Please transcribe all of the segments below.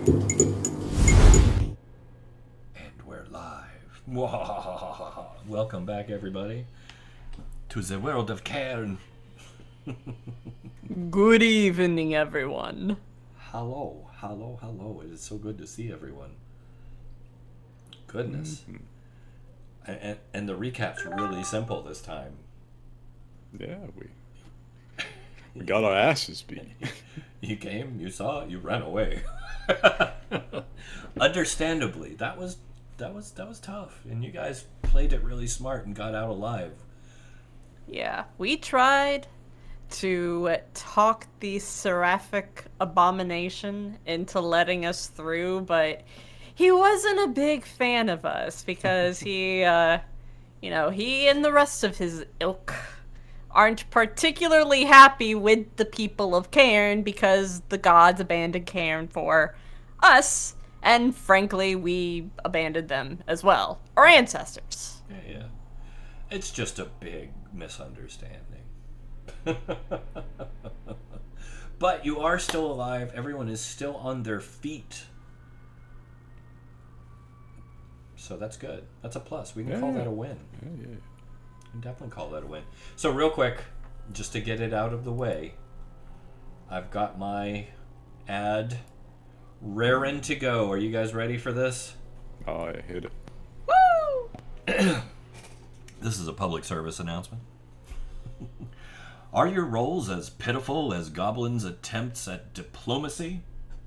And we're live. Welcome back, everybody, to the world of Cairne. Good evening, everyone. Hello, hello, hello. It is so good to see everyone. Goodness. And the recap's really simple this time. Yeah, we got our asses beat. You came, you saw it, you ran away. Understandably, that was tough, and you guys played it really smart and got out alive. Yeah, we tried to talk the seraphic abomination into letting us through, but he wasn't a big fan of us because he and the rest of his ilk aren't particularly happy with the people of Cairn because the gods abandoned Cairn for us, and frankly, we abandoned them as well. Our ancestors. Yeah. It's just a big misunderstanding. But you are still alive. Everyone is still on their feet. So that's good. That's a plus. We can call that a win. Yeah. We can definitely call that a win. So real quick, just to get it out of the way, I've got my ad raring to go. Are you guys ready for this? Oh, I hit it. Woo! This is a public service announcement. Are your roles as pitiful as goblins' attempts at diplomacy?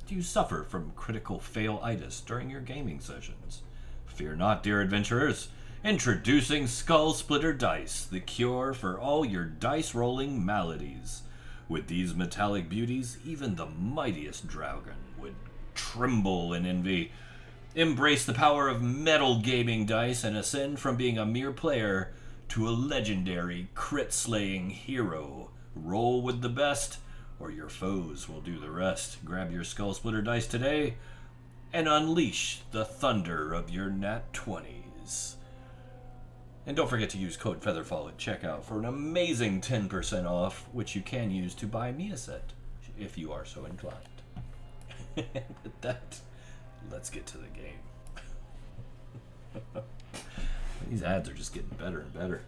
Do you suffer from critical fail-itis during your gaming sessions? Fear not, dear adventurers. Introducing Skull Splitter Dice, the cure for all your dice-rolling maladies. With these metallic beauties, even the mightiest dragon would tremble in envy. Embrace the power of metal gaming dice and ascend from being a mere player to a legendary crit-slaying hero. Roll with the best, or your foes will do the rest. Grab your Skull Splitter Dice today and unleash the thunder of your Nat 20s. And don't forget to use code FEATHERFALL at checkout for an amazing 10% off, which you can use to buy me a set, if you are so inclined. And with that, let's get to the game. These ads are just getting better and better.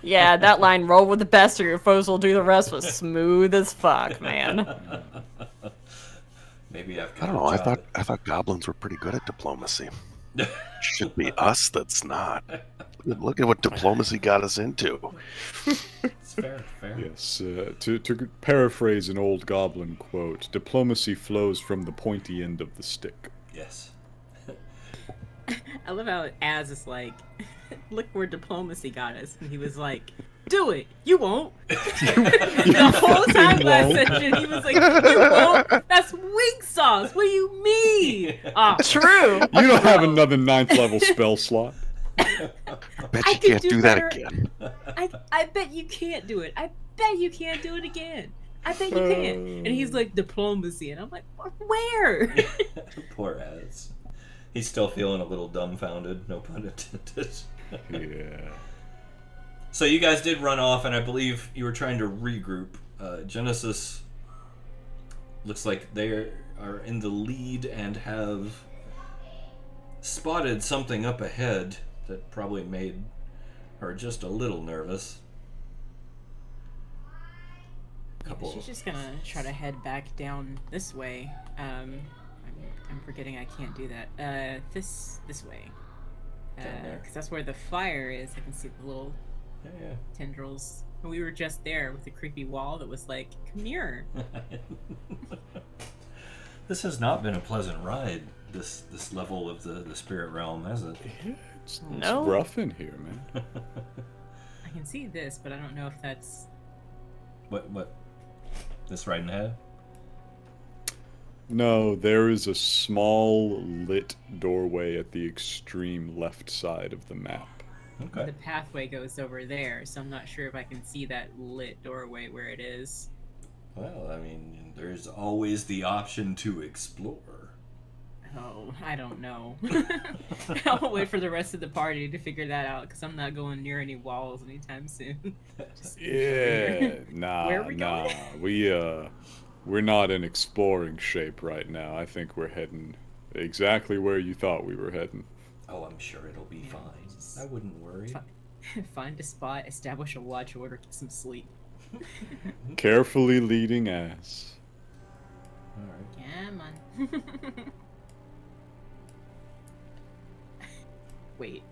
Yeah, that line, roll with the best or your foes will do the rest, was smooth as fuck, man. Maybe I've I don't know. I thought goblins were pretty good at diplomacy. Should be us that's not. Look at what diplomacy got us into. It's fair. Yes, to paraphrase an old goblin quote, diplomacy flows from the pointy end of the stick. Yes. I love how Az is like, look where diplomacy got us. And he was like, do it. You won't. The whole time last session, he was like, you won't. That's weak sauce. What do you mean? Oh, True. You don't have another 9th level spell slot. I bet I you could can't do do that better. again. I bet you can't do it. I bet you can't do it again. I bet you can. And he's like, diplomacy. And I'm like, where? Poor Az. He's still feeling a little dumbfounded, no pun intended. Yeah. So you guys did run off, and I believe you were trying to regroup. Genesis looks like they are in the lead and have spotted something up ahead that probably made her just a little nervous. She's just gonna try to head back down this way. I'm forgetting I can't do that. This way. Because that's where the fire is. I can see the little tendrils. And we were just there with the creepy wall that was like, come here. This has not been a pleasant ride, this level of the spirit realm, has it? Yeah, it's No. rough in here, man. I can see this, but I don't know if that's... What? This right in ahead? No, there is a small lit doorway at the extreme left side of the map. Okay. The pathway goes over there, so I'm not sure if I can see that lit doorway where it is. Well, I mean, there's always the option to explore. Oh, I don't know. I'll wait for the rest of the party to figure that out, because I'm not going near any walls anytime soon. Yeah, Where are we nah. going? we're not in exploring shape right now. I think we're heading exactly where you thought we were heading. Oh, I'm sure it'll be fine. I wouldn't worry. Find a spot, establish a watch order, get some sleep. Carefully leading ass. Alright. Come on. Wait,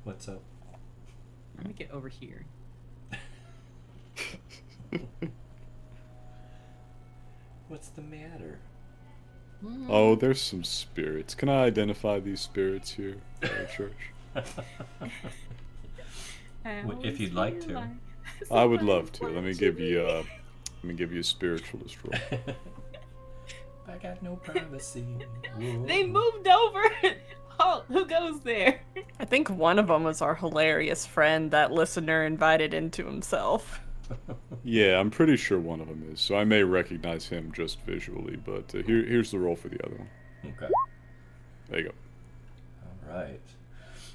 What's up? let me get over here. What's the matter? Oh, there's some spirits. Can I identify these spirits here at our church? If you'd like to. I would love to. Let me give you a spiritualist roll. I got no privacy. They moved over. Oh, who goes there? I think one of them was our hilarious friend that listener invited into himself. Yeah, I'm pretty sure one of them is, so I may recognize him just visually, but here's the roll for the other one. Okay. There you go. All right.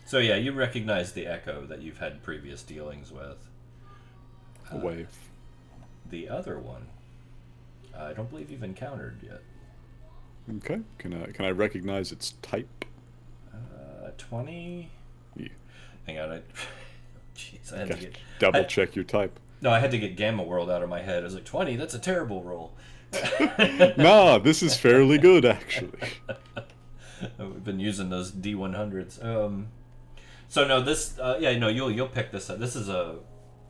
So yeah, you recognize the echo that you've had previous dealings with. A wave. The other one, I don't believe you've encountered yet. Okay. Can I recognize its type? 20. Yeah. Hang on. Jeez, I had to get Double check your type. No, I had to get Gamma World out of my head. I was like, 20. That's a terrible roll. Nah, this is fairly good actually. We've been using those D100s. So no, this you'll pick this up.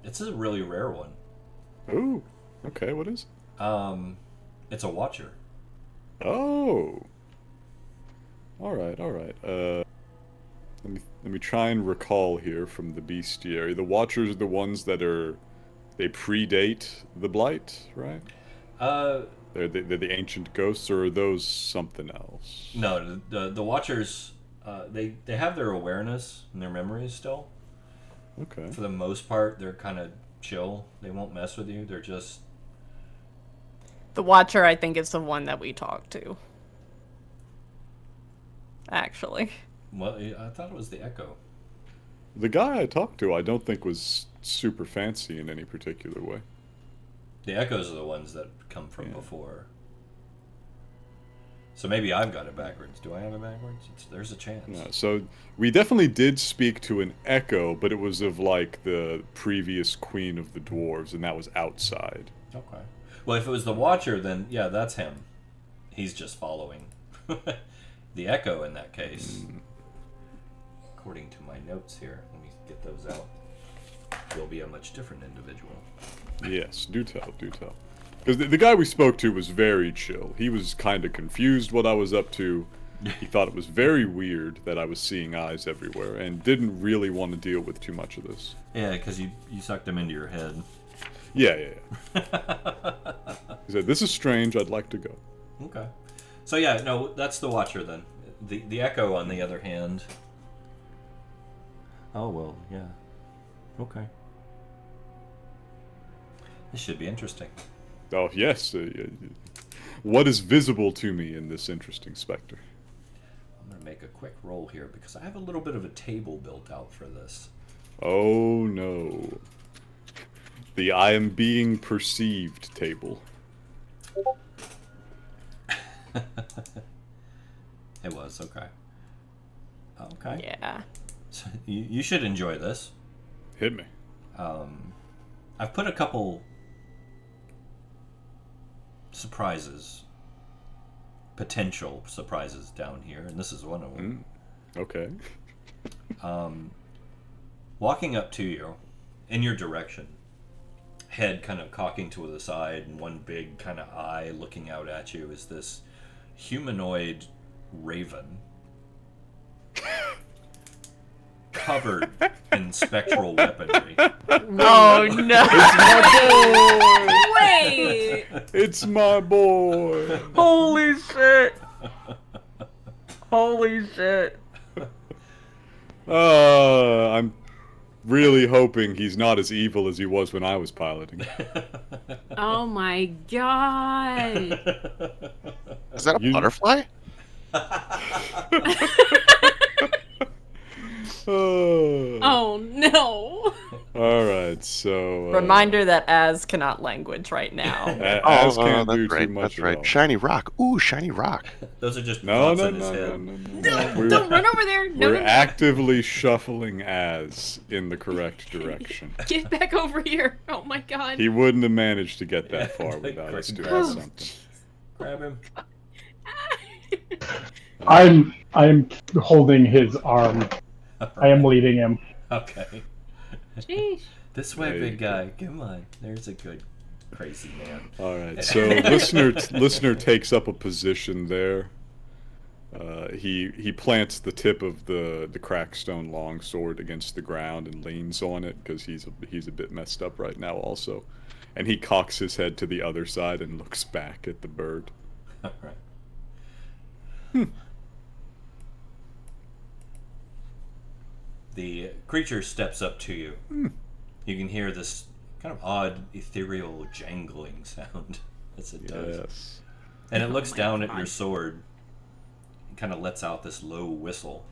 It's a really rare one. Ooh. Okay, what is it? It's a Watcher. Oh. All right. Let me try and recall here from the bestiary. The Watchers are the ones that they predate the Blight, right? They're the ancient ghosts, or are those something else? No, the Watchers, they have their awareness and their memories still. Okay. For the most part, they're kind of chill. They won't mess with you. They're just... The Watcher, I think, is the one that we talked to. Actually. Well, I thought it was the Echo. The guy I talked to, I don't think was super fancy in any particular way. The Echoes are the ones that come from before. So maybe I've got it backwards. Do I have it backwards? There's a chance. Yeah, so we definitely did speak to an Echo, but it was of like the previous Queen of the Dwarves, and that was outside. Okay. Well, if it was the Watcher, then yeah, that's him. He's just following. The Echo in that case. According to my notes here, let me get those out. Will be a much different individual. Yes, do tell. Because the guy we spoke to was very chill. He was kind of confused what I was up to. He thought it was very weird that I was seeing eyes everywhere, and didn't really want to deal with too much of this. Yeah, because you sucked him into your head. Yeah. He said, "This is strange, I'd like to go." Okay. So yeah, no, that's the Watcher then. The Echo, on the other hand... Oh, well, yeah. Okay. This should be interesting. Oh, yes. What is visible to me in this interesting specter? I'm going to make a quick roll here because I have a little bit of a table built out for this. Oh, no. The I am being perceived table. It was, okay. Okay. Yeah. So you should enjoy this. Hit me. I've put a couple surprises, potential surprises down here, and this is one of them. Okay. Walking up to you, in your direction, head kind of cocking to the side, and one big kind of eye looking out at you, is this humanoid raven. Covered in spectral weaponry. Oh no! Wait! It's my boy! Holy shit! Holy shit! I'm really hoping he's not as evil as he was when I was piloting. Oh my god! Is that a butterfly? Oh. Oh no! Alright, so... Reminder that Az cannot language right now. Az can't do that's right. too much That's at right. all. Shiny rock. Ooh, shiny rock. Those are just No, thoughts no, in his no, head. no. Don't run over there. We're No. actively shuffling Az in the correct direction. Get back over here. Oh my god. He wouldn't have managed to get that far Like, without us doing grab him. something. Grab him. I'm holding his arm. I am leading him. Okay. Sheesh. This way, There big you guy. Come on. There's a good crazy man. All right, so listener takes up a position there. He plants the tip of the crackstone longsword against the ground and leans on it because he's a bit messed up right now also, and he cocks his head to the other side and looks back at the bird. All right. The creature steps up to you. You can hear this kind of odd, ethereal, jangling sound as it does. Yes. And it looks my down at God. your sword and kind of lets out this low whistle.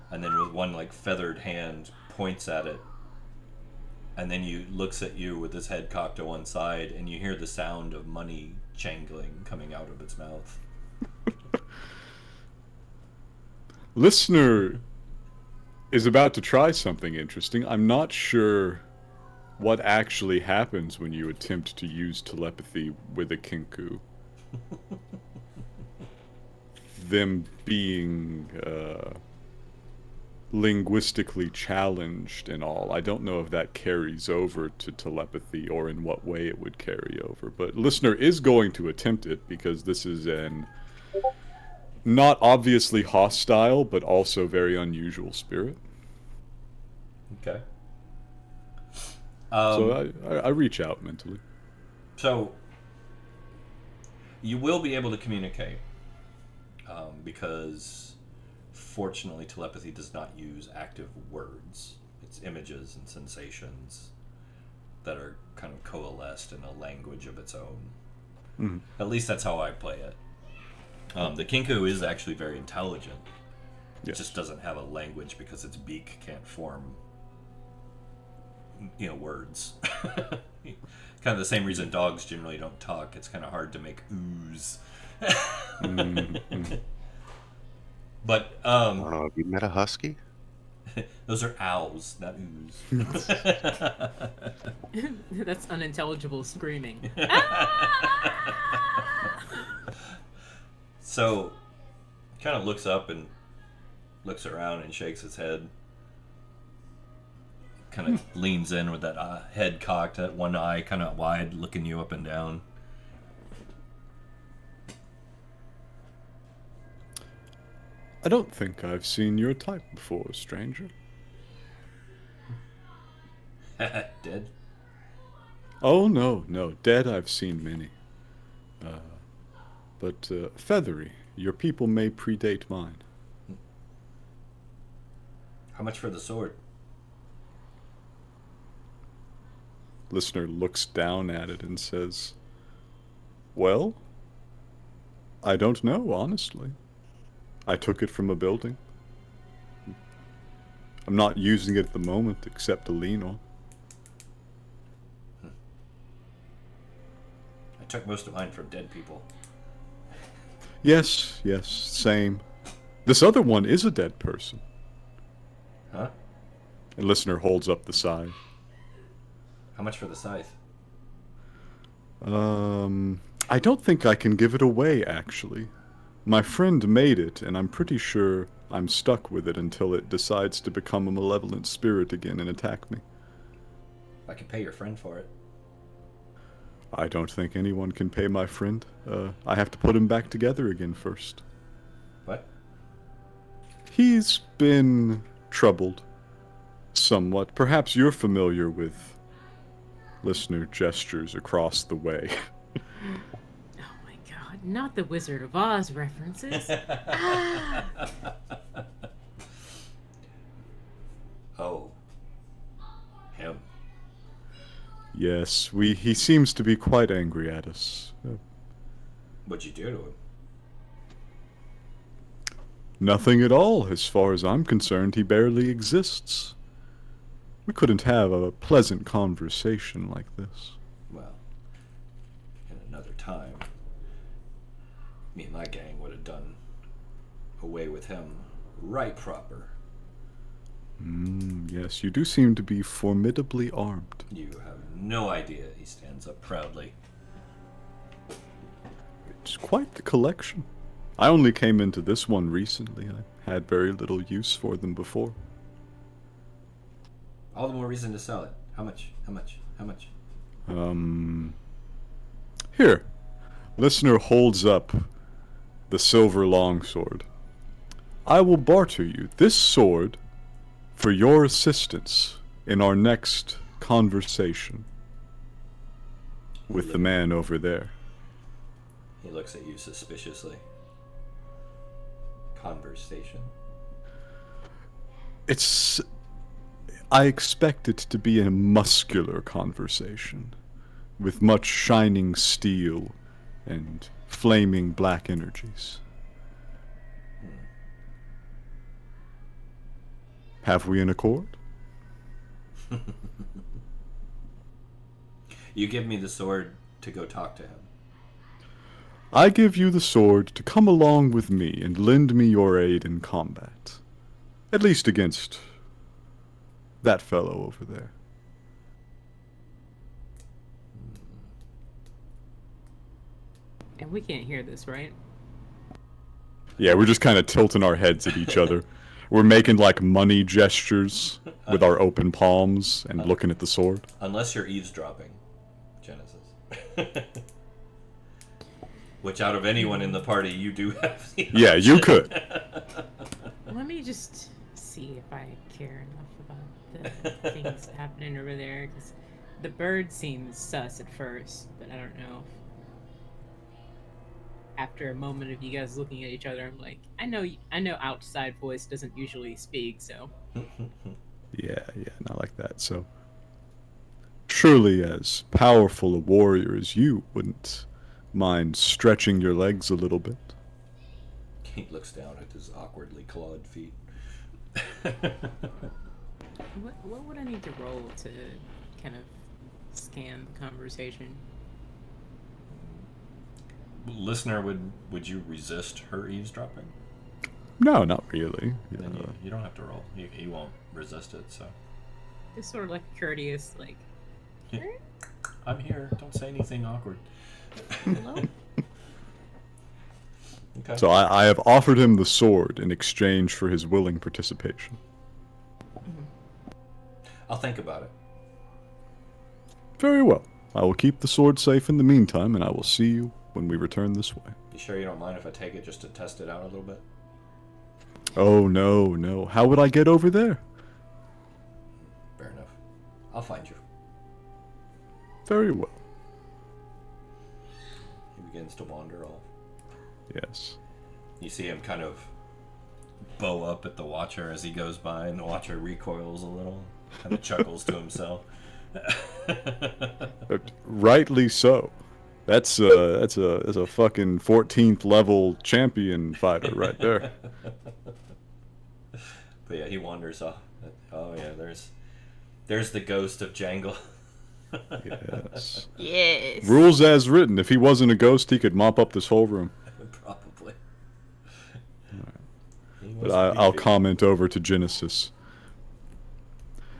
And then with one like feathered hand points at it. And then you looks at you with his head cocked to one side, and you hear the sound of money jangling coming out of its mouth. Listener is about to try something interesting. I'm not sure what actually happens when you attempt to use telepathy with a Ghinkgo. Them being linguistically challenged and all. I don't know if that carries over to telepathy or in what way it would carry over. But listener is going to attempt it because this is an not obviously hostile, but also very unusual spirit. Okay. So I reach out mentally. So you will be able to communicate because fortunately telepathy does not use active words. It's images and sensations that are kind of coalesced in a language of its own. Mhm. At least that's how I play it. The Ghinkgo is actually very intelligent. It Yes. just doesn't have a language because its beak can't form, words. Kind of the same reason dogs generally don't talk. It's kind of hard to make ooze. But I don't know. Have you met a husky? those are owls, not ooze. That's unintelligible screaming. So, kind of looks up and looks around and shakes his head. Kind of leans in with that head cocked, that one eye kind of wide, looking you up and down. I don't think I've seen your type before, stranger. Dead? Oh, no. Dead I've seen many. But feathery, your people may predate mine. How much for the sword? Listener looks down at it and says, "Well, I don't know, honestly. I took it from a building. I'm not using it at the moment except to lean on." I took most of mine from dead people. Yes, same. This other one is a dead person. Huh? And listener holds up the scythe. How much for the scythe? I don't think I can give it away, actually. My friend made it, and I'm pretty sure I'm stuck with it until it decides to become a malevolent spirit again and attack me. I can pay your friend for it. I don't think anyone can pay my friend. I have to put him back together again first. What? He's been troubled. Somewhat. Perhaps you're familiar with listener gestures across the way. Oh my god, not the Wizard of Oz references. Oh. Him. Yes, he seems to be quite angry at us. What'd you do to him? Nothing at all, as far as I'm concerned. He barely exists. We couldn't have a pleasant conversation like this. Well, in another time, me and my gang would have done away with him right proper. Yes, you do seem to be formidably armed. You have no idea. He stands up proudly. It's quite the collection. I only came into this one recently. I had very little use for them before. All the more reason to sell it. How much? How much? How much? Here. Listener holds up the silver longsword. I will barter you this sword for your assistance in our next conversation with the man over there. He looks at you suspiciously. Conversation? I expect it to be a muscular conversation, with much shining steel and flaming black energies. Have we an accord? You give me the sword to go talk to him. I give you the sword to come along with me and lend me your aid in combat. At least against that fellow over there. And we can't hear this, right? Yeah, we're just kind of tilting our heads at each other. We're making like money gestures with our open palms and looking at the sword. Unless you're eavesdropping, Genesis. Which out of anyone in the party, you do have the Yeah, you could. Let me just see if I care enough about the things happening over there, because the bird seems sus at first, but I don't know. After a moment of you guys looking at each other, I'm like, I know outside voice doesn't usually speak, so. Yeah, not like that. So, surely as powerful a warrior as you wouldn't mind stretching your legs a little bit. He looks down at his awkwardly clawed feet. What would I need to roll to kind of scan the conversation? Listener, would you resist her eavesdropping? No, not really. Then you don't have to roll. He won't resist it, so. Just sort of like courteous, like, I'm here. Don't say anything awkward. hello? Okay. So I have offered him the sword in exchange for his willing participation. I'll think about it. Very well. I will keep the sword safe in the meantime, and I will see you when we return this way. You sure you don't mind if I take it just to test it out a little bit? Oh, no. How would I get over there? Fair enough. I'll find you. Very well. He begins to wander off. Yes. You see him kind of bow up at the Watcher as he goes by, and the Watcher recoils a little, kind of chuckles to himself. Rightly so. That's a fucking 14th level champion fighter right there. But yeah, he wanders off. Oh yeah, there's the ghost of Jangle. Yes. Yes. Rules as written. If he wasn't a ghost, he could mop up this whole room. Probably. But I'll comment over to Genesis.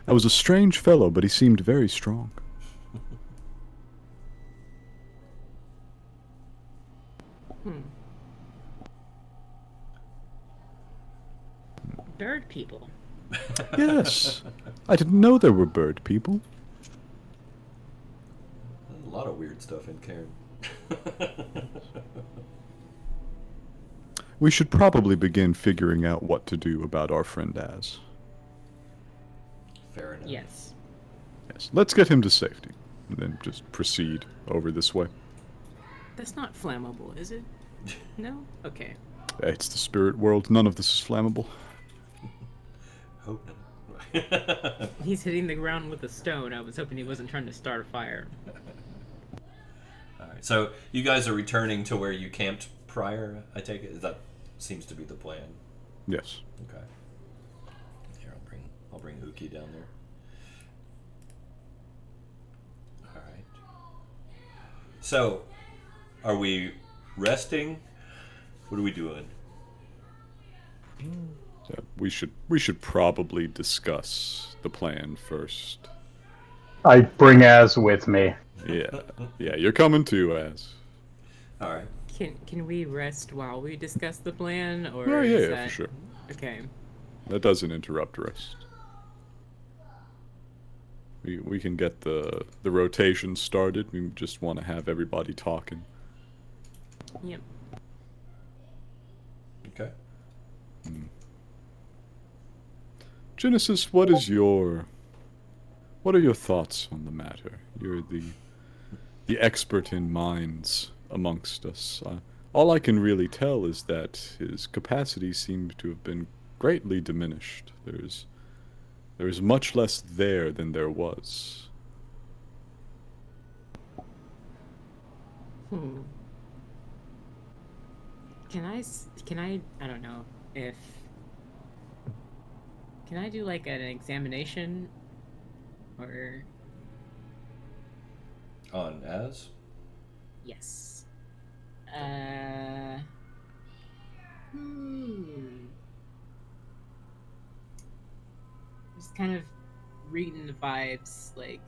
I was a strange fellow, but he seemed very strong. Bird people. Yes. I didn't know there were bird people. A lot of weird stuff in Cairne. We should probably begin figuring out what to do about our friend Az. Fair enough. Yes. Yes. Let's get him to safety, and then just proceed over this way. That's not flammable, is it? No? Okay. It's the spirit world. None of this is flammable. Hope not. He's hitting the ground with a stone. I was hoping he wasn't trying to start a fire. Alright, so you guys are returning to where you camped prior, I take it? That seems to be the plan. Yes. Okay. Here, I'll bring Uki down there. So, are we resting? What are we doing? Yeah, we should probably discuss the plan first. I bring Az with me. Yeah, you're coming too, Az. All right. Can we rest while we discuss the plan, or Oh, is yeah, that... for sure. Okay. That doesn't interrupt rest. We can get the rotation started. We just want to have everybody talking. Yep. Okay. Genesis, what are your thoughts on the matter? You're the expert in minds amongst us. All I can really tell is that his capacity seemed to have been greatly diminished. There's much less there than there was. Can I don't know if... Can I do like an examination? Or... On Az? Yes. Just kind of reading the vibes, like...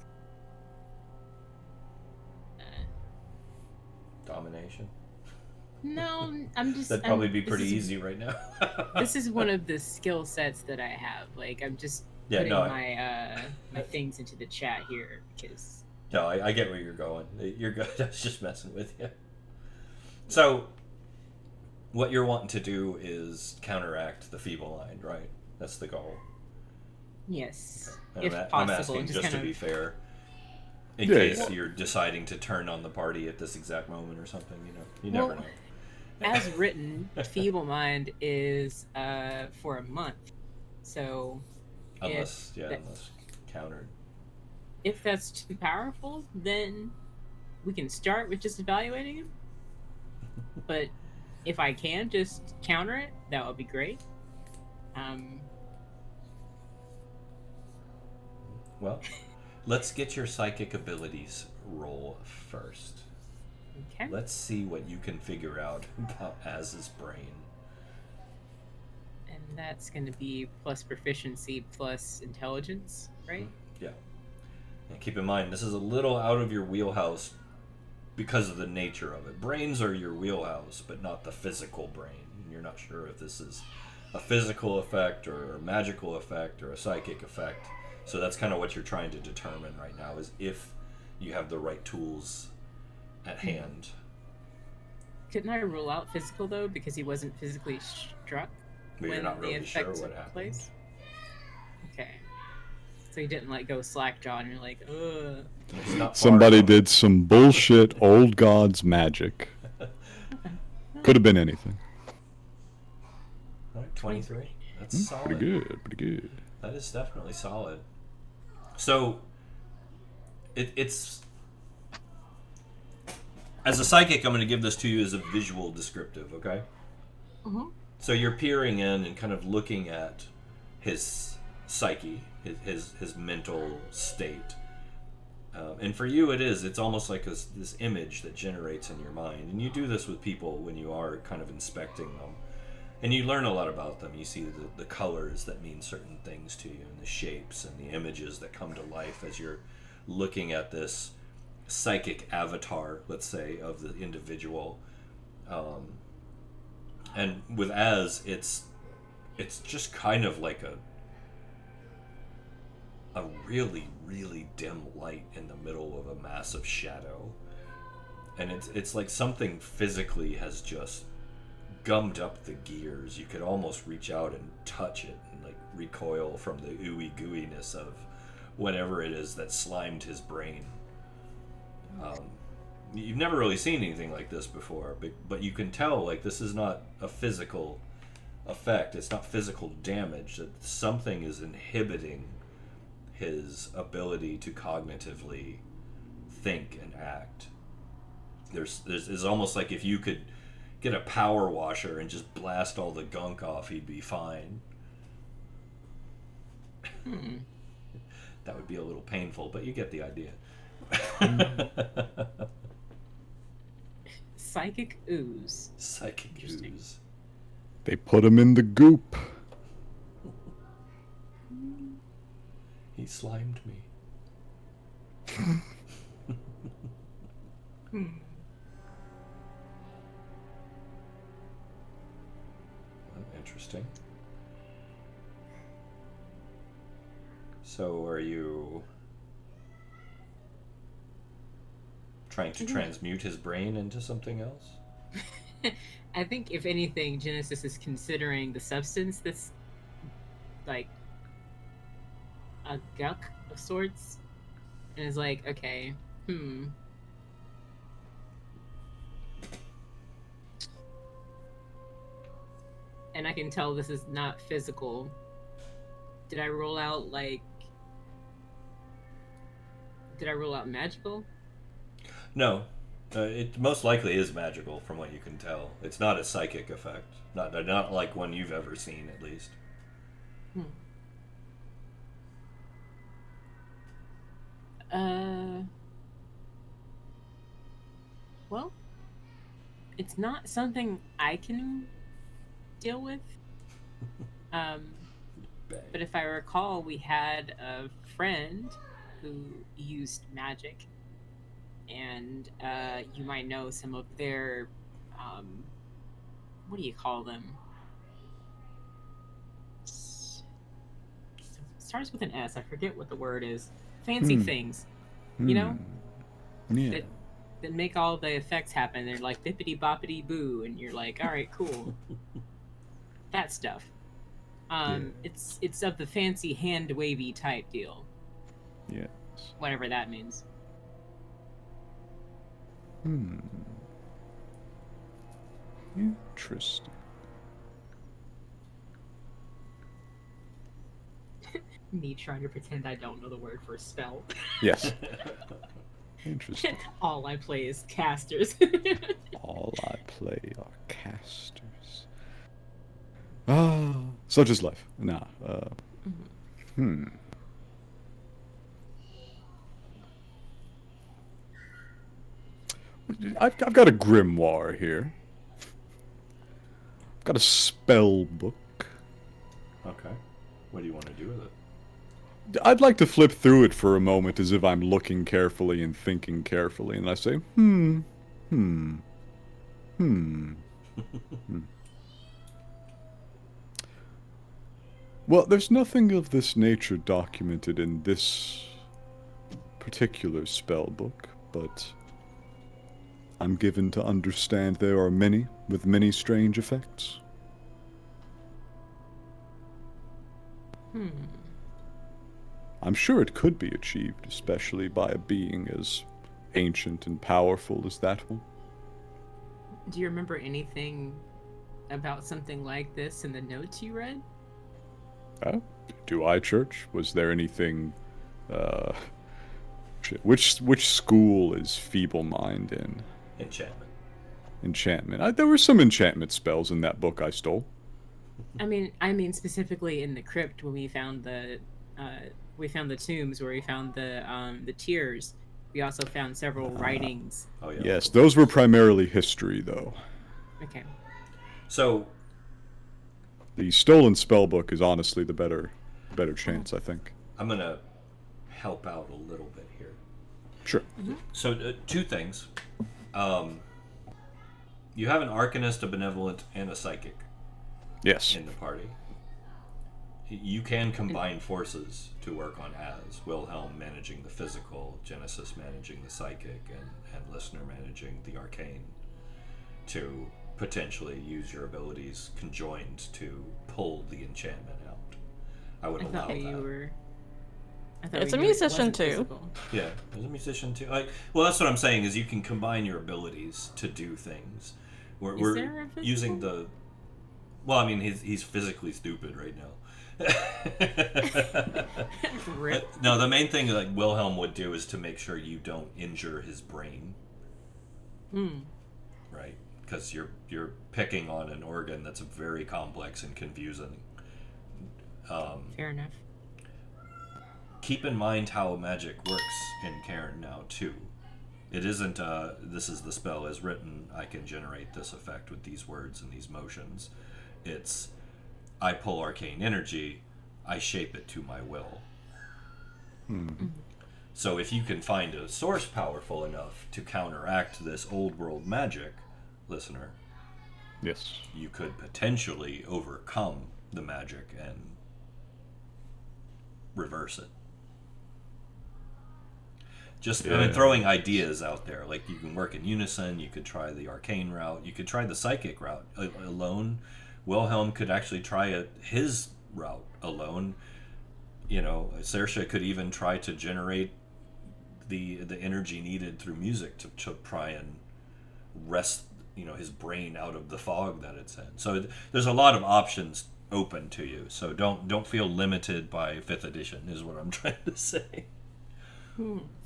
Domination? No, I'm just... That'd probably be pretty easy right now. This is one of the skill sets that I have. Like, I'm just putting my things into the chat here, because... No, I get where you're going. You're good. I was just messing with you. So, what you're wanting to do is counteract the feeble mind, right? That's the goal. Yes. Okay. If I'm possible, asking just to be fair, in Yeah, case yeah. you're deciding to turn on the party at this exact moment or something. You never know. As written, feeble mind is for a month. So, Unless countered. if that's too powerful, then we can start with just evaluating him. But if I can just counter it, that would be great. Well, let's get your psychic abilities roll first. Okay. Let's see what you can figure out about Az's brain. And that's going to be plus proficiency plus intelligence, right? Yeah. And keep in mind, this is a little out of your wheelhouse because of the nature of it. Brains are your wheelhouse, but not the physical brain. You're not sure if this is a physical effect or a magical effect or a psychic effect. So that's kind of what you're trying to determine right now, is if you have the right tools at hand. Couldn't I rule out physical, though, because he wasn't physically struck But you're when not the really sure effect what took happened. place? Okay. So he didn't, like, go slackjaw and you're like, ugh. It's not far Somebody enough. did some bullshit old gods magic. Could have been anything. All right, 23. That's solid. Pretty good. That is definitely solid. So, it's... As a psychic, I'm going to give this to you as a visual descriptive, okay? Mm-hmm. So you're peering in and kind of looking at his psyche, his mental state. And for you, it's almost like this image that generates in your mind. And you do this with people when you are kind of inspecting them. And you learn a lot about them. You see the colors that mean certain things to you, and the shapes and the images that come to life as you're looking at this psychic avatar, let's say, of the individual. And with Az, it's just kind of like a really, really dim light in the middle of a massive shadow. And it's like something physically has just gummed up the gears. You could almost reach out and touch it and like recoil from the ooey gooiness of whatever it is that slimed his brain. You've never really seen anything like this before, but you can tell like this is not a physical effect. It's not physical damage. That something is inhibiting his ability to cognitively think and act. It's almost like if you could get a power washer and just blast all the gunk off, he'd be fine. That would be a little painful, but you get the idea. Psychic ooze. Psychic Interesting. ooze. They put him in the goop. He slimed me. Well, interesting. So, are you trying to transmute his brain into something else? I think, if anything, Genesis is considering the substance that's like a guck of sorts, and is like, okay, and I can tell this is not physical. Did I roll out magical? No. It most likely is magical from what you can tell. It's not a psychic effect. Not like one you've ever seen, at least. Well, it's not something I can deal with. But if I recall, we had a friend who used magic, and you might know some of their, what do you call them? Starts with an S. I forget what the word is. Fancy things, you know? Yeah. That make all the effects happen. They're like bippity boppity boo, and you're like, all right, cool. That stuff. It's of the fancy hand wavy type deal. Yes. Whatever that means. Interesting. Me trying to pretend I don't know the word for spell. Yes. Interesting. All I play is casters. All I play are casters. Ah, such is life. Nah. I've got a grimoire here. I've got a spell book. Okay. What do you want to do with it? I'd like to flip through it for a moment as if I'm looking carefully and thinking carefully, and I say, Well, there's nothing of this nature documented in this particular spell book, but I'm given to understand there are many with many strange effects. I'm sure it could be achieved, especially by a being as ancient and powerful as that one. Do you remember anything about something like this in the notes you read? Do I church? Was there anything, which school is Feeble Mind in? Enchantment. Enchantment. There were some enchantment spells in that book I stole. I mean specifically in the crypt when we found the tombs where we found the tears. We also found several writings. Oh yeah. Yes, those were primarily history, though. Okay. So the stolen spell book is honestly the better chance, I think. I'm gonna help out a little bit here. Sure. So two things. You have an arcanist, a benevolent, and a psychic. Yes. In the party. You can combine forces to work on as Wilhelm managing the physical, Genesis managing the psychic, and Listener managing the arcane, to potentially use your abilities conjoined to pull the enchantment out. I would allow that. It's a musician too. Physical. Yeah, there's a musician too. Well, that's what I'm saying is you can combine your abilities to do things. We're there a physical? using the. Well, I mean, he's physically stupid right now. No, the main thing like Wilhelm would do is to make sure you don't injure his brain. Right, because you're picking on an organ that's very complex and confusing. Fair enough. Keep in mind how magic works in Cairne now too. It isn't, this is the spell as written, I can generate this effect with these words and these motions. It's, I pull arcane energy, I shape it to my will. So if you can find a source powerful enough to counteract this old world magic, listener, Yes. you could potentially overcome the magic and reverse it. Just I mean, throwing ideas out there. Like, you can work in unison, you could try the arcane route, you could try the psychic route alone. Wilhelm could actually try his route alone. You know, Saoirse could even try to generate the energy needed through music to try and wrest, you know, his brain out of the fog that it's in. So there's a lot of options open to you. So don't feel limited by 5th edition is what I'm trying to say.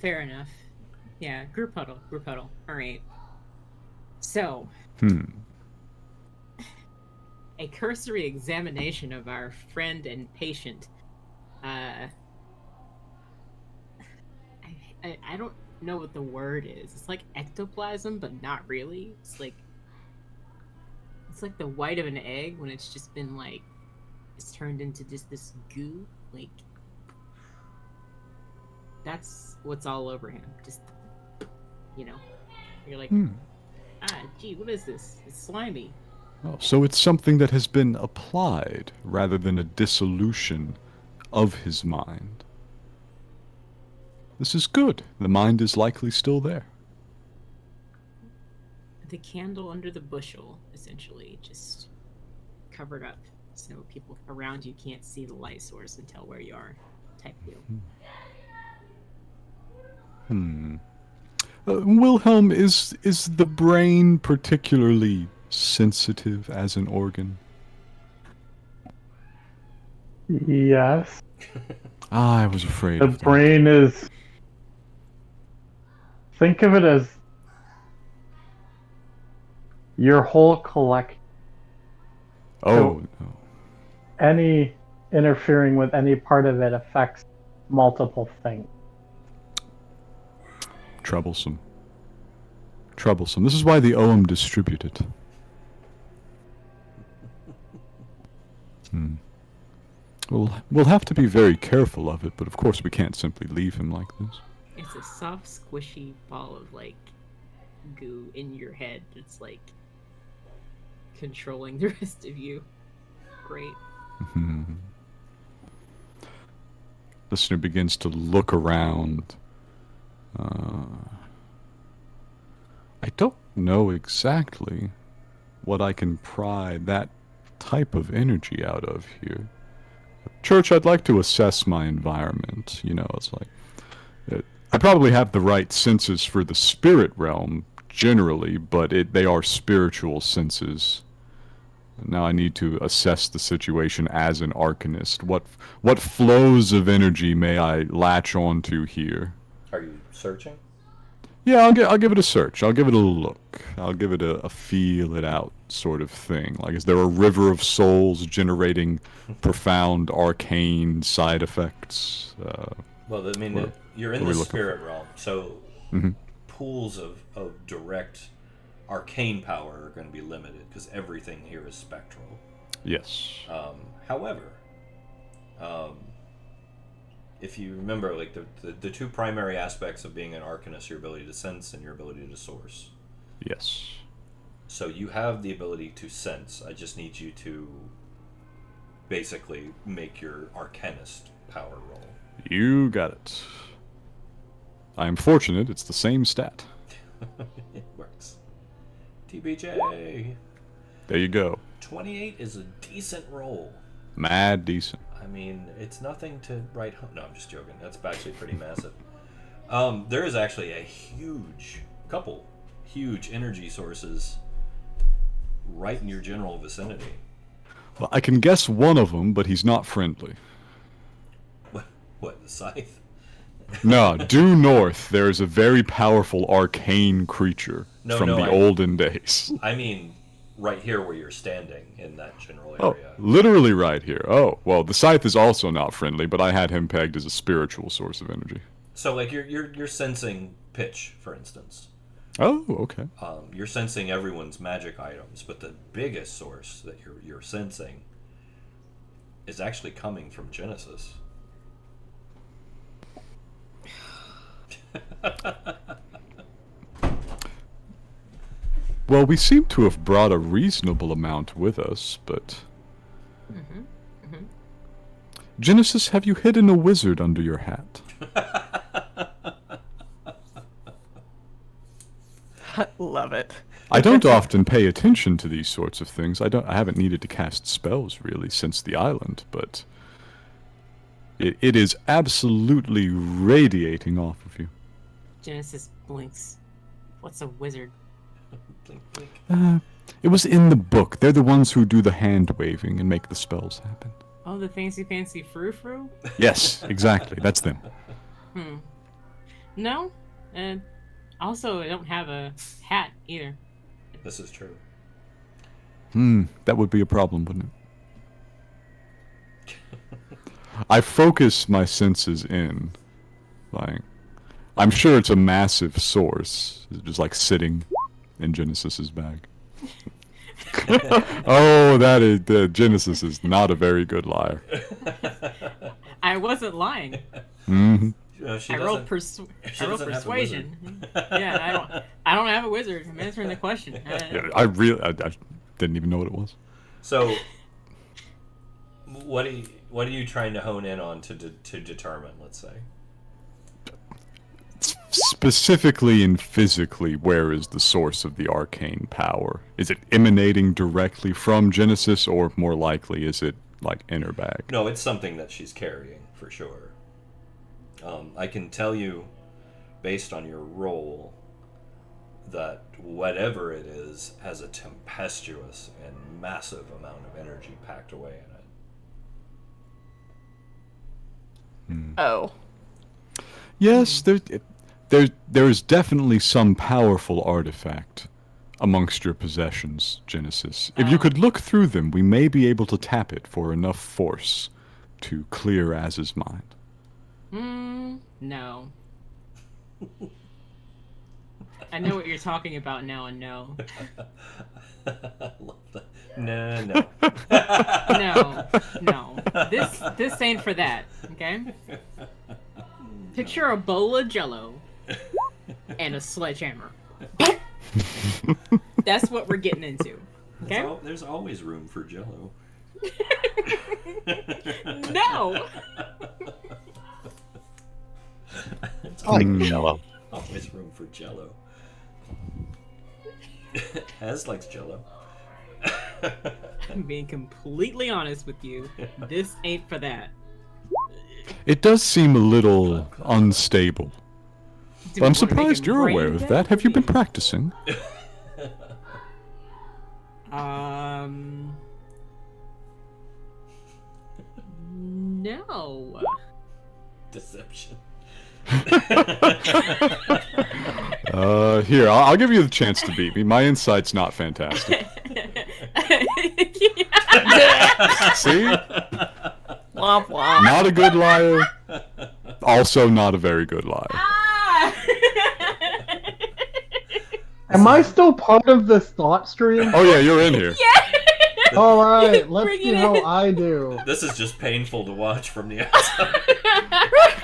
Fair enough. Yeah, group huddle. All right. So, a cursory examination of our friend and patient. I don't know what the word is. It's like ectoplasm, but not really. It's like the white of an egg when it's just been like, it's turned into just this goo. Like, that's what's all over him. Just, you know, you're like, gee, what is this? It's slimy. Oh, so it's something that has been applied rather than a dissolution of his mind. This is good. The mind is likely still there. The candle under the bushel, essentially, just covered up so people around you can't see the light source and tell where you are, type deal. Wilhelm, is the brain particularly sensitive as an organ? Yes. I was afraid The of that. brain is... Think of it as your whole collection. Oh, no. Any interfering with any part of it affects multiple things. Troublesome. This is why the Ogham distribute it. We'll have to be very careful of it, but of course we can't simply leave him like this. It's a soft, squishy ball of, like, goo in your head. It's, like, controlling the rest of you. Great. Listener begins to look around. I don't know exactly what I can pry that type of energy out of here. Church, I'd like to assess my environment. You know, it's like... I probably have the right senses for the spirit realm, generally, but they are spiritual senses. Now I need to assess the situation as an arcanist. What flows of energy may I latch onto here? Are you searching? Yeah, I'll give it a search. I'll give it a look. I'll give it a feel it out sort of thing. Like, is there a river of souls generating profound arcane side effects? Well, I mean, you're in the spirit realm, so pools of direct arcane power are going to be limited because everything here is spectral. Yes. However, if you remember, like, the two primary aspects of being an arcanist, your ability to sense and your ability to source. Yes. So you have the ability to sense. I just need you to basically make your arcanist power roll. You got it. I am fortunate it's the same stat. It works. TBJ. There you go. 28 is a decent roll. Mad decent. I mean, it's nothing to write home. No, I'm just joking. That's actually pretty massive. There is actually a couple huge energy sources right in your general vicinity. Well, I can guess one of them, but he's not friendly. What, the scythe? No, due north, there is a very powerful arcane creature from the olden days. I mean, right here where you're standing in that general Oh, area. literally right here. Oh, well, the scythe is also not friendly, but I had him pegged as a spiritual source of energy. So, like, you're sensing pitch, for instance. Oh, okay. You're sensing everyone's magic items, but the biggest source that you're sensing is actually coming from Genesis. Well, we seem to have brought a reasonable amount with us, but... Genesis, have you hidden a wizard under your hat? Love it. I don't often pay attention to these sorts of things. I haven't needed to cast spells, really, since the island, but... It is absolutely radiating off of you. Genesis blinks. What's a wizard? Blink, blink. It was in the book. They're the ones who do the hand-waving and make the spells happen. Oh, the fancy frou-frou? Yes, exactly. That's them. No. And also, I don't have a hat either. This is true. That would be a problem, wouldn't it? I focus my senses in. Like, I'm sure it's a massive source. It's just like sitting in Genesis's bag. Oh, Genesis is not a very good liar. I wasn't lying. Mm-hmm. I rolled persuasion. Yeah, I don't have a wizard. I'm answering the question. I didn't even know what it was. So, what are you trying to hone in on to determine? Let's say. Specifically and physically, where is the source of the arcane power? Is it emanating directly from Genesis, or more likely, is it like in her bag? No, it's something that she's carrying for sure. I can tell you, based on your roll, that whatever it is has a tempestuous and massive amount of energy packed away in it. Oh. Yes, there's definitely some powerful artifact amongst your possessions, Genesis. If you could look through them, we may be able to tap it for enough force to clear Az's mind. No. I know what you're talking about now, and no. I love that. No. No. This ain't for that, okay? Picture a bowl of Jell-O and a sledgehammer. That's what we're getting into, okay? There's always room for Jell-O. No! I like Jell-O. Always room for Jell-O. Az likes Jell-O. I'm being completely honest with you. This ain't for that. It does seem a little unstable. But I'm surprised you're aware of that. Have you been practicing? No. Deception. Here, I'll give you the chance to beat me. My insight's not fantastic. See? Womp womp. Not a good liar. Also not a very good liar. Am I still part of this thought stream? Oh yeah, you're in here. All right, let's Bring see it how in. I do. This is just painful to watch from the outside.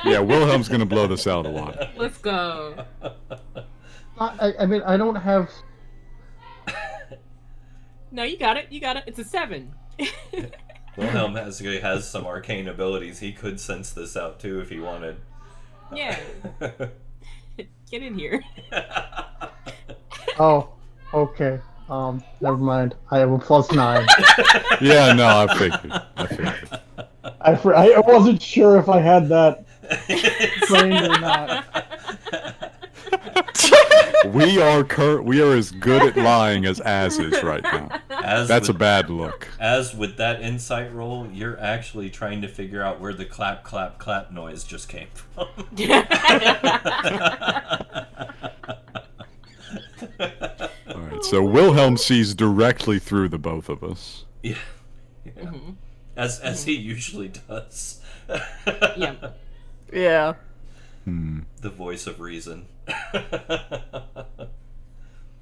Yeah, Wilhelm's gonna blow this out a lot. Let's go. I mean, I don't have. No, you got it. It's a 7. Wilhelm has some arcane abilities. He could sense this out too if he wanted. Yeah. Get in here. Oh, okay. Never mind. I have a +9. Yeah, no, I figured. I wasn't sure if I had that trained or not. We are as good at lying as Az is right now. That's a bad look. As with that insight roll, you're actually trying to figure out where the clap, clap, clap noise just came from. Alright, so Wilhelm sees directly through the both of us. Yeah. As he usually does. Yeah. Yeah. The voice of reason.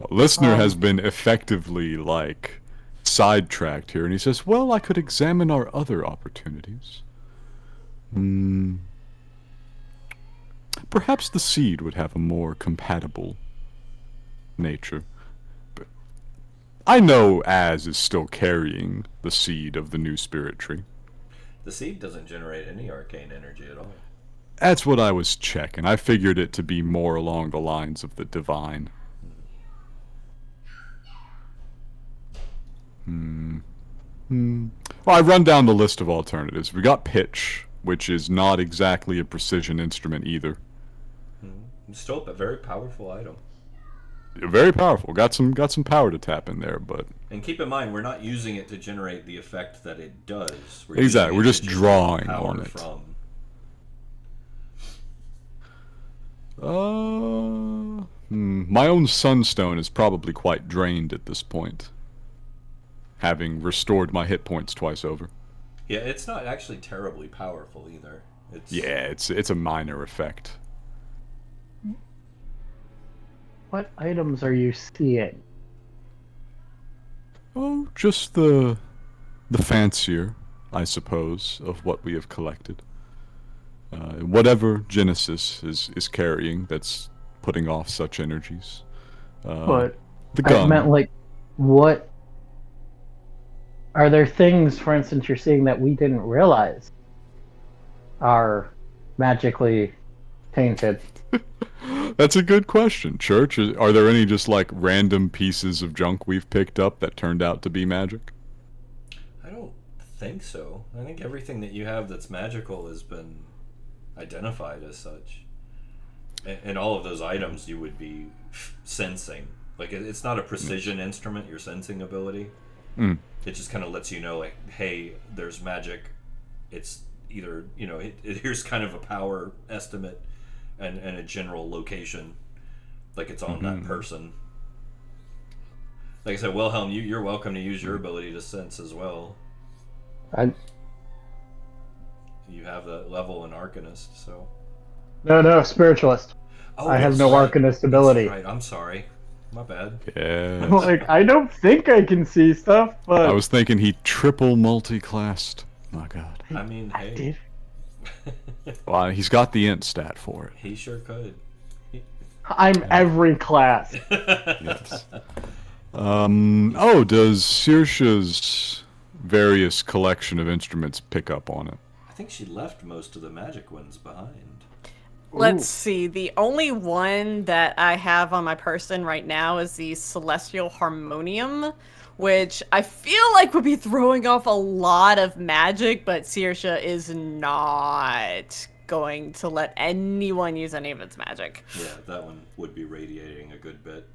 Listener has been effectively, like, sidetracked here, and he says, well, I could examine our other opportunities. Perhaps the seed would have a more compatible nature. But I know Az is still carrying the seed of the new spirit tree. The seed doesn't generate any arcane energy at all. That's what I was checking. I figured it to be more along the lines of the divine. Well, I run down the list of alternatives. We got pitch, which is not exactly a precision instrument either. Still a very powerful item. Very powerful. Got some power to tap in there, but... And keep in mind, we're not using it to generate the effect that it does. Exactly, we're just drawing on it. From. My own sunstone is probably quite drained at this point, having restored my hit points twice over. Yeah, it's not actually terribly powerful either. It's a minor effect. What items are you seeing? Oh, just the fancier, I suppose, of what we have collected. Whatever Genesis is carrying that's putting off such energies. But the gun. I meant, like, what... Are there things, for instance, you're seeing that we didn't realize are magically tainted? That's a good question, Church. Are there any just, like, random pieces of junk we've picked up that turned out to be magic? I don't think so. I think everything that you have that's magical has been identified as such. And all of those items you would be sensing. Like, it's not a precision instrument, your sensing ability. It just kind of lets you know, like, hey, there's magic. It's either, here's kind of a power estimate and a general location. Like, it's on that person. Like I said, Wilhelm, you're welcome to use your ability to sense as well. You have that level in Arcanist, so... No, Spiritualist. Oh, I have no Arcanist ability. That's right, I'm sorry. My bad. Yeah. Like, I don't think I can see stuff, but... I was thinking he triple multi-classed. My god. I mean, I hey. did. Well, he's got the int stat for it. He sure could. I'm every class. Yes. Does Saoirse's various collection of instruments pick up on it? I think she left most of the magic ones behind. Let's see. The only one that I have on my person right now is the Celestial Harmonium, which I feel like would be throwing off a lot of magic, but Saoirse is not going to let anyone use any of its magic. Yeah, that one would be radiating a good bit.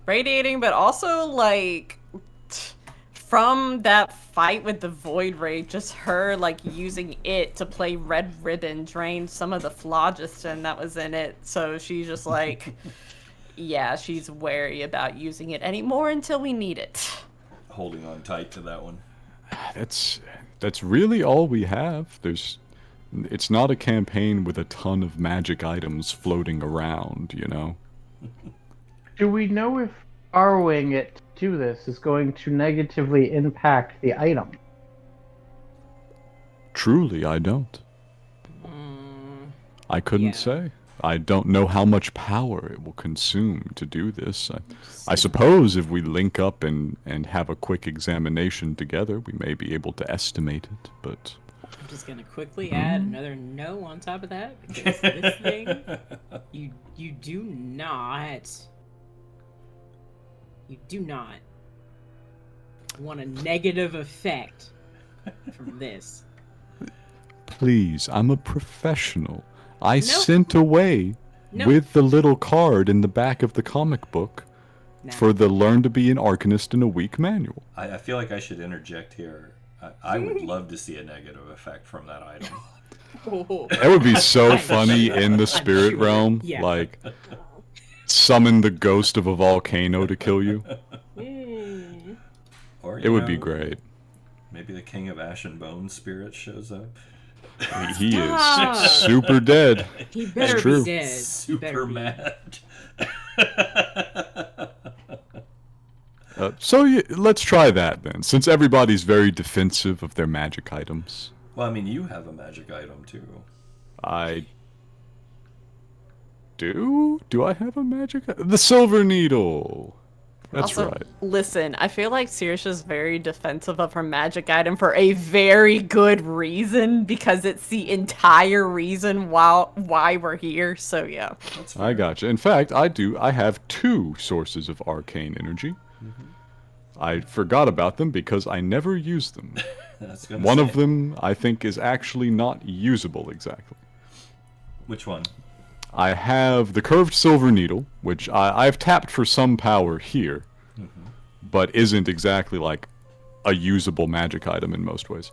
Radiating, but also, like, from that fight with the Void Ray, just her, like, using it to play Red Ribbon drained some of the phlogiston that was in it, so she's just like, yeah, she's wary about using it anymore until we need it. Holding on tight to that one. That's really all we have. It's not a campaign with a ton of magic items floating around, Do we know if borrowing it to this is going to negatively impact the item? Truly, I don't. I couldn't say. I don't know how much power it will consume to do this. I suppose if we link up and have a quick examination together, we may be able to estimate it, but... I'm just gonna quickly add another no on top of that, because this thing, you do not want a negative effect from this. Please, I'm a professional. I sent away with the little card in the back of the comic book for the Learn to be an Arcanist in a Week manual. I feel like I should interject here. I would love to see a negative effect from that item. That would be so funny in the spirit realm. Yeah. Like, summon the ghost of a volcano to kill you. Or, It would be great. Maybe the King of Ash and Bone spirit shows up. He is Stop. super dead. He better true. be dead. He better Super be. mad. Let's try that then, since everybody's very defensive of their magic items. Well, I mean, you have a magic item too. I do? Do I have a magic item? The Silver Needle. That's Also, right. listen, I feel like Saoirse's very defensive of her magic item for a very good reason, because it's the entire reason why we're here, so yeah. That's fair. I gotcha. In fact, I have 2 sources of arcane energy. I forgot about them because I never used them. That's gonna One say. of them, I think, is actually not usable exactly. Which one? I have the Curved Silver Needle, which I've tapped for some power here, but isn't exactly like a usable magic item in most ways.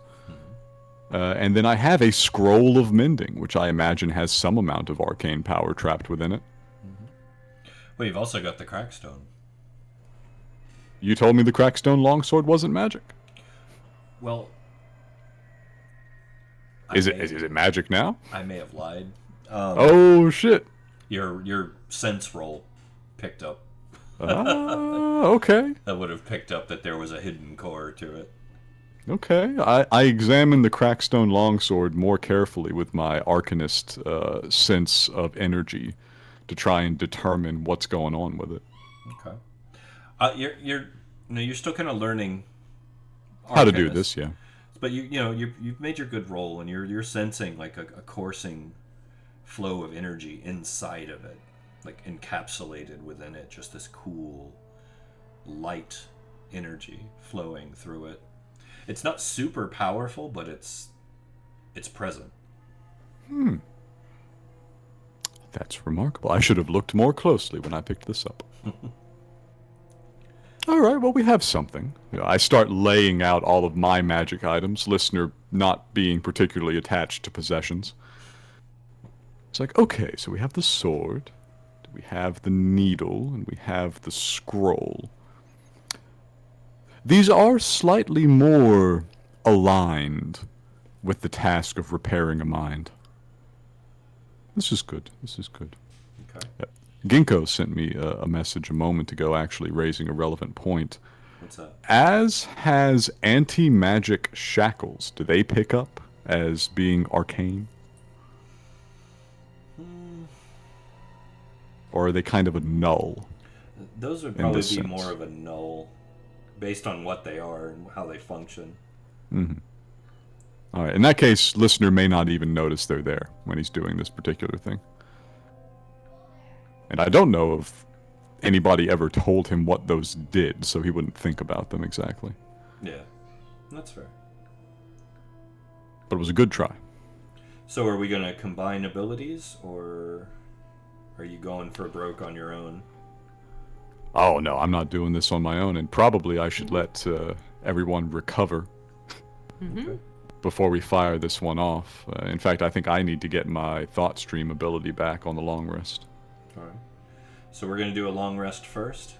And then I have a Scroll of Mending, which I imagine has some amount of arcane power trapped within it. Well, you've also got the Crackstone. You told me the Crackstone Longsword wasn't magic. Well, Is it magic now? I may have lied. Oh shit. Your sense roll picked up. Okay. That would have picked up that there was a hidden core to it. Okay. I examined the Crackstone Longsword more carefully with my Arcanist sense of energy to try and determine what's going on with it. Okay. You're still kind of learning How to do Arcanist, this, yeah. but you've made your good roll, and you're sensing like a coursing flow of energy inside of it, like encapsulated within it, just this cool light energy flowing through it. It's not super powerful, but it's present. That's remarkable. I should have looked more closely when I picked this up. Alright, well we have something. I start laying out all of my magic items, listener not being particularly attached to possessions. It's like, okay, so we have the sword, we have the needle, and we have the scroll. These are slightly more aligned with the task of repairing a mind. This is good. This is good. Okay. Ghinkgo sent me a message a moment ago, actually raising a relevant point. What's that? As has anti-magic shackles. Do they pick up as being arcane? Or are they kind of a null? Those would in probably this be sense? more of a null, based on what they are and how they function. Alright, in that case, listener may not even notice they're there when he's doing this particular thing. And I don't know if anybody ever told him what those did, so he wouldn't think about them exactly. Yeah, that's fair. But it was a good try. So are we going to combine abilities, or are you going for broke on your own? Oh no, I'm not doing this on my own, and probably I should let everyone recover Okay. before we fire this one off. In fact, I think I need to get my thought stream ability back on the long rest. All right. So we're going to do a long rest first.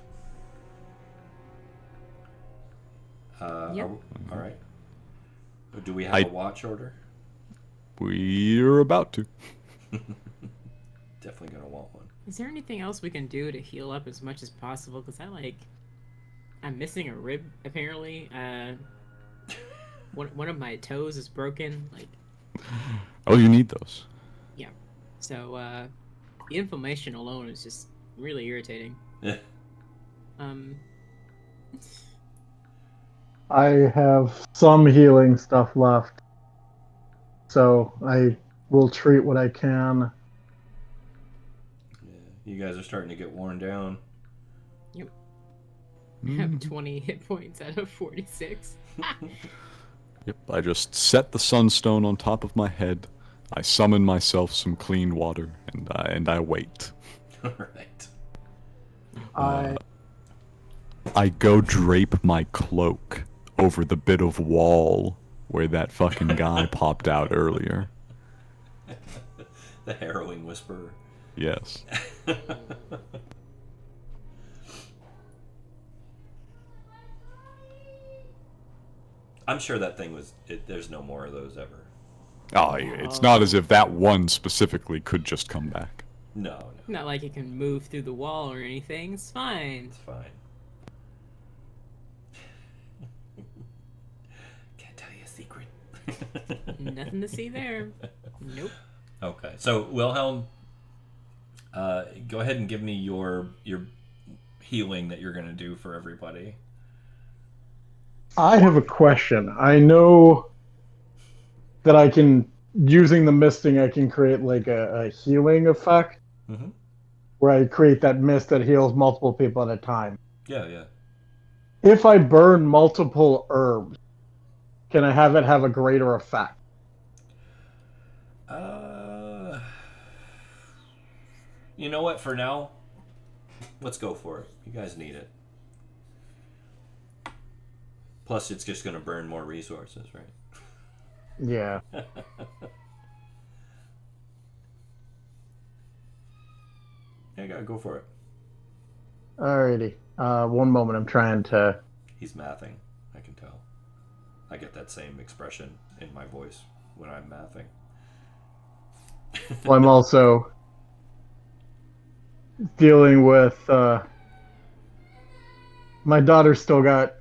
Yep. All right. Do we have a watch order? We're about to. Definitely going to want one. Is there anything else we can do to heal up as much as possible? Because I'm missing a rib apparently. One of my toes is broken. Oh, you need those. Yeah. So the inflammation alone is just really irritating. Yeah. I have some healing stuff left, so I will treat what I can. You guys are starting to get worn down. Yep. I have 20 hit points out of 46. Yep, I just set the sunstone on top of my head. I summon myself some clean water, and I wait. All right. I go drape my cloak over the bit of wall where that fucking guy popped out earlier. The harrowing whisperer. Yes. I'm sure that thing was... there's no more of those ever. Oh, it's not as if that one specifically could just come back. No, no, Not like it can move through the wall or anything. It's fine. it's fine. Can't tell you a secret. Nothing to see there. Nope. Okay, so Wilhelm, go ahead and give me your healing that you're gonna do for everybody. I have a question. I know that I can, using the misting, I can create like a healing effect Mm-hmm. where I create that mist that heals multiple people at a time. Yeah, yeah. If I burn multiple herbs, can I have it have a greater effect? You know what? For now, let's go for it. You guys need it. Plus, it's just going to burn more resources, right? Yeah. Yeah, gotta go for it. Alrighty. One moment. I'm trying to. He's mathing. I can tell. I get that same expression in my voice when I'm mathing. Well, I'm also dealing with. My daughter's still got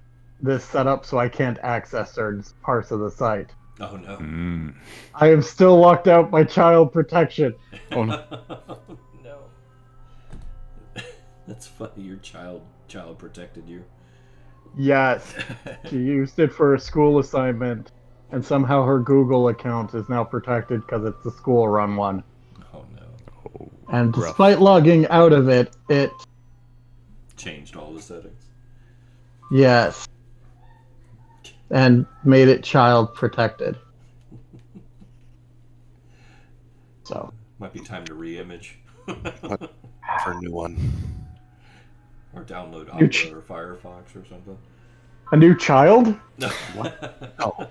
this set up, so I can't access certain parts of the site. Oh no. I am still locked out by child protection. Oh no. No. That's funny. Your child protected you. Yes. She used it for a school assignment, and somehow her Google account is now protected because it's the school-run one. Oh no. Oh, And rough. despite logging out of it, it Changed all the settings. yes, and made it child protected. So Might be time to re-image. For a new one. Or download You Opera or Firefox or something. a new child? No,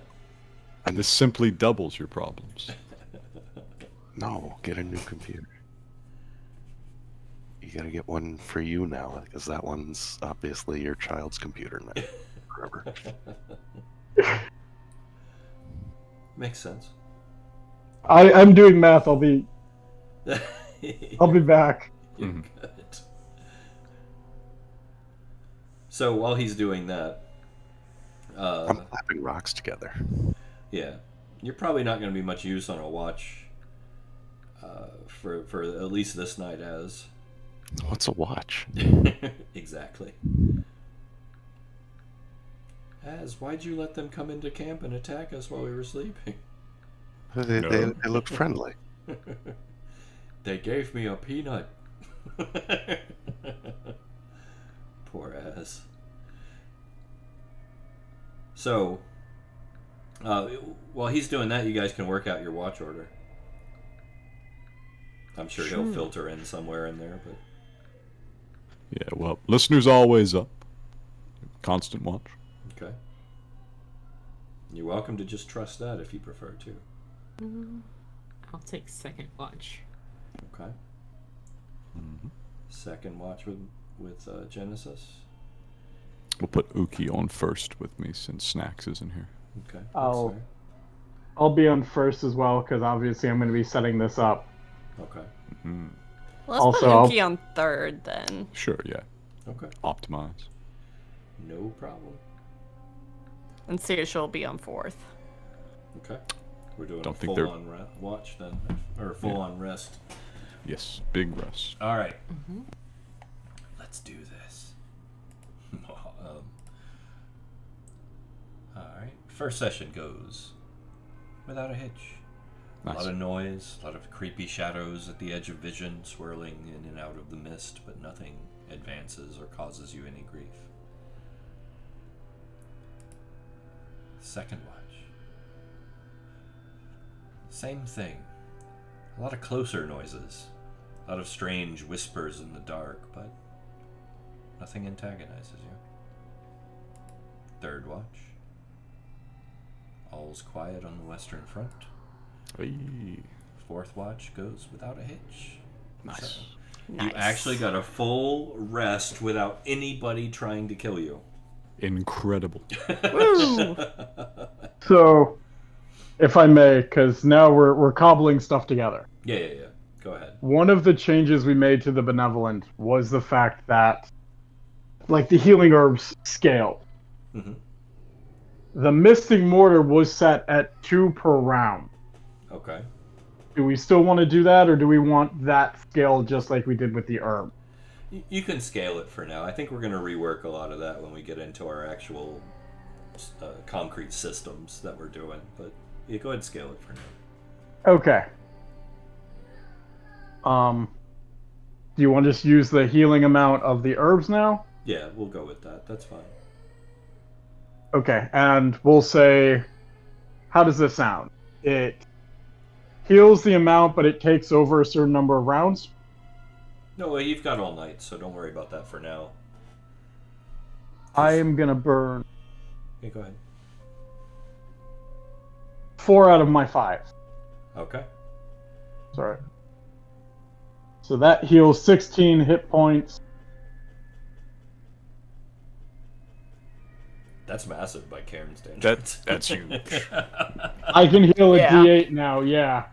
And this simply doubles your problems. no, get a new computer. You gotta get one for you now, because that one's obviously your child's computer now. Forever. Makes sense. I'm doing math. I'll be back. You're Mhm. good. So while he's doing that, I'm clapping rocks together. yeah, you're probably not going to be much use on a watch for at least this night as. What's a watch? Exactly. As, why'd you let them come into camp and attack us while we were sleeping? They No. look friendly. They gave me a peanut. Poor ass. So, while he's doing that, you guys can work out your watch order. I'm sure he'll filter in somewhere in there, but Yeah, well, listeners always up. Constant watch. okay. You're welcome to just trust that if you prefer to. I'll take second watch. Okay. Second watch with Genesis. We'll put Uki on first with me since Snax isn't here. Okay. I'll- that's fair. I'll be on first as well because obviously I'm going to be setting this up. Okay. Let's Also, put I'll- Uki on third then. Sure, yeah. Okay. Optimize. No problem. And Seashell will be on fourth. Okay. We're doing Don't a think they're- full-on watch then, or full-on rest. Yes, big rest. All right. Let's do this. All right. First session goes without a hitch. A Nice. lot of noise, a lot of creepy shadows at the edge of vision, swirling in and out of the mist, but nothing advances or causes you any grief. Second watch. Same thing. A lot of closer noises. A lot of strange whispers in the dark, but nothing antagonizes you. Third watch. All's quiet on the western front. Hey. Fourth watch goes without a hitch. Nice. So, Nice. you actually got a full rest without anybody trying to kill you. Incredible. Woo! So if I may, because now we're cobbling stuff together. Yeah. Go ahead. One of the changes we made to the Benevolent was the fact that, like, the healing herbs scaled. Mm-hmm. The Mystic Mortar was set at 2 per round. Okay. Do we still want to do that, or do we want that scale just like we did with the herb? You can scale it for now. I think we're going to rework a lot of that when we get into our actual concrete systems that we're doing. But yeah, go ahead and scale it for now. Okay. Do you want to just use the healing amount of the herbs now? Yeah, we'll go with that. That's fine. Okay, and we'll say, how does this sound? It heals the amount, but it takes over a certain number of rounds? No, well, you've got all night, so don't worry about that for now. I am going to burn Okay, go ahead. 4 out of my 5. Okay. Sorry. So that heals 16 hit points. That's massive by Cairne standards. That's huge. I can heal a Yeah. D8 now, yeah.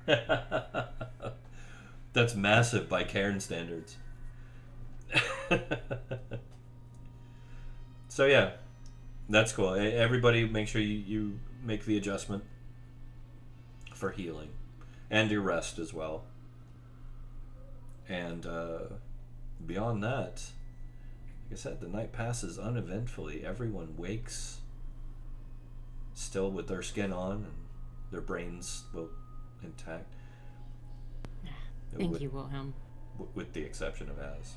That's massive by Cairne standards. So yeah, that's cool. Everybody make sure you make the adjustment for healing and your rest as well. And beyond that, like I said, the night passes uneventfully. Everyone wakes still with their skin on and their brains intact. Thank you, Wilhelm. With the exception of Az.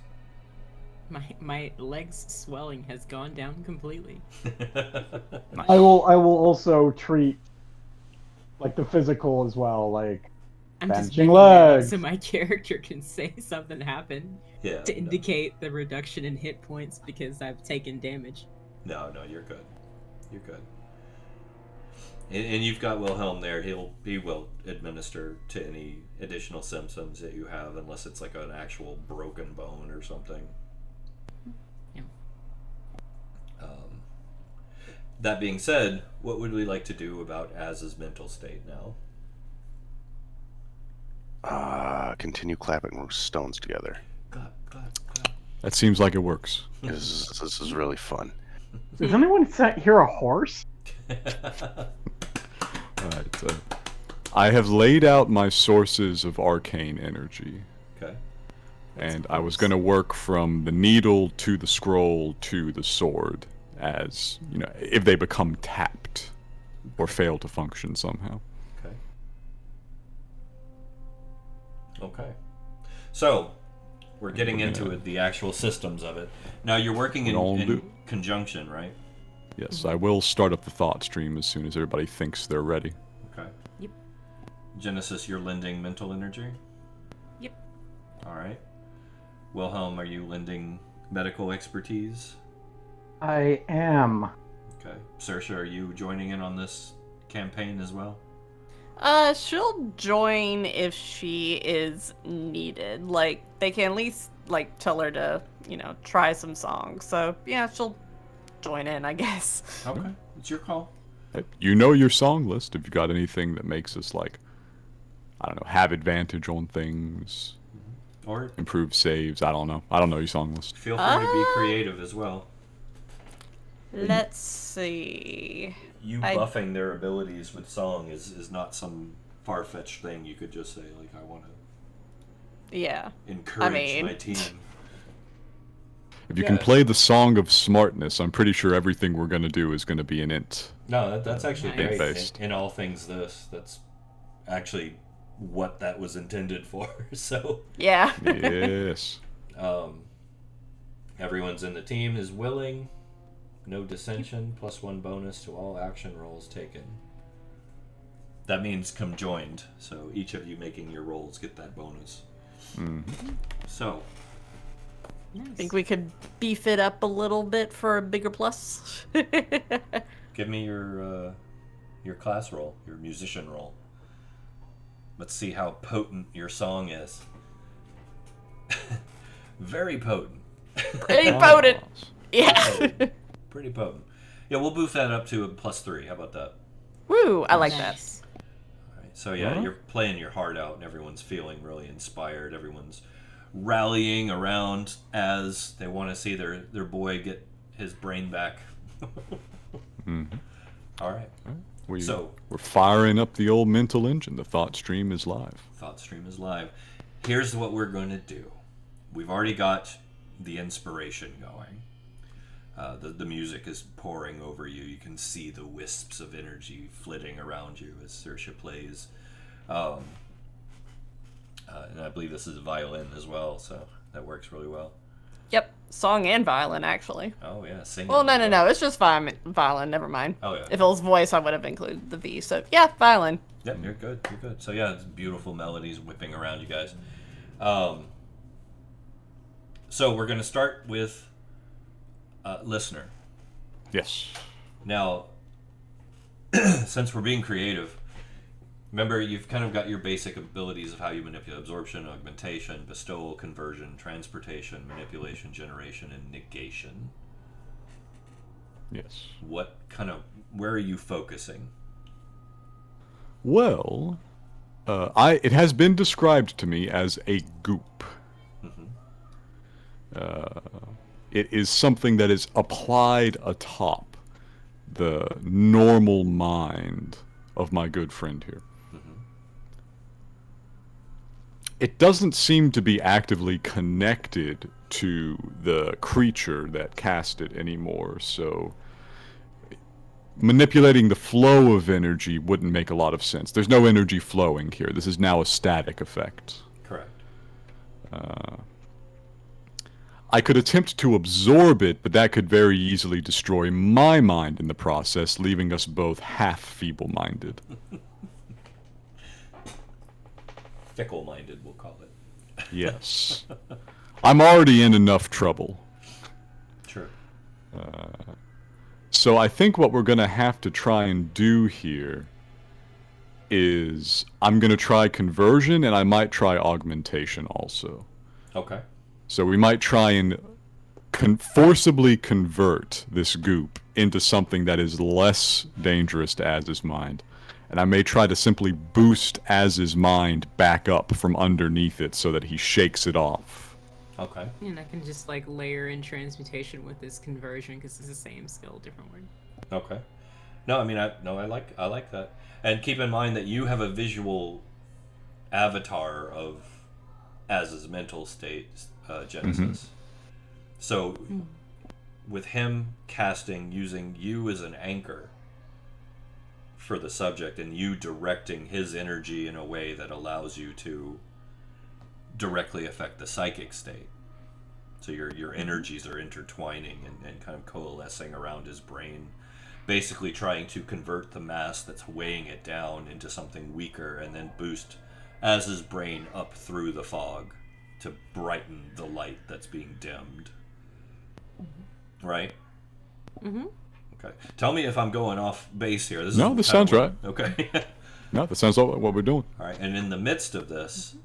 My legs swelling has gone down completely. I will also treat, like, the physical as well, like I'm just benching making that legs. so my character can say something happened Yeah. to indicate the reduction in hit points because I've taken damage. No, you're good. You're good. And you've got Wilhelm there. He will administer to any additional symptoms that you have, unless it's like an actual broken bone or something. Yeah. That being said, what would we like to do about Az's mental state now? Continue clapping stones together. Clap. That seems like it works. This is really fun. Does anyone hear a horse? Alright, I have laid out my sources of arcane energy, Okay. and I was going to work from the needle to the scroll to the sword, as, you know, if they become tapped or fail to function somehow. Okay. So, we're getting into it, the actual systems of it. Now, you're working in conjunction, right? Yes, I will start up the thought stream as soon as everybody thinks they're ready. Okay. Yep. Genesis, you're lending mental energy? Yep. Alright. Wilhelm, are you lending medical expertise? I am. Okay. Saoirse, are you joining in on this campaign as well? She'll join if she is needed. Like, they can at least, like, tell her to, try some songs. So, yeah, she'll join in, I guess. Okay. It's your call. Hey, you know your song list. If you got anything that makes us, like, I don't know, have advantage on things, Or improve saves, I don't know. I don't know your song list. feel free to be creative as well. Let's see. You buffing their abilities with song is not some far-fetched thing. You could just say, like, I want to Yeah. encourage my team. If you can play the Song of Smartness, I'm pretty sure everything we're going to do is going to be an int. No, that's actually Nice. great. Based. In all things that's actually what that was intended for. So, Yeah. Yes. everyone's in the team is willing. No dissension, +1 bonus to all action rolls taken. That means come joined, so each of you making your rolls get that bonus. Mm-hmm. So, Nice. I think we could beef it up a little bit for a bigger plus. give me your class roll, your musician roll. Let's see how potent your song is. Very potent. Pretty potent. Yeah. Pretty potent. Yeah, we'll boof that up to a +3. How about that? Woo, I like that. Nice. So yeah, you're playing your heart out, and everyone's feeling really inspired. Everyone's rallying around as they want to see their boy get his brain back. All right. We're firing up the old mental engine. The thought stream is live. Thought stream is live. Here's what we're going to do. We've already got the inspiration going. The music is pouring over you. You can see the wisps of energy flitting around you as Saoirse plays. And I believe this is a violin as well, so that works really well. Yep, song and violin, actually. Oh, yeah, singing. Well, no, it's just violin, never mind. Oh, yeah. If it was voice, I would have included the V, so yeah, violin. Yep, you're good. So yeah, it's beautiful melodies whipping around you guys. So we're going to start with listener. Yes. Now, since we're being creative, remember you've kind of got your basic abilities of how you manipulate absorption, augmentation, bestowal, conversion, transportation, manipulation, generation, and negation. Yes. Where are you focusing? Well, it has been described to me as a goop. It is something that is applied atop the normal mind of my good friend here. It doesn't seem to be actively connected to the creature that cast it anymore, so manipulating the flow of energy wouldn't make a lot of sense. There's no energy flowing here. This is now a static effect. Correct. I could attempt to absorb it, but that could very easily destroy my mind in the process, leaving us both half feeble-minded. Fickle-minded, we'll call it. Yes. I'm already in enough trouble. Sure. So I think what we're going to have to try and do here is I'm going to try conversion, and I might try augmentation also. Okay. So we might try and forcibly convert this goop into something that is less dangerous to Az's mind. And I may try to simply boost Az's mind back up from underneath it so that he shakes it off. Okay. And I can just like layer in transmutation with this conversion because it's the same skill, different word. Okay. No, I mean, I like that. And keep in mind that you have a visual avatar of Az's mental state, Genesis. So, with him casting, using you as an anchor for the subject, and you directing his energy in a way that allows you to directly affect the psychic state. So your energies are intertwining and kind of coalescing around his brain, basically trying to convert the mass that's weighing it down into something weaker, and then boost Az's brain up through the fog to brighten the light that's being dimmed. Right? Okay. Tell me if I'm going off base here. This sounds right. Okay. No, that sounds like what we're doing. All right. And in the midst of this,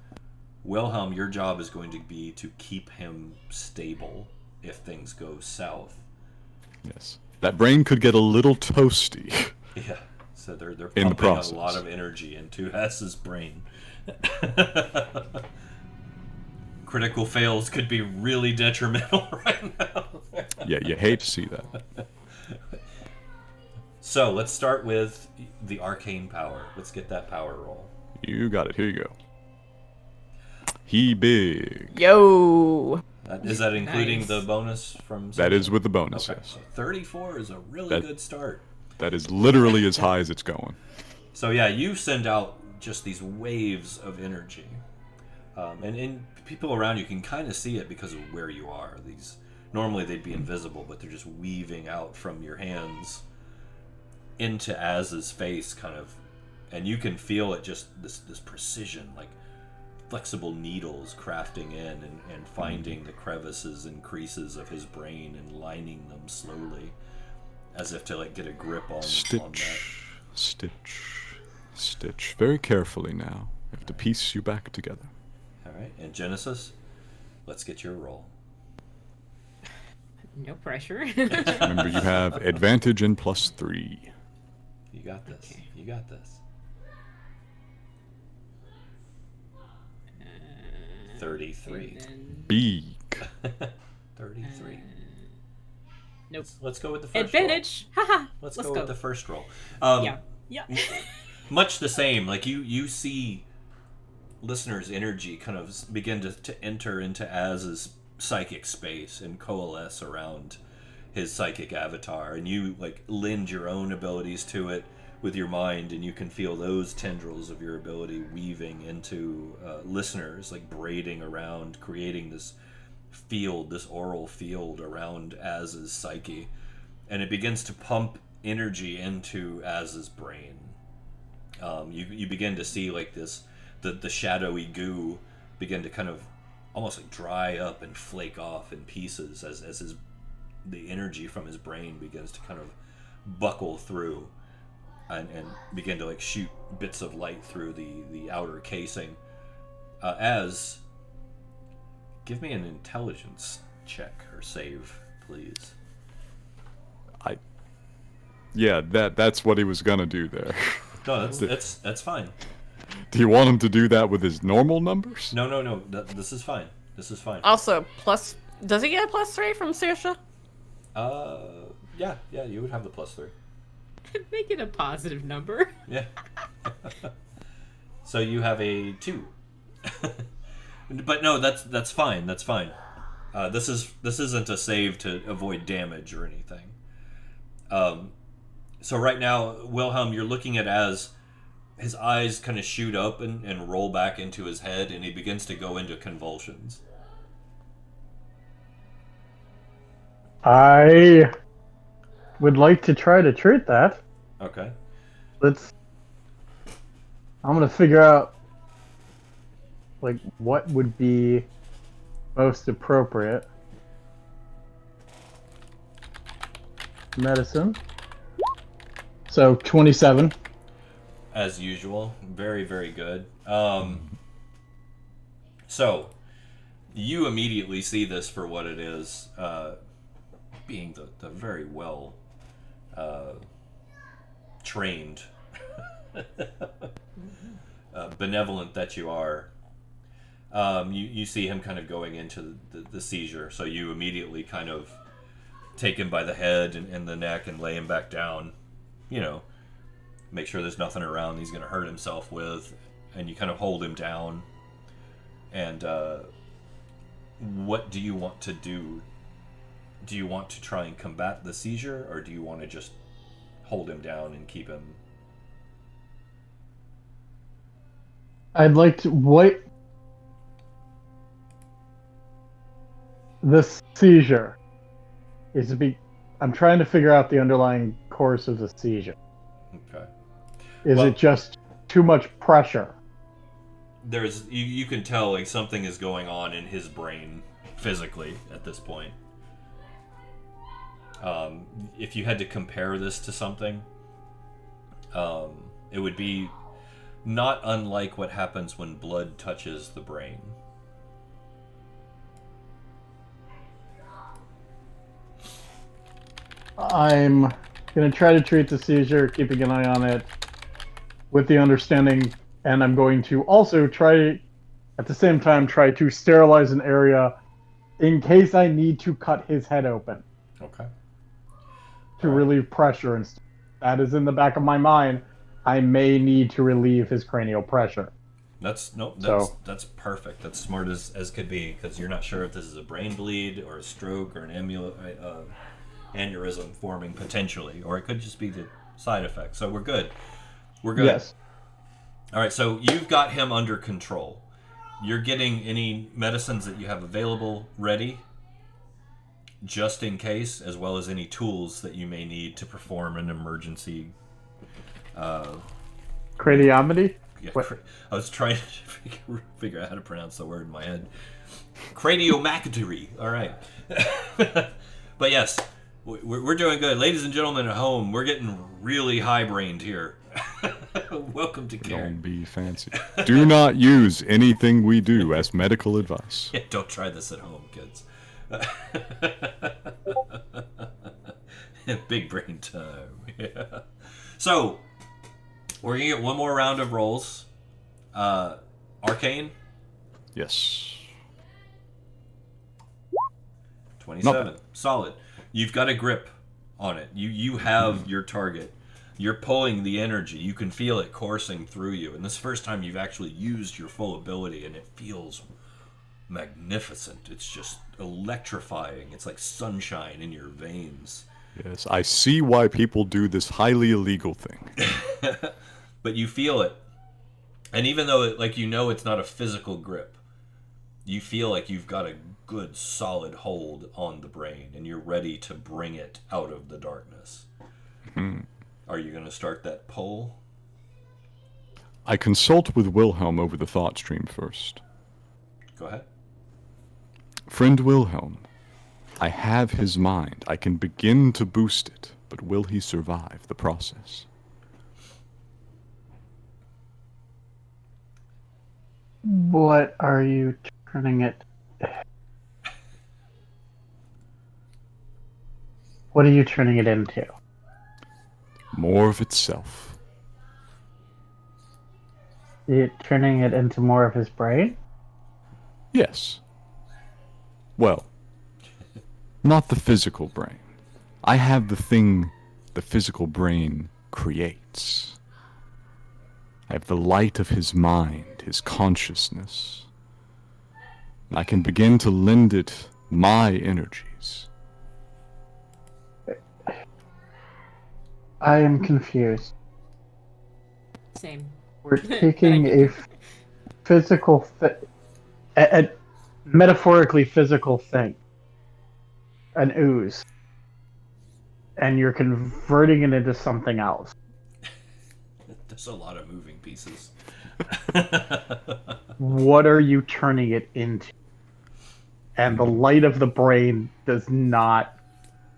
Wilhelm, your job is going to be to keep him stable if things go south. Yes. That brain could get a little toasty. Yeah. So they're in the pumping process. a lot of energy into Hess's brain. Critical fails could be really detrimental right now. Yeah, you hate to see that. So let's start with the arcane power. Let's get that power roll. You got it. Here you go. He big. Yo! Is that including Nice. the bonus from... That is with the bonus, Okay, yes. so 34 is a really good start. That is literally as high as it's going. So yeah, you send out just these waves of energy. And people around you can kind of see it because of where you are. Normally they'd be invisible, but they're just weaving out from your hands into Az's face, kind of, and you can feel it, just this precision, like flexible needles crafting in and finding the crevices and creases of his brain and lining them slowly, as if to like get a grip on Stitch. Very carefully now. I have to piece you back together. All right, and Genesis, let's get your roll. No pressure. Remember, you have advantage and +3. You got this. Okay. You got this. 33. Big. 33. Nope. Let's go with the first Advantage. Haha. roll. Let's go with the first roll. Yeah. Much the same. Like you see listeners' energy kind of begin to enter into Az's psychic space and coalesce around his psychic avatar, and you like lend your own abilities to it with your mind, and you can feel those tendrils of your ability weaving into listeners, like braiding around, creating this field, this aural field around Az's psyche, and it begins to pump energy into Az's brain. You begin to see like this, the shadowy goo begin to kind of almost like dry up and flake off in pieces as the energy from his brain begins to kind of buckle through and begin to like shoot bits of light through the outer casing. Az, give me an intelligence check or save, please. Yeah, that's what he was gonna do there. No, that's fine. Do you want him to do that with his normal numbers? No. This is fine. This is fine. Also, does he get a +3 from Saoirse? Yeah, you would have the +3. Make it a positive number. Yeah. So you have a 2. But no, that's fine. That's fine. This isn't a save to avoid damage or anything. So right now, Wilhelm, you're looking at as his eyes kind of shoot up and roll back into his head, and he begins to go into convulsions. I would like to try to treat that. Okay. I'm gonna figure out like what would be most appropriate. Medicine. So 27. As usual, very, very good. So you immediately see this for what it is, being the very well trained, benevolent that you are. You see him kind of going into the seizure, so you immediately kind of take him by the head and the neck and lay him back down, make sure there's nothing around he's going to hurt himself with, and you kind of hold him down. And what do you want to do? Do you want to try and combat the seizure, or do you want to just hold him down and keep him? I'd like to... What... The seizure is I'm trying to figure out the underlying course of the seizure. Okay. Is it just too much pressure? There's you can tell like something is going on in his brain physically at this point. If you had to compare this to something, it would be not unlike what happens when blood touches the brain. I'm going to try to treat the seizure, keeping an eye on it, with the understanding, and I'm going to also try, at the same time, try to sterilize an area in case I need to cut his head open. Okay. To relieve pressure, and that is in the back of my mind. I may need to relieve his cranial pressure. That's perfect. That's smart as could be, because you're not sure if this is a brain bleed or a stroke or an aneurysm forming potentially, or it could just be the side effect. So we're good. We're good. Yes. All right. So you've got him under control. You're getting any medicines that you have available ready, just in case, as well as any tools that you may need to perform an emergency. Craniotomy? Yeah, I was trying to figure out how to pronounce the word in my head. Craniomacatory. All right. But yes, we're doing good. Ladies and gentlemen at home, we're getting really high-brained here. Welcome to Cairne. Don't be fancy. Do not use anything we do as medical advice. Yeah, don't try this at home, kids. Big brain time. Yeah. So, we're going to get one more round of rolls. Arcane? Yes. 27. Solid. You've got a grip on it. You have your target. You're pulling the energy. You can feel it coursing through you. And this is the first time you've actually used your full ability, and it feels magnificent. It's just electrifying. It's like sunshine in your veins. Yes, I see why people do this highly illegal thing. But you feel it. And even though, it's not a physical grip, you feel like you've got a good, solid hold on the brain, and you're ready to bring it out of the darkness. Hmm. Are you going to start that pull? I consult with Wilhelm over the thought stream first. Go ahead. Friend Wilhelm, I have his mind. I can begin to boost it, but will he survive the process? What are you turning it? What are you turning it into? More of itself. You turning it into more of his brain? Yes. Well, not the physical brain. I have the thing the physical brain creates. I have the light of his mind, his consciousness. And I can begin to lend it my energies. I am confused. Same. We're taking a physical, a metaphorically physical thing, an ooze, and you're converting it into something else. There's a lot of moving pieces. What are you turning it into? And the light of the brain does not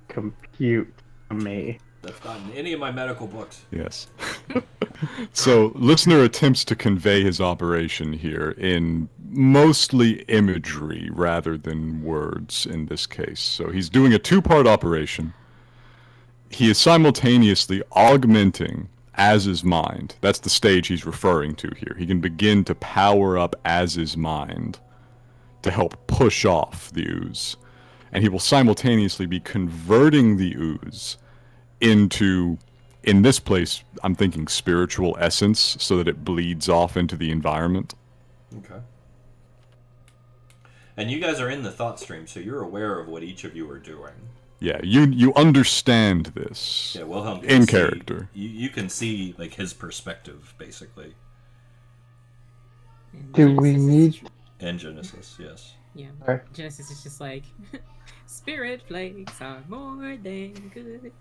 compute to me. That's not in any of my medical books. Yes. So, listener attempts to convey his operation here in mostly imagery rather than words in this case. So he's doing a two-part operation. He is simultaneously augmenting Az's mind. That's the stage he's referring to here. He can begin to power up Az's mind to help push off the ooze. And he will simultaneously be converting the ooze into, in this place, I'm thinking spiritual essence, so that it bleeds off into the environment. Okay. And you guys are in the thought stream, so you're aware of what each of you are doing. Yeah, you understand this. Yeah, Wilhelm can in see, character. You can see like his perspective, basically. And Do we Genesis is need- tr- And Genesis, yes. Yeah. Okay. Genesis is just like, spirit flakes are more than good.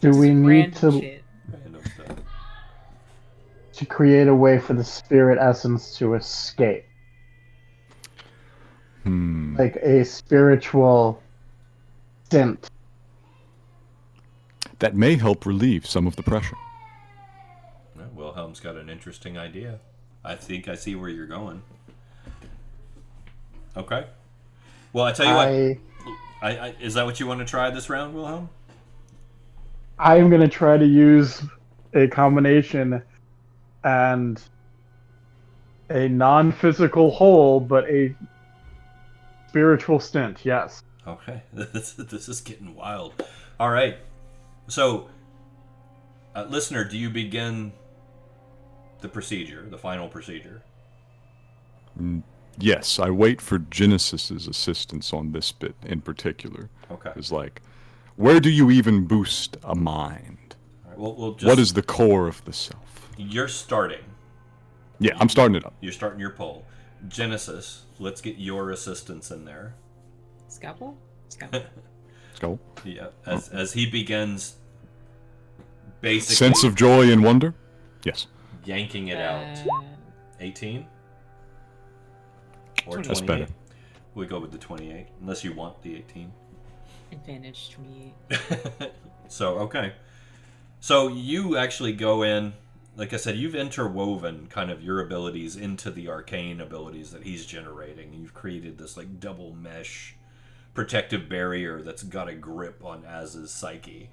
Do we need Random to shit. Random stuff. create a way for the spirit essence to escape? Like a spiritual stint. That may help relieve some of the pressure. Well, Wilhelm's got an interesting idea. I think I see where you're going. Okay. Well, I tell you what. I is that what you want to try this round, Wilhelm? I'm going to try to use a combination and a non-physical whole, but a spiritual stint, yes. Okay. This is getting wild. All right. So, listener, do you begin the procedure, the final procedure? Yes, I wait for Genesis's assistance on this bit in particular. Okay. It's like, where do you even boost a mind? All right, well, we'll just, What is the core of the self? You're starting. Yeah, I'm starting it up. You're starting your poll. Genesis, let's get your assistance in there. Scalpel? Scalpel. Let's go. Yeah, as he begins basically Sense of joy and wonder? Yes. yanking it out. 18? Or 28. That's better. We go with the 28, unless you want the 18. Advantage 28. So, okay. So you actually go in, like I said, you've interwoven kind of your abilities into the arcane abilities that he's generating. You've created this like double mesh protective barrier that's got a grip on Az's psyche.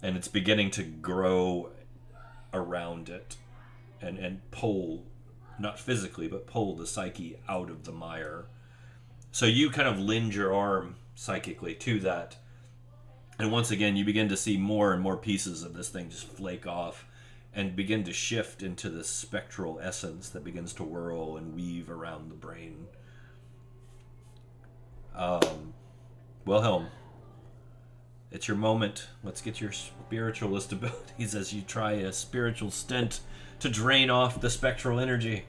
And it's beginning to grow around it and pull, not physically, but pull the psyche out of the mire. So you kind of lend your arm psychically to that. And once again, you begin to see more and more pieces of this thing just flake off and begin to shift into this spectral essence that begins to whirl and weave around the brain. Wilhelm, it's your moment. Let's get your spiritualist abilities as you try a spiritual stint to drain off the spectral energy.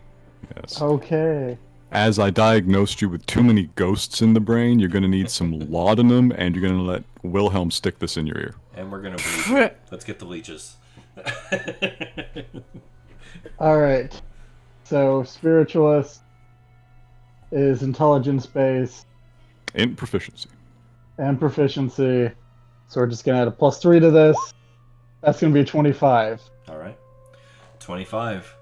Yes. Okay. As I diagnosed you with too many ghosts in the brain, you're going to need some laudanum, and you're going to let Wilhelm stick this in your ear. And we're going to bleach. Let's get the leeches. All right. So spiritualist is intelligence based In proficiency. and proficiency. So we're just gonna add a +3 to this. That's gonna be a 25. All right. 25.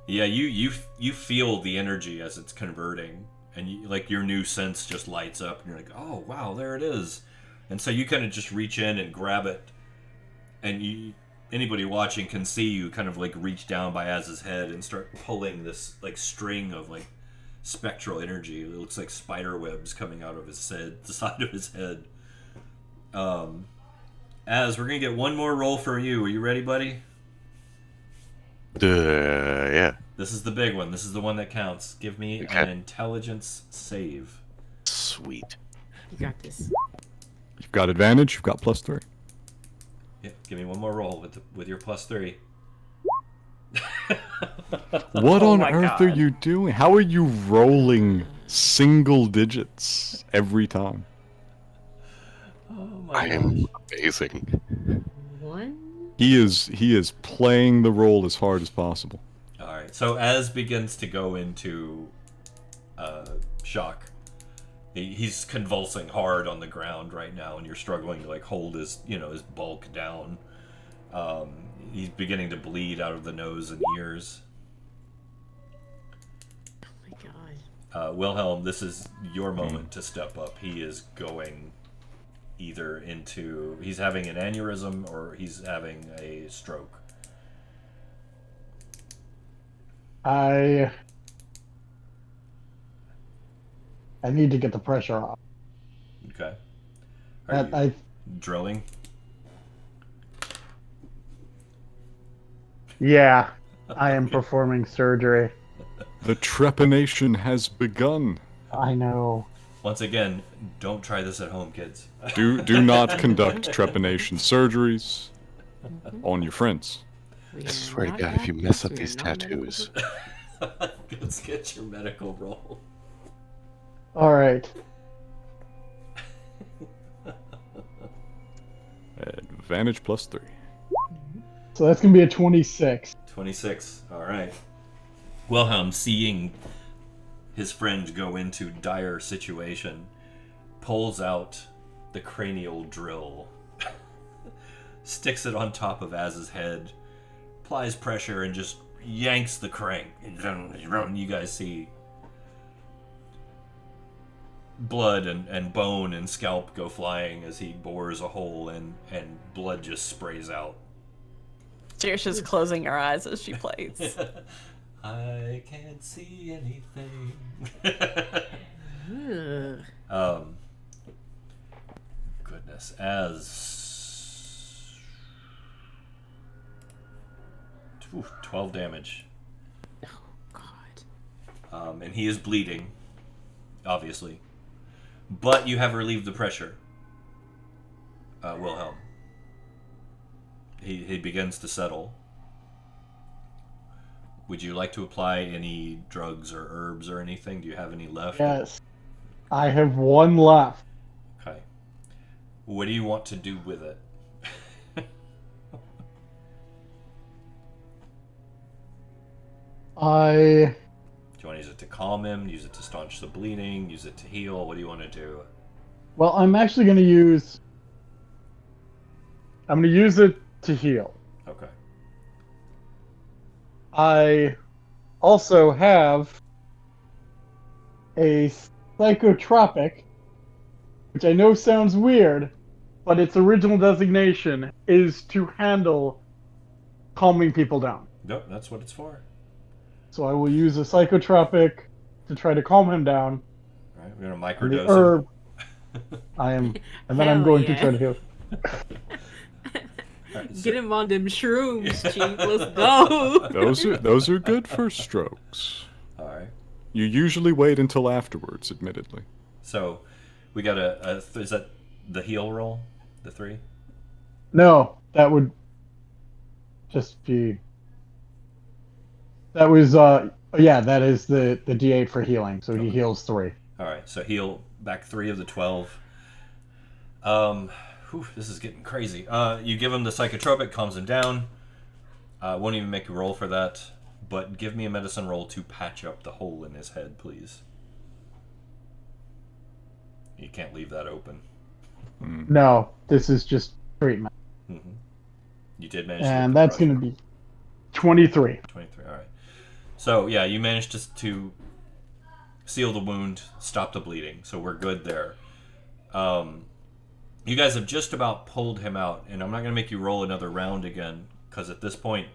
Yeah, you feel the energy as it's converting, and like your new sense just lights up, and you're like, oh wow, there it is. And so you kind of just reach in and grab it, and anybody watching can see you kind of like reach down by Az's head and start pulling this like string of like spectral energy. It looks like spider webs coming out of his head, the side of his head. Az, we're gonna get one more roll for you. Are you ready, buddy? Yeah. This is the big one. This is the one that counts. Give me an intelligence save. Sweet. You got this. You've got advantage. You've got +3. Yeah, give me one more roll with your +3. What Oh on my earth are God. you doing? How are you rolling single digits every time? Oh my I am amazing. 1. He is playing the role as hard as possible. All right. So Az begins to go into shock. He's convulsing hard on the ground right now, and you're struggling to like hold his his bulk down. He's beginning to bleed out of the nose and ears. Oh my god. Wilhelm, this is your moment to step up. He is going either into... He's having an aneurysm or he's having a stroke. I need to get the pressure off. Okay. Are you I drilling? Yeah, I am performing surgery. The trepanation has begun. I know. Once again, don't try this at home, kids. Do not conduct trepanation surgeries on your friends. We I are swear to not God, if you mess up doctors, these we are not tattoos, Let's get your medical roll. All right. Advantage +3. So that's gonna be a 26. 26. All right. Wilhelm, seeing his friend go into dire situation, pulls out the cranial drill, sticks it on top of Az's head, applies pressure, and just yanks the crank. You guys see blood and bone and scalp go flying as he bores a hole, and blood just sprays out. Saoirse's closing her eyes as she plays. I can't see anything. Ugh. Goodness, as 12 damage. Oh god. And he is bleeding, obviously. But you have relieved the pressure, Wilhelm. He begins to settle. Would you like to apply any drugs or herbs or anything? Do you have any left? Yes. I have one left. Okay. What do you want to do with it? Do you want to use it to calm him? Use it to staunch the bleeding? Use it to heal? What do you want to do? Well, I'm actually going to use... I'm going to use it to heal. Okay. I also have a psychotropic, which I know sounds weird, but its original designation is to handle calming people down. Nope, that's what it's for. So I will use a psychotropic to try to calm him down. Alright, we're gonna microdose Or I am, and then I'm Hell going to yeah. try to heal. Alright, Get him on them shrooms, Chief. Let's go. Those are good first strokes. Alright. You usually wait until afterwards, admittedly. So, we got is that the heal roll? The 3? No, that would just be. That was yeah, that is the D8 for healing. So he heals 3. Alright, so heal back 3 of the 12. This is getting crazy. You give him the psychotropic, calms him down. Won't even make a roll for that. But give me a medicine roll to patch up the hole in his head, please. You can't leave that open. No, this is just treatment. Mm-hmm. You did manage And to that's going to be 23. 23, alright. So, yeah, you managed to seal the wound, stop the bleeding, so we're good there. You guys have just about pulled him out, and I'm not going to make you roll another round again, because at this point,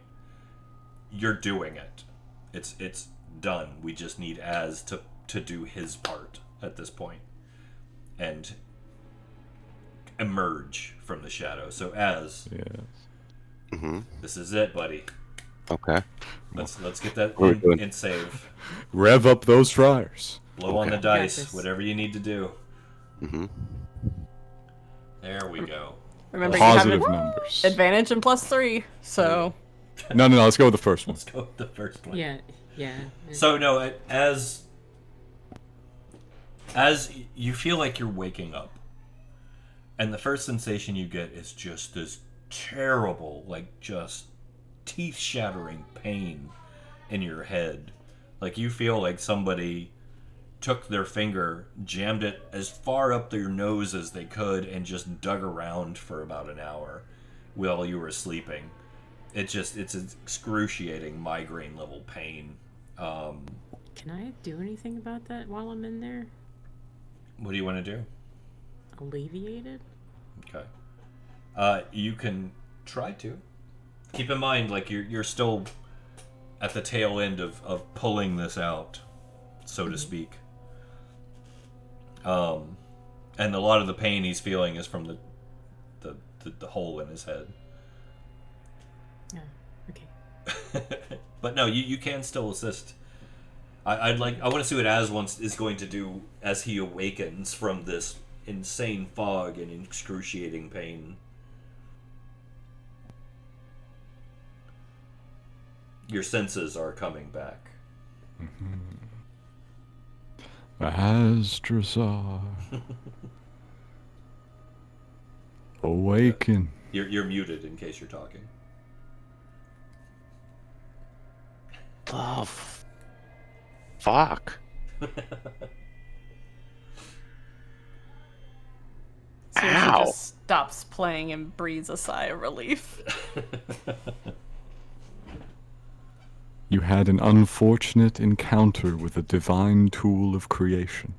you're doing it. It's done. We just need Az to do his part at this point, and emerge from the shadow. So Az, Mm-hmm. this is it, buddy. Okay. Let's get that What are we doing? in save. Rev up those fryers. Blow on the Okay. Got dice, this. whatever you need to do. Mm-hmm. There we go. Remember, you have Positive an numbers. advantage and +3, so No, let's go with the first one. Let's go with the first one. Yeah. So no, as you feel like you're waking up, and the first sensation you get is just this terrible, like just teeth-shattering pain in your head. Like you feel like somebody took their finger, jammed it as far up their nose as they could, and just dug around for about an hour while you were sleeping. It's excruciating migraine level pain. Can I do anything about that while I'm in there? What do you want to do? Alleviate it? Okay. You can try to. Keep in mind, like you're still at the tail end of pulling this out, so to speak. And a lot of the pain he's feeling is from the hole in his head. Yeah. Okay. But no, you can still assist. I want to see what Az is going to do as he awakens from this insane fog and excruciating pain. Your senses are coming back. Azdruzhar. Awaken. You're muted in case you're talking. Oh, fuck. so she Ow. just stops playing and breathes a sigh of relief. You had an unfortunate encounter with a divine tool of creation.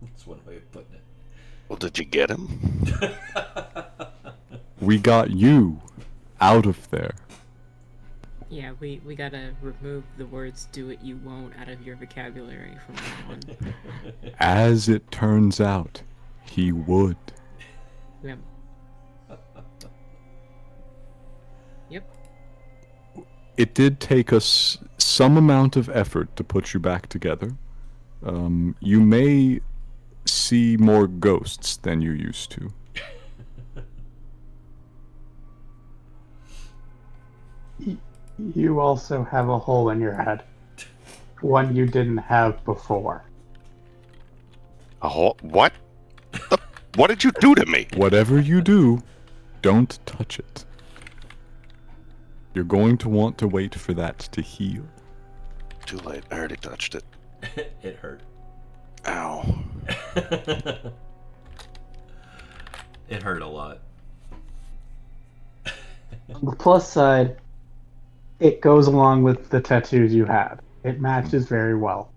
That's one way of putting it. Well, did you get him? We got you out of there. Yeah, we gotta remove the words "do it, you won't" out of your vocabulary from now on. As it turns out, he would. Yep. Yep. It did take us some amount of effort to put you back together. You may see more ghosts than you used to. You also have a hole in your head. One you didn't have before. A hole? What? What did you do to me? Whatever you do, don't touch it. You're going to want to wait for that to heal. Too late. I already touched it. It hurt. Ow. It hurt a lot. On the plus side, it goes along with the tattoos you had. It matches very well.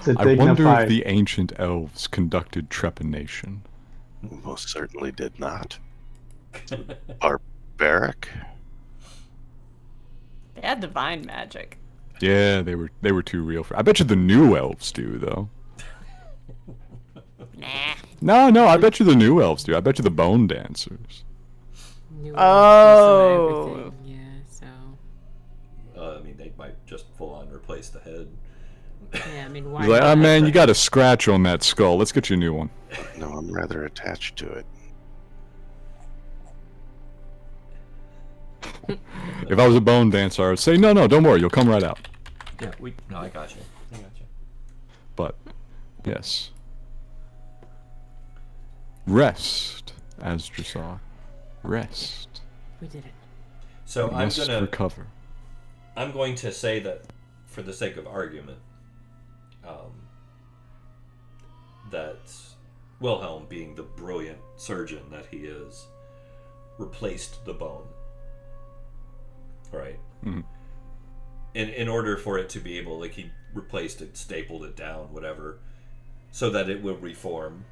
To I wonder dignify, if the ancient elves conducted trepanation. Most certainly did not. Barbaric? They had divine magic. Yeah, they were too real for. I bet you the new elves do though. Nah. No, I bet you the new elves do. I bet you the bone dancers. New Oh. everything. Yeah, so. I mean, they might just full on replace the head. Yeah, I mean, why? He's like, not? oh man, you got a scratch on that skull. Let's get you a new one. No, I'm rather attached to it. If I was a bone dancer, I would say, no, don't worry, you'll come right out. Yeah, no, I got you. But, yes. Rest, Azdruzhar. Rest. We did it. So You must recover. I'm going to say that, for the sake of argument, that Wilhelm, being the brilliant surgeon that he is, replaced the bone. Right? Mm-hmm. In order for it to be able, like, he replaced it, stapled it down, whatever, so that it will reform,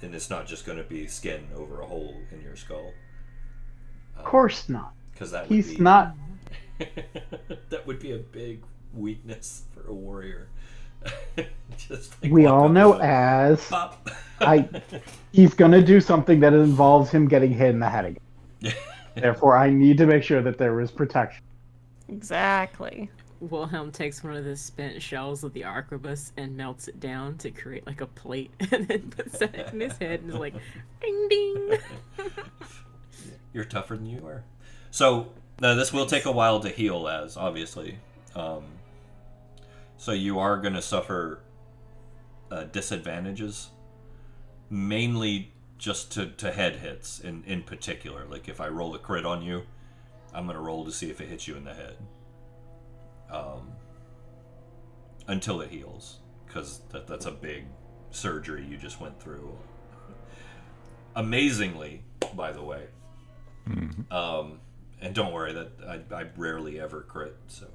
and it's not just going to be skin over a hole in your skull. Of course not. Because that would He's be, not. that would be a big weakness for a warrior. Just like We walk all up know with a as pop. he's gonna do something that involves him getting hit in the head again. Therefore, I need to make sure that there is protection. Exactly. Wilhelm takes one of the spent shells of the arquebus and melts it down to create like a plate, and then puts that in his head and is like, ding ding. You're tougher than you are. So this will take a while to heal, as obviously. So you are going to suffer disadvantages, mainly just to head hits in particular. Like if I roll a crit on you, I'm going to roll to see if it hits you in the head. Until it heals, because that's a big surgery you just went through. Amazingly, by the way. Mm-hmm. And don't worry, that I rarely ever crit, so.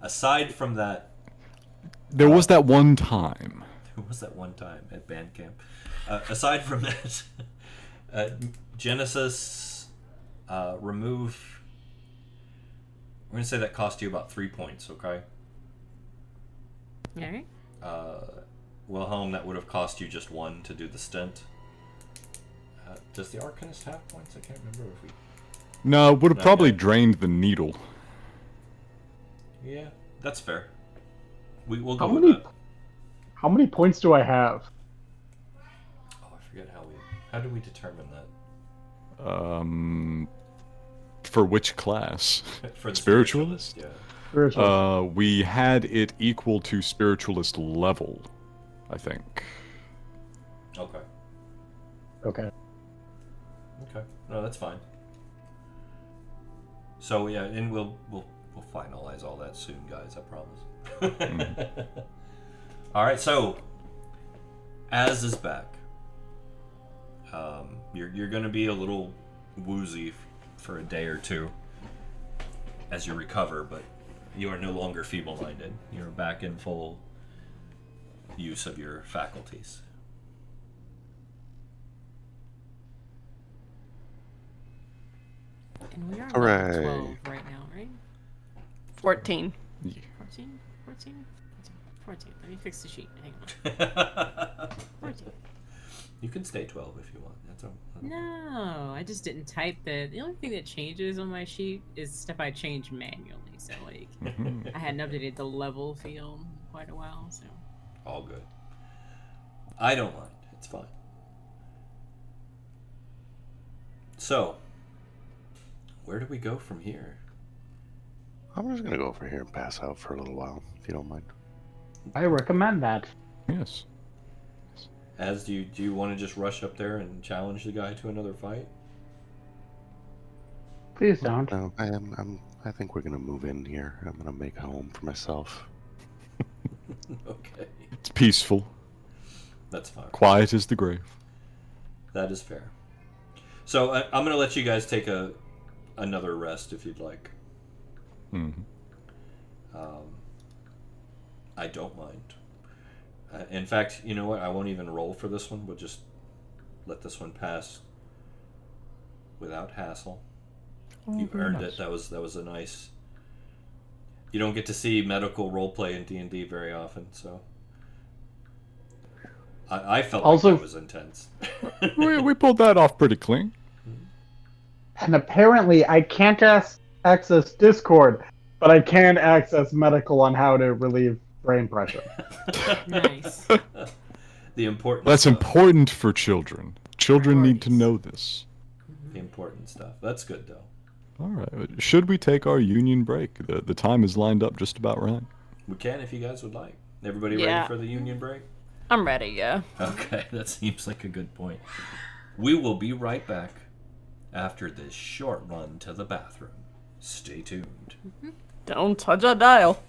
Aside from that, There was that one time. there was that one time at band camp. Aside from that, Genesis, remove. We're gonna say that cost you about 3 points, okay? Alright. Wilhelm, that would have cost you just 1 to do the stint. Does the Arcanist have points? I can't remember if we. No, would have Not probably yet. drained the needle. Yeah, that's fair. We'll How go with many? that. How many points do I have? Oh, I forget how did we determine that? For which class? For the Spiritualist? Yeah. Spiritual. We had it equal to spiritualist level, I think. Okay. Okay. Okay. No, that's fine. So yeah, and we'll finalize all that soon, guys. I promise. All right. So, Az is back. You're gonna be a little woozy for a day or two as you recover, but you are no longer feeble-minded. You're back in full use of your faculties. And we are on Hooray. level 12 right now, right? 14. 14? 14. Let me fix the sheet. Hang on. 14. You can stay 12 if you want. That's all. No, I just didn't type the. The only thing that changes on my sheet is stuff I change manually. So, like, I hadn't updated the level field in quite a while, so. All good. I don't mind. It's fine. So, where do we go from here? I'm just gonna go over here and pass out for a little while, if you don't mind. I recommend that. Yes. Az, do you want to just rush up there and challenge the guy to another fight? Please don't. No, I think we're gonna move in here. I'm gonna make a home for myself. Okay. It's peaceful. That's fine. Quiet as the grave. That is fair. So I'm going to let you guys take another rest if you'd like. Mm-hmm. I don't mind. In fact, you know what? I won't even roll for this one. We'll just let this one pass without hassle. Oh, You very earned nice. it. That was a nice. You don't get to see medical roleplay in D&D very often, so I felt Also- like that was intense. We pulled that off pretty clean. And apparently, I can't access Discord, but I can access medical on how to relieve brain pressure. Nice. The important That's stuff. important for children. Children need to Priorities. know this. The important stuff. That's good, though. All right. Should we take our union break? The time is lined up just about right. We can if you guys would like. Everybody Yeah. ready for the union break? I'm ready, yeah. Okay, that seems like a good point. We will be right back after this short run to the bathroom. Stay tuned. Don't touch that dial.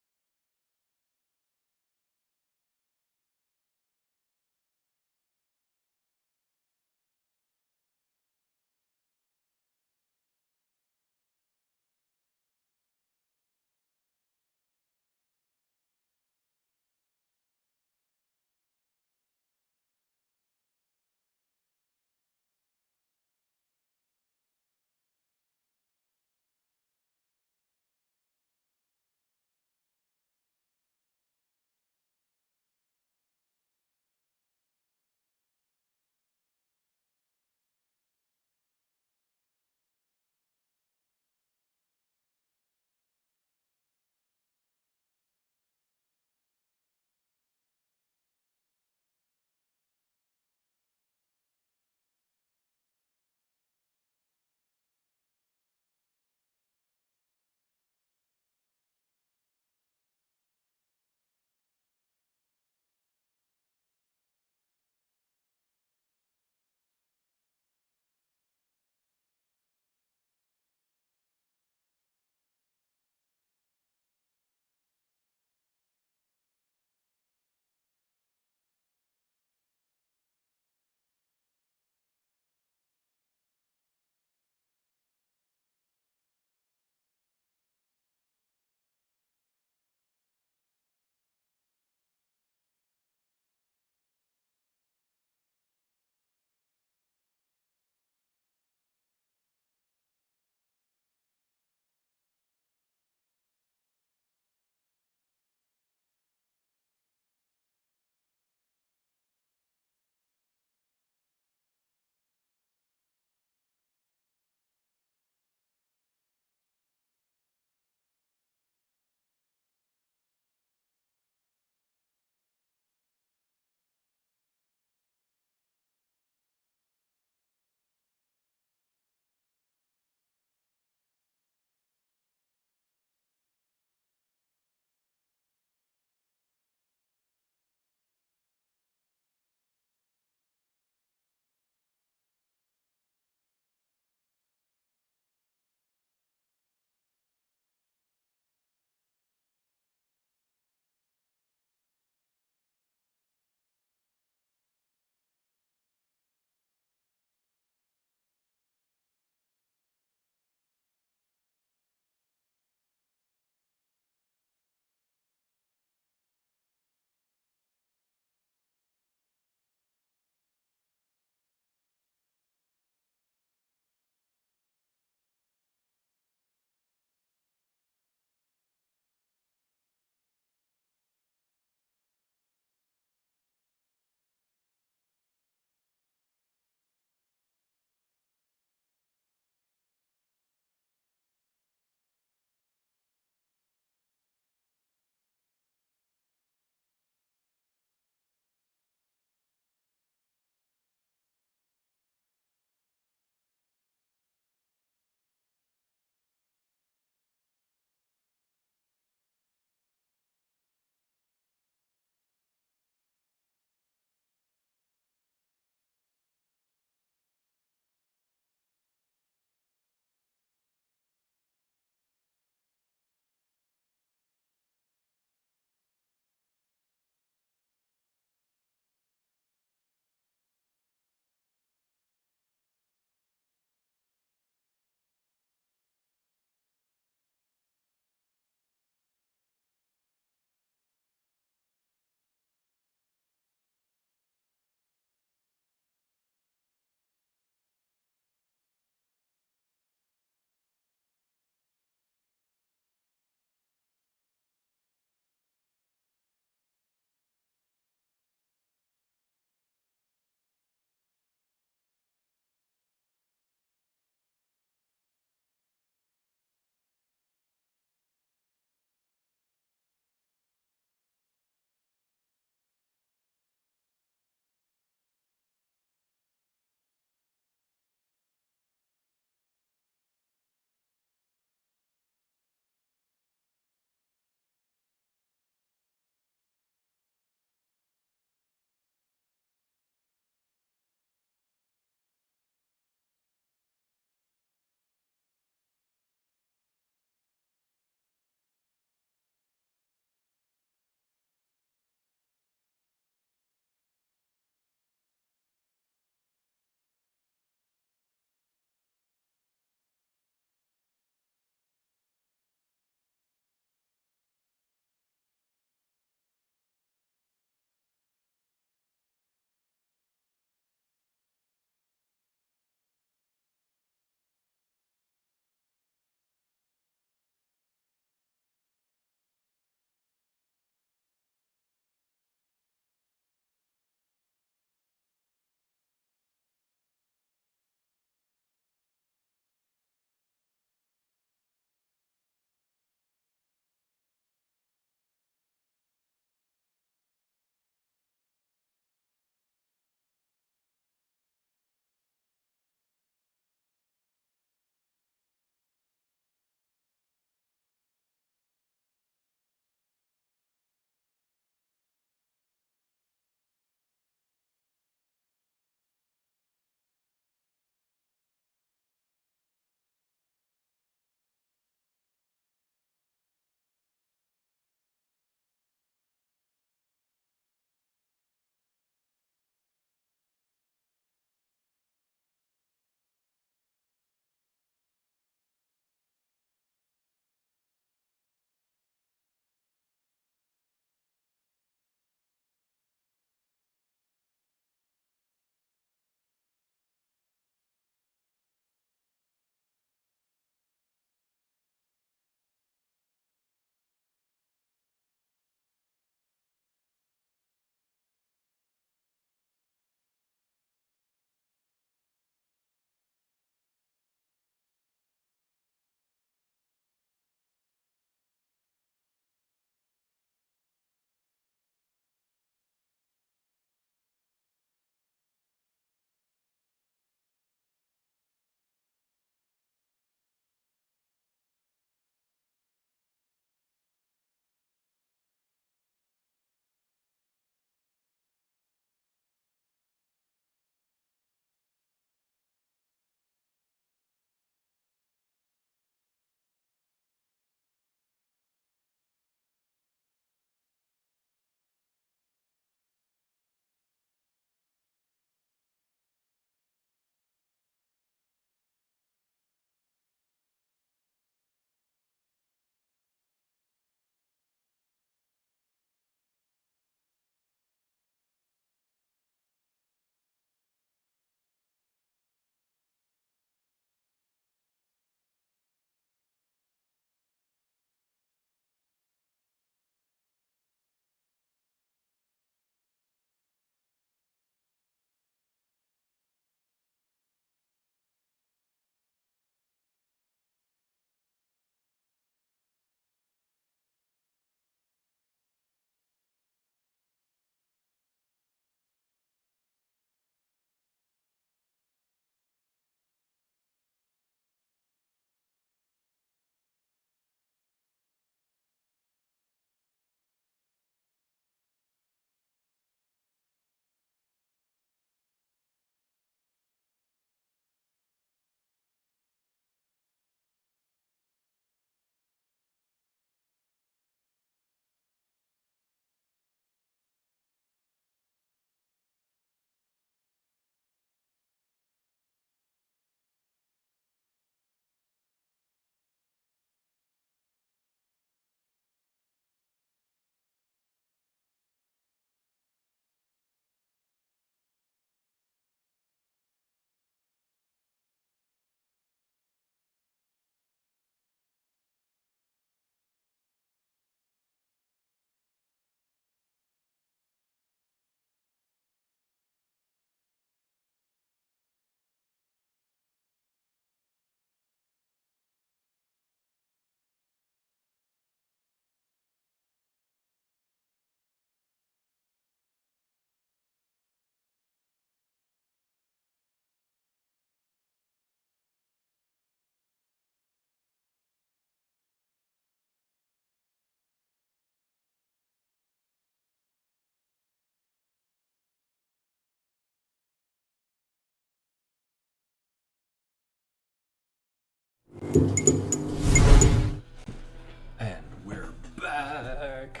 And we're back.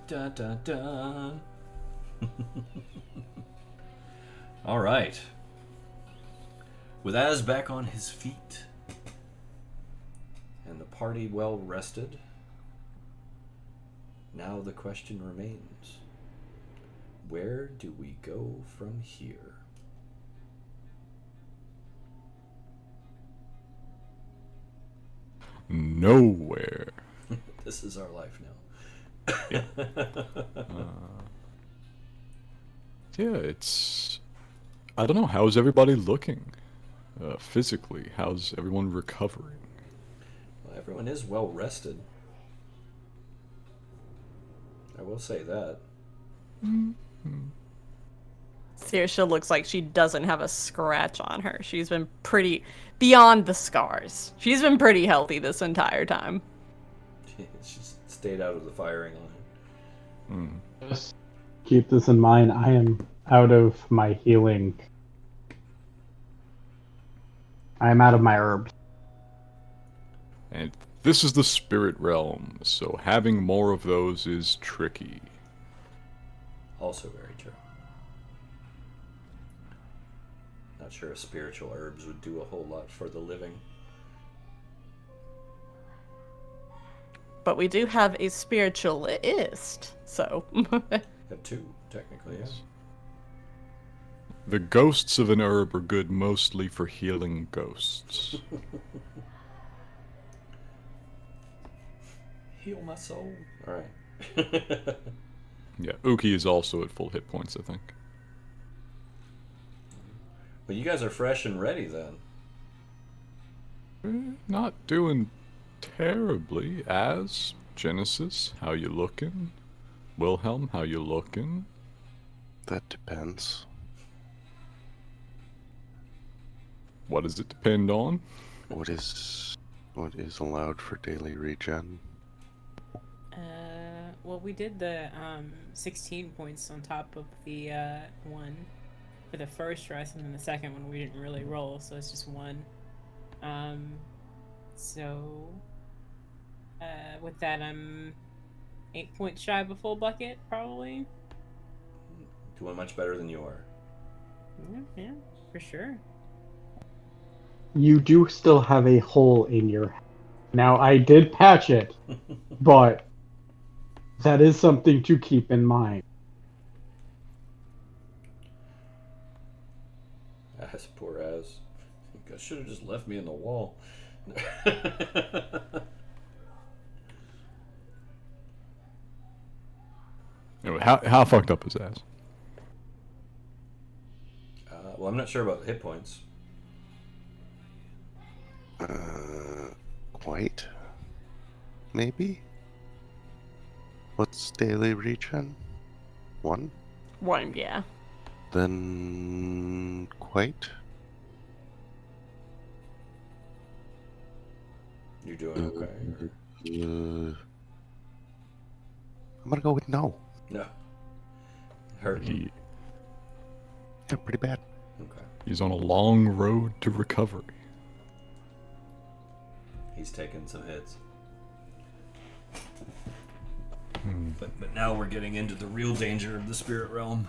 Dun dun dun. All right. With Az back on his feet and the party well rested, now the question remains: where do we go from here? Nowhere. This is our life now. Yeah, it's... I don't know, how's everybody looking? Physically, how's everyone recovering? Well, everyone is well rested. I will say that. Saoirse looks like she doesn't have a scratch on her. She's been pretty beyond the scars. She's been pretty healthy this entire time. She's stayed out of the firing line. Just keep this in mind. I am out of my healing. I am out of my herbs. And this is the spirit realm, so having more of those is tricky. Also very true. Not sure if spiritual herbs would do a whole lot for the living. But we do have a spiritualist, so. Have two, technically, yes. The ghosts of an herb are good mostly for healing ghosts. Heal my soul. Alright. Yeah, Uki is also at full hit points, I think. Well, you guys are fresh and ready then. Not doing terribly. As Genesis, how you looking? Wilhelm, how you looking? That depends. What does it depend on? What is allowed for daily regen? Well, we did the 16 points on top of the one for the first rest, and then the second one we didn't really roll, so it's just one. With that, I'm 8 points shy of a full bucket, probably. Doing much better than you are. Yeah, for sure. You do still have a hole in your head. Now, I did patch it, but that is something to keep in mind. As poor as. You guys should have just left me in the wall. Anyway, how fucked up is As? Well, I'm not sure about hit points. Quite. Maybe? What's daily regen? 1? One, yeah. Then... quite? You're doing okay? Or... I'm gonna go with no. No. Hurt. He, Yeah, pretty bad. Okay. he's on a long road to recovery. He's taken some hits. But now we're getting into the real danger of the spirit realm.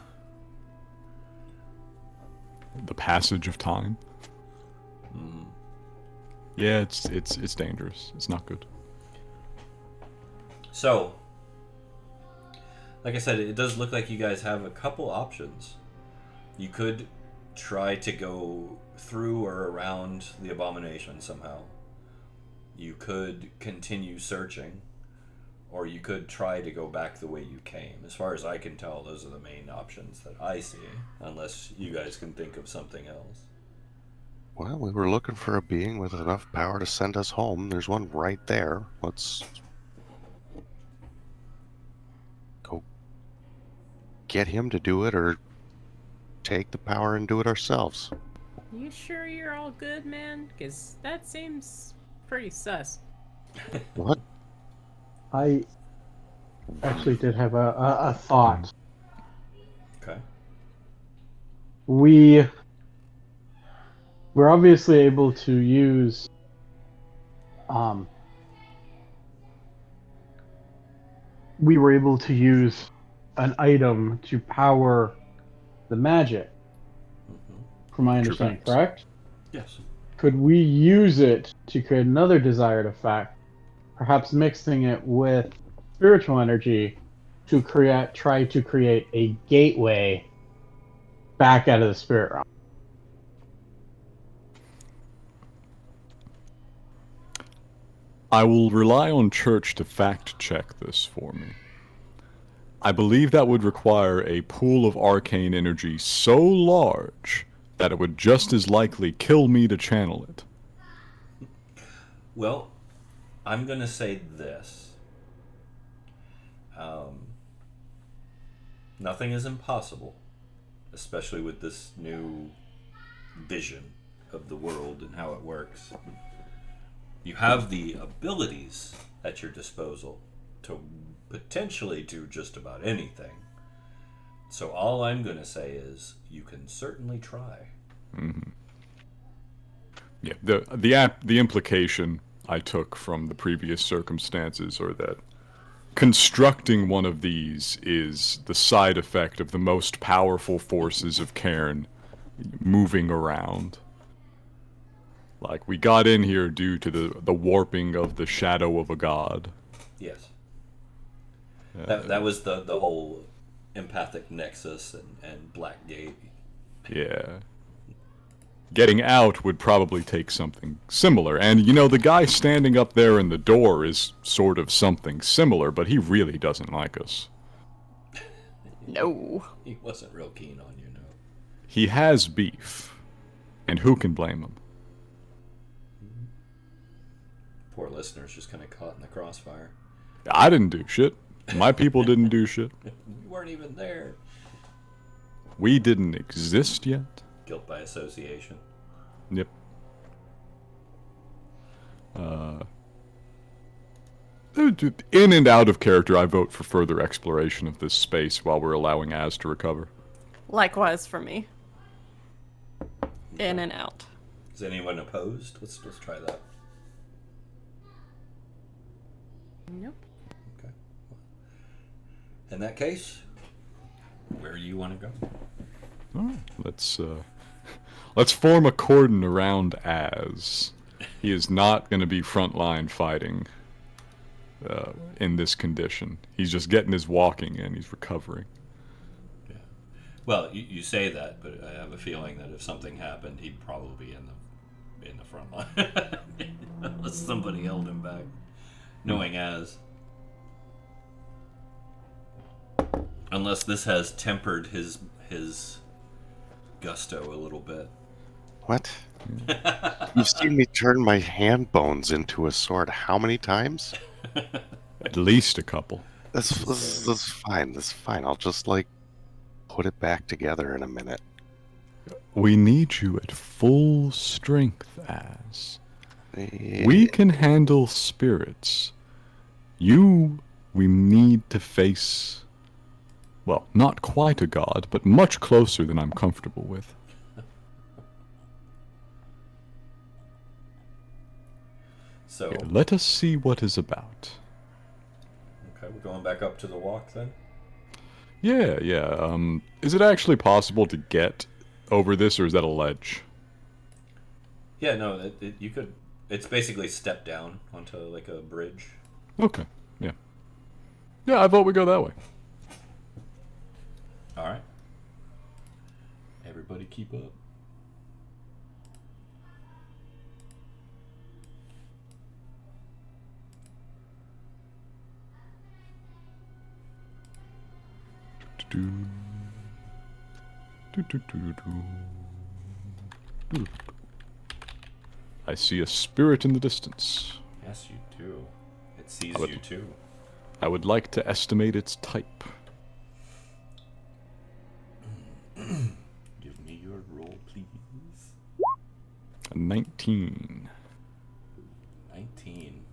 The passage of time. Yeah, it's dangerous. It's not good. So, like I said, it does look like you guys have a couple options. You could try to go through or around the abomination somehow. You could continue searching, or you could try to go back the way you came. As far as I can tell, those are the main options that I see, unless you guys can think of something else. Well, we were looking for a being with enough power to send us home. There's one right there. Let's go get him to do it, or take the power and do it ourselves. You sure you're all good, man? Because that seems pretty sus. What? I actually did have a thought. Okay. We're obviously able to use we were able to use an item to power the magic, from my understanding, facts. correct? Yes. Could we use it to create another desired effect, perhaps mixing it with spiritual energy to try to create a gateway back out of the spirit realm? I will rely on Church to fact-check this for me. I believe that would require a pool of arcane energy so large that it would just as likely kill me to channel it. Well, I'm going to say this. Nothing is impossible, especially with this new vision of the world and how it works. You have the abilities at your disposal to potentially do just about anything. So all I'm going to say is you can certainly try. Mm-hmm. Yeah, the implication I took from the previous circumstances are that constructing one of these is the side effect of the most powerful forces of Cairne moving around. Like, we got in here due to the warping of the shadow of a god. Yes. That was the whole empathic nexus and Black Gate. Yeah. Getting out would probably take something similar. And, you know, the guy standing up there in the door is sort of something similar, but he really doesn't like us. No. He wasn't real keen on you, no. He has beef. And who can blame him? Poor listener's just kind of caught in the crossfire. I didn't do shit. My people didn't do shit. We weren't even there. We didn't exist yet. Guilt by association. Yep. In and out of character, I vote for further exploration of this space while we're allowing Az to recover. Likewise for me. In and out. Is anyone opposed? Let's try that. Nope. Okay. In that case, where do you want to go? All right, let's form a cordon around Az. He is not going to be frontline fighting in this condition. He's just getting his walking in. He's recovering. Yeah. Well, you say that, but I have a feeling that if something happened, he'd probably be in the front line, unless somebody held him back. Knowing Az. Unless this has tempered his gusto a little bit. What? You've seen me turn my hand bones into a sword how many times? At least a couple. That's fine. That's fine. I'll just, put it back together in a minute. We need you at full strength, Az. We can handle spirits. We need to face, well, not quite a god, but much closer than I'm comfortable with. So, Here, let us see what is about. okay, we're going back up to the walk then? Yeah. Is it actually possible to get over this, or is that a ledge? Yeah, no, you could. It's basically step down onto like a bridge. Okay, yeah. Yeah, I vote we go that way. All right. Everybody keep up. I see a spirit in the distance. Yes, you do. It sees you too. I would like to estimate its type. Give me your roll, please. A 19. 19.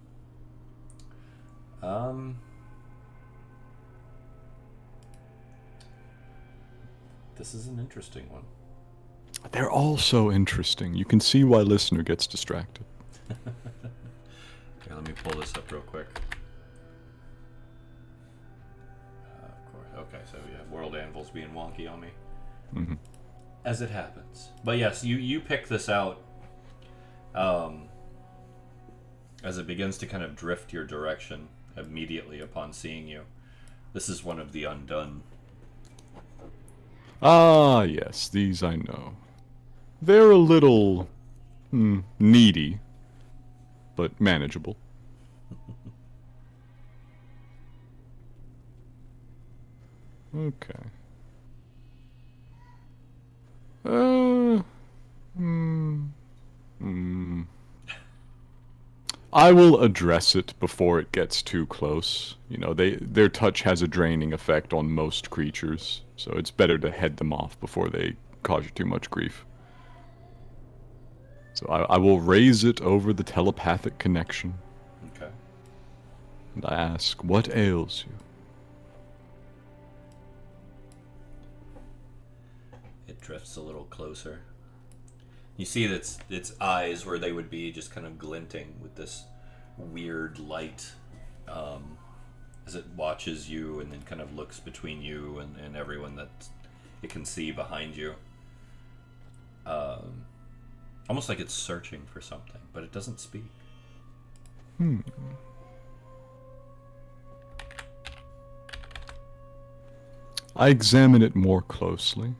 This is an interesting one. They're all so interesting. You can see why listener gets distracted. Here, let me pull this up real quick. Of course. Okay, so yeah, World Anvil's being wonky on me. Mm-hmm. As it happens. But yes, you pick this out as it begins to kind of drift your direction immediately upon seeing you. This is one of the undone. Ah, yes, these I know. They're a little needy, but manageable. Okay. I will address it before it gets too close. You know, their touch has a draining effect on most creatures, so it's better to head them off before they cause you too much grief. So I will raise it over the telepathic connection. Okay. And I ask, what ails you? It drifts a little closer. You see that its eyes, where they would be, just kind of glinting with this weird light as it watches you and then kind of looks between you and everyone that it can see behind you. Almost like it's searching for something, but it doesn't speak. I examine it more closely.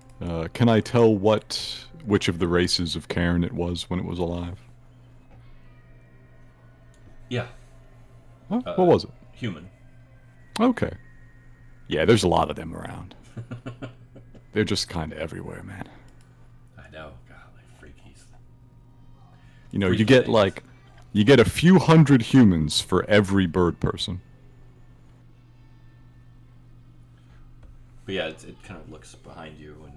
Can I tell which of the races of Cairne it was when it was alive? Yeah. Huh? What was it? Human. Okay. Yeah, there's a lot of them around. They're just kind of everywhere, man. I know. God, like freakies. You know, you get a few hundred humans for every bird person. But yeah, it kind of looks behind you, and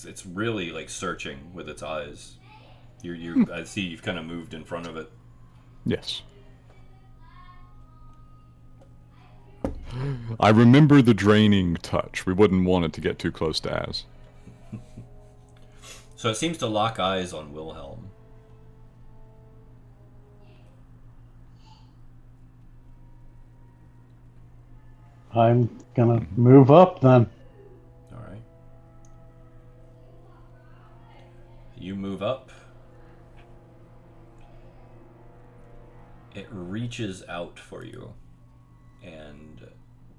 it's really like searching with its eyes. I see you've kind of moved in front of it. Yes. I remember the draining touch. We wouldn't want it to get too close to Az. So it seems to lock eyes on Wilhelm. I'm gonna move up then. All right. You move up. It reaches out for you and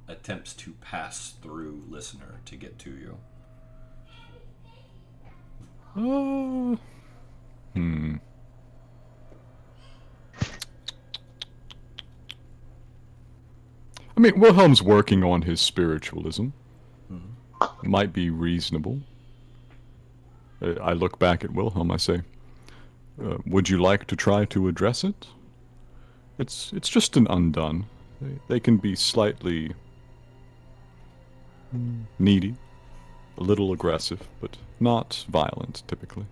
attempts to pass through Listener to get to you. I mean, Wilhelm's working on his spiritualism. It might be reasonable. I look back at Wilhelm, I say, would you like to try to address it? It's just an undone. They can be slightly needy, a little aggressive, but not violent, typically.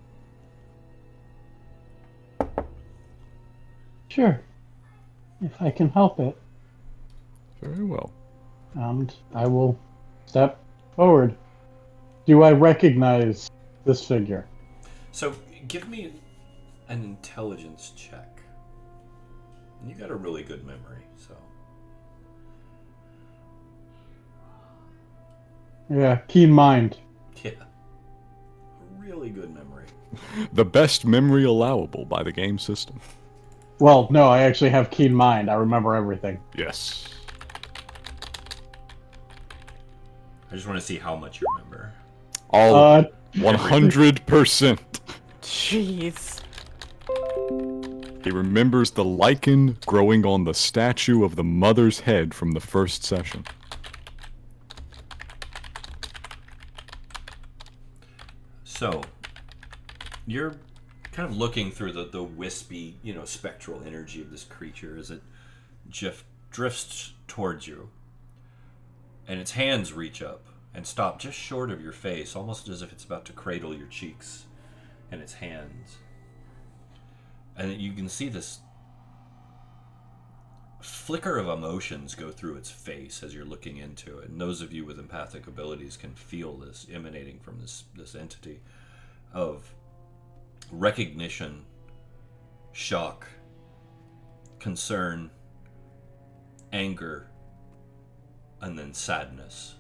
Sure. If I can help it. Very well. And I will step forward. Do I recognize this figure? So give me an intelligence check. You got a really good memory, so. Yeah, keen mind. Yeah. Really good memory. The best memory allowable by the game system. Well, no, I actually have keen mind. I remember everything. Yes. I just want to see how much you remember. All 100%. Jeez. He remembers the lichen growing on the statue of the mother's head from the first session. So, you're kind of looking through the wispy, spectral energy of this creature as it drifts towards you. And its hands reach up and stop just short of your face, almost as if it's about to cradle your cheeks in its hands. And you can see this flicker of emotions go through its face as you're looking into it. And those of you with empathic abilities can feel this emanating from this entity of recognition shock, concern, anger, and then sadness.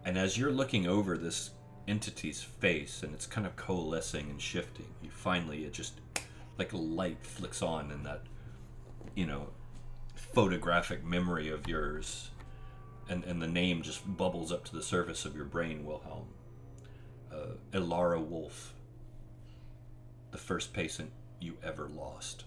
And as you're looking over this entity's face and it's kind of coalescing and shifting, you finally, it just like a light flicks on, and that, photographic memory of yours, and the name just bubbles up to the surface of your brain, Wilhelm. Elara Wolf, the first patient you ever lost.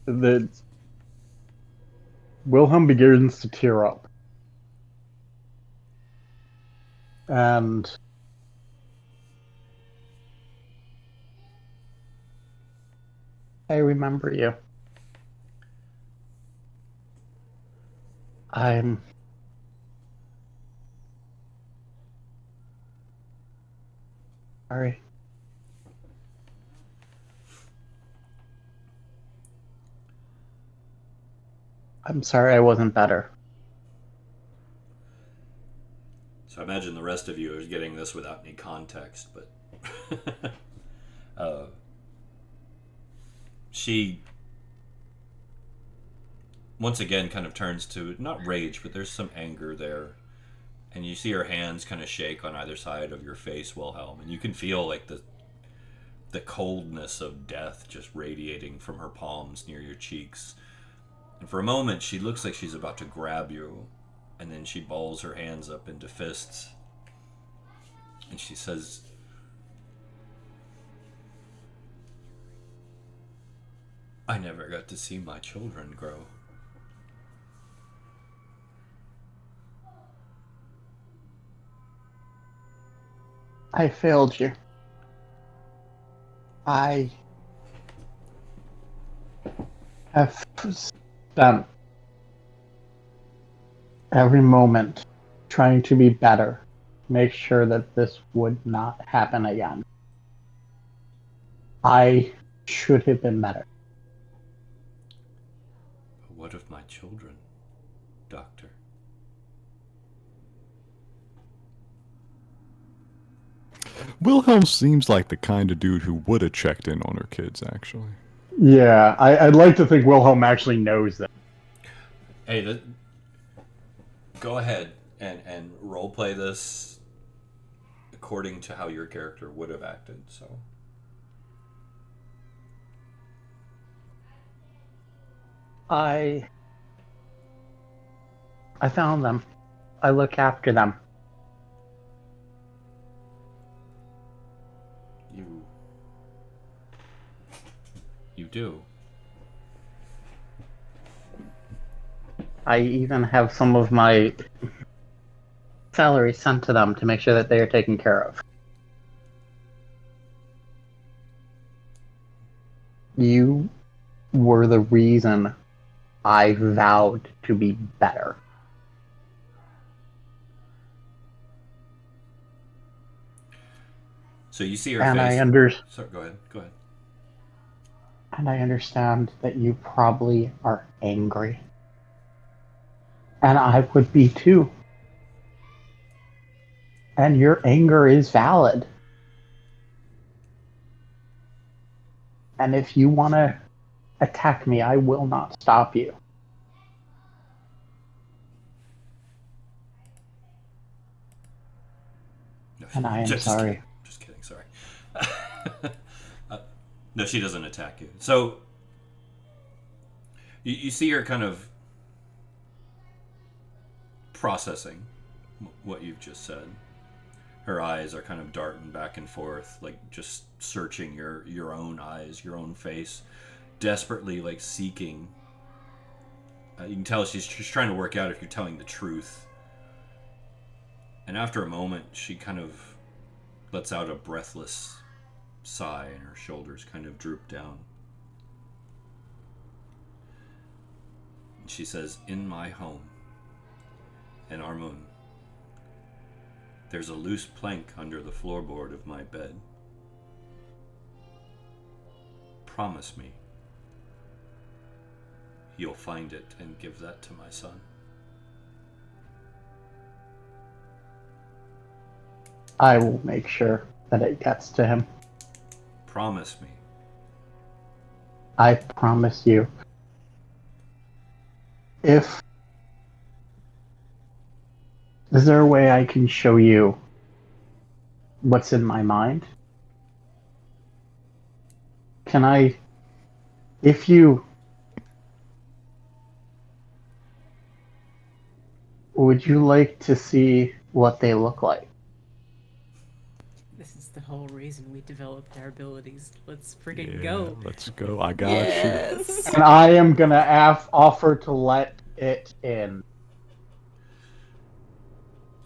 The Wilhelm begins to tear up. And I remember you. I'm sorry. I'm sorry I wasn't better. So I imagine the rest of you are getting this without any context, but she once again kind of turns to, not rage, but there's some anger there. And you see her hands kind of shake on either side of your face, Wilhelm, and you can feel like the coldness of death just radiating from her palms near your cheeks. And for a moment, she looks like she's about to grab you, and then she balls her hands up into fists, and she says, I never got to see my children grow. I failed you. I have spent every moment trying to be better, make sure that this would not happen again. I should have been better. But what of my children, Doctor? Wilhelm seems like the kind of dude who would have checked in on her kids, actually. Yeah, I'd like to think Wilhelm actually knows that. Hey, go ahead and roleplay this according to how your character would have acted, so. I found them. I look after them. You do. I even have some of my salary sent to them to make sure that they are taken care of. You were the reason I vowed to be better. So you see her and face. Sorry, go ahead. And I understand that you probably are angry. And I would be too. And your anger is valid. And if you want to attack me, I will not stop you. And I am sorry. Just kidding, sorry. No, she doesn't attack you. So, you see her kind of processing what you've just said. Her eyes are kind of darting back and forth, like just searching your own eyes, your own face, desperately like seeking. You can tell she's trying to work out if you're telling the truth. And after a moment, she kind of lets out a breathless sigh, and her shoulders kind of droop down. And she says, in my home, in Armun, there's a loose plank under the floorboard of my bed. Promise me you'll find it and give that to my son. I will make sure that it gets to him. Promise me. I promise you. Is there a way I can show you what's in my mind? Can I, if you, would you like to see what they look like? This is the whole reason we developed our abilities. Let's friggin' go. Let's go. I got Yes. And I am gonna offer to let it in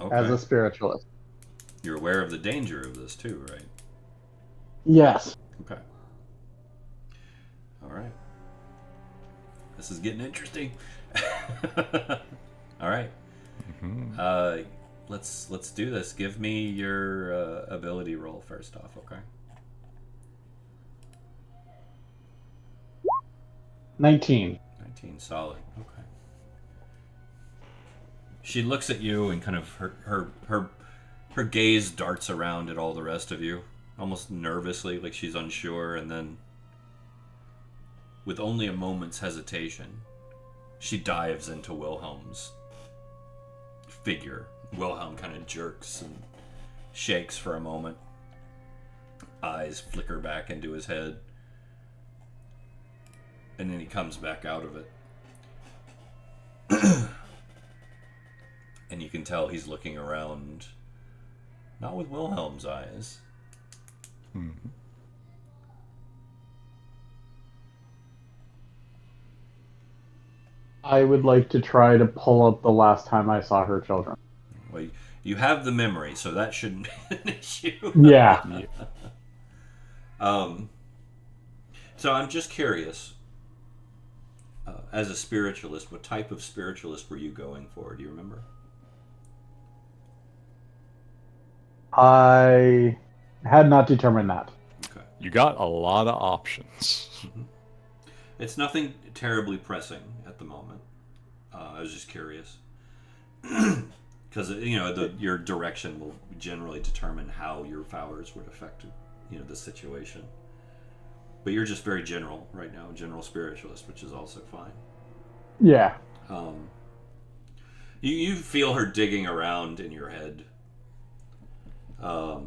Okay. as a spiritualist. You're aware of the danger of this too, right? Yes. Okay. All right. This is getting interesting. All right. Mm-hmm. Let's do this. Give me your ability roll first off, okay? 19. 19, solid. Okay. She looks at you and kind of her gaze darts around at all the rest of you, almost nervously, like she's unsure, and then with only a moment's hesitation, she dives into Wilhelm's figure. Wilhelm kind of jerks and shakes for a moment. Eyes flicker back into his head. And then he comes back out of it. And you can tell he's looking around, not with Wilhelm's eyes. Mm-hmm. I would like to try to pull up the last time I saw her children. Well, you have the memory, so that shouldn't be an issue. Yeah. So I'm just curious, as a spiritualist, what type of spiritualist were you going for? Do you remember? I had not determined that. Okay. You got a lot of options. Mm-hmm. It's nothing terribly pressing at the moment. I was just curious. Because, your direction will generally determine how your powers would affect, the situation. But you're just very general right now, general spiritualist, which is also fine. Yeah. You feel her digging around in your head. I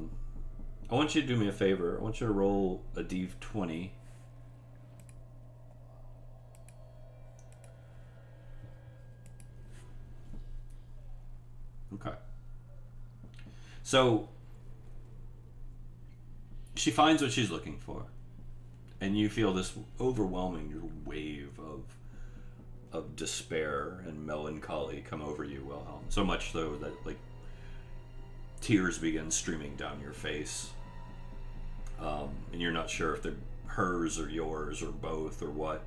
want you to do me a favor. I want you to roll a d20. Okay. So she finds what she's looking for, and you feel this overwhelming wave of despair and melancholy come over you, Wilhelm. So much so that tears begin streaming down your face, and you're not sure if they're hers or yours or both or what.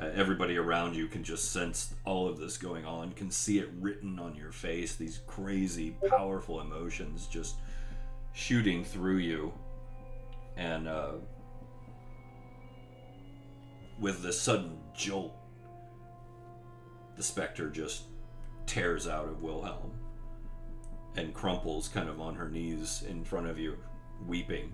Everybody around you can just sense all of this going on, can see it written on your face, these crazy, powerful emotions just shooting through you. And with this sudden jolt, the specter just tears out of Wilhelm and crumples kind of on her knees in front of you, weeping.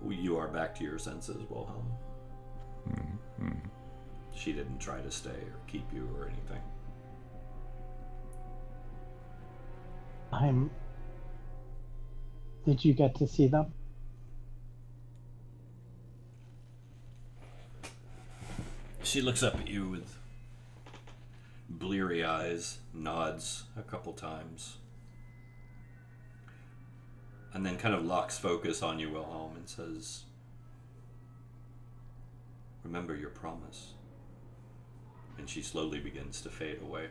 You are back to your senses, Wilhelm. Mm-hmm. She didn't try to stay or keep you or anything. Did you get to see them? She looks up at you with bleary eyes, nods a couple times, and then kind of locks focus on you, Wilhelm, and says, "Remember your promise." And she slowly begins to fade away.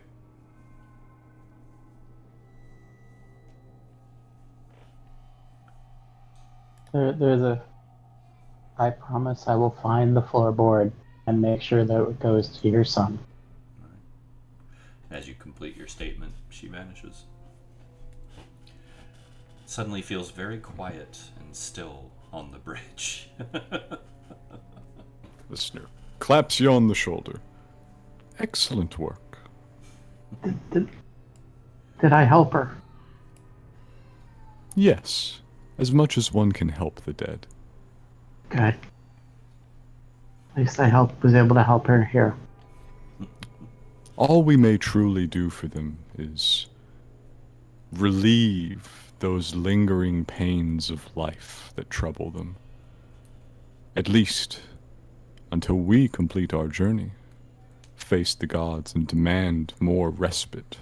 I promise I will find the floorboard and make sure that it goes to your son. As you complete your statement, she vanishes. suddenly feels very quiet and still on the bridge. Listener claps you on the shoulder. Excellent work. Did I help her? Yes, as much as one can help the dead. Good. At least I was able to help her here. All we may truly do for them is relieve those lingering pains of life that trouble them. At least until we complete our journey, face the gods, and demand more respite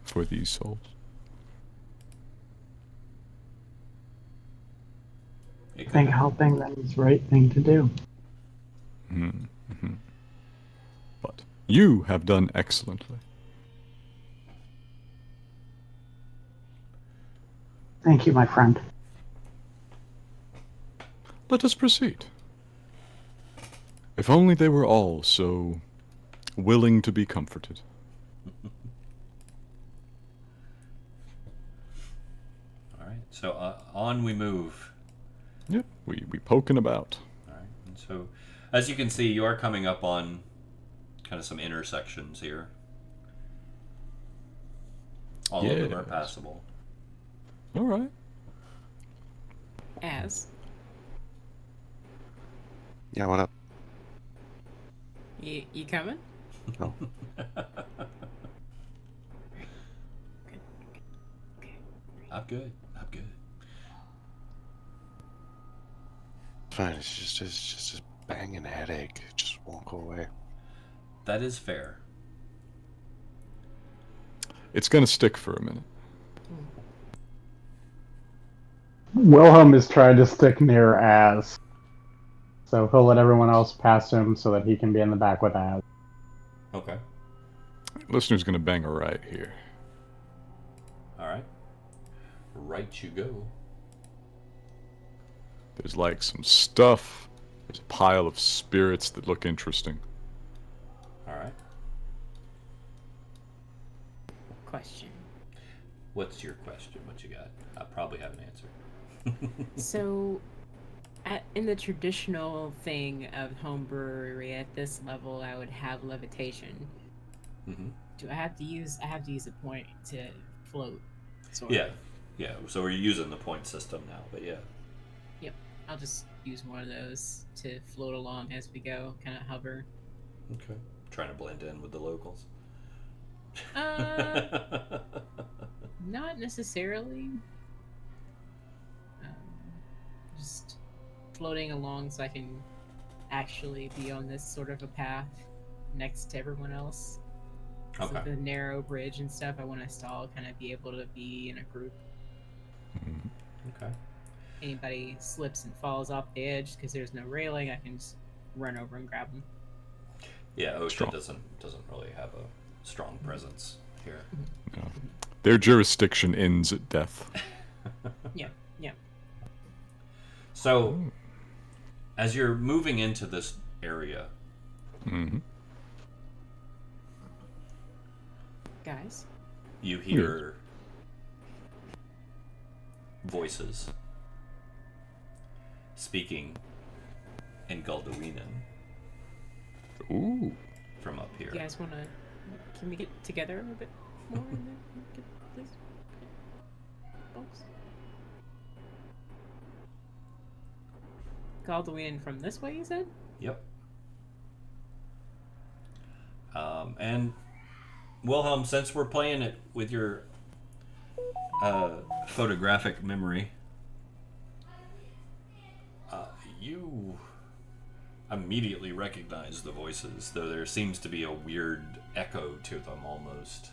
for these souls. I think helping them is the right thing to do. Mm-hmm. But you have done excellently. Thank you, my friend. Let us proceed. If only they were all so willing to be comforted. All right, so on we move. Yep, we poking about. All right, and so as you can see, you are coming up on kind of some intersections here. All of them are passable. All right. As Yeah, what up? you coming? No. I'm good. I'm good. Fine, it's just a banging headache. It just won't go away. That is fair. It's gonna stick for a minute. Wilhelm is trying to stick near Az. So he'll let everyone else pass him so that he can be in the back with Az. Okay. Listener's gonna bang a right here. All right. Right you go. There's like some stuff. There's a pile of spirits that look interesting. All right. Question. What's your question? What you got? I probably have an answer. So, in the traditional thing of home brewery at this level, I would have levitation. Mm-hmm. Do I have to use? I have to use a point to float. Sort Yeah. of. Yeah. So we're using the point system now, but yeah. Yep. I'll just use one of those to float along as we go, kind of hover. Okay. Trying to blend in with the locals. Not necessarily. Just floating along so I can actually be on this sort of a path next to everyone else. Okay. So the narrow bridge and stuff, I want us to all kind of be able to be in a group. Okay. Anybody slips and falls off the edge because there's no railing, I can just run over and grab them. Yeah, OSHA Strong. doesn't really have a strong presence here. No. Their jurisdiction ends at death. Yeah. So, as you're moving into this area, Mm-hmm. Guys, you hear voices speaking in Galduinan Ooh. from up here. you guys want to... Can we get together a bit more in there? Please? Folks? Galduin from this way, you said? Yep. And Wilhelm, since we're playing it with your photographic memory, you immediately recognize the voices, though there seems to be a weird echo to them almost.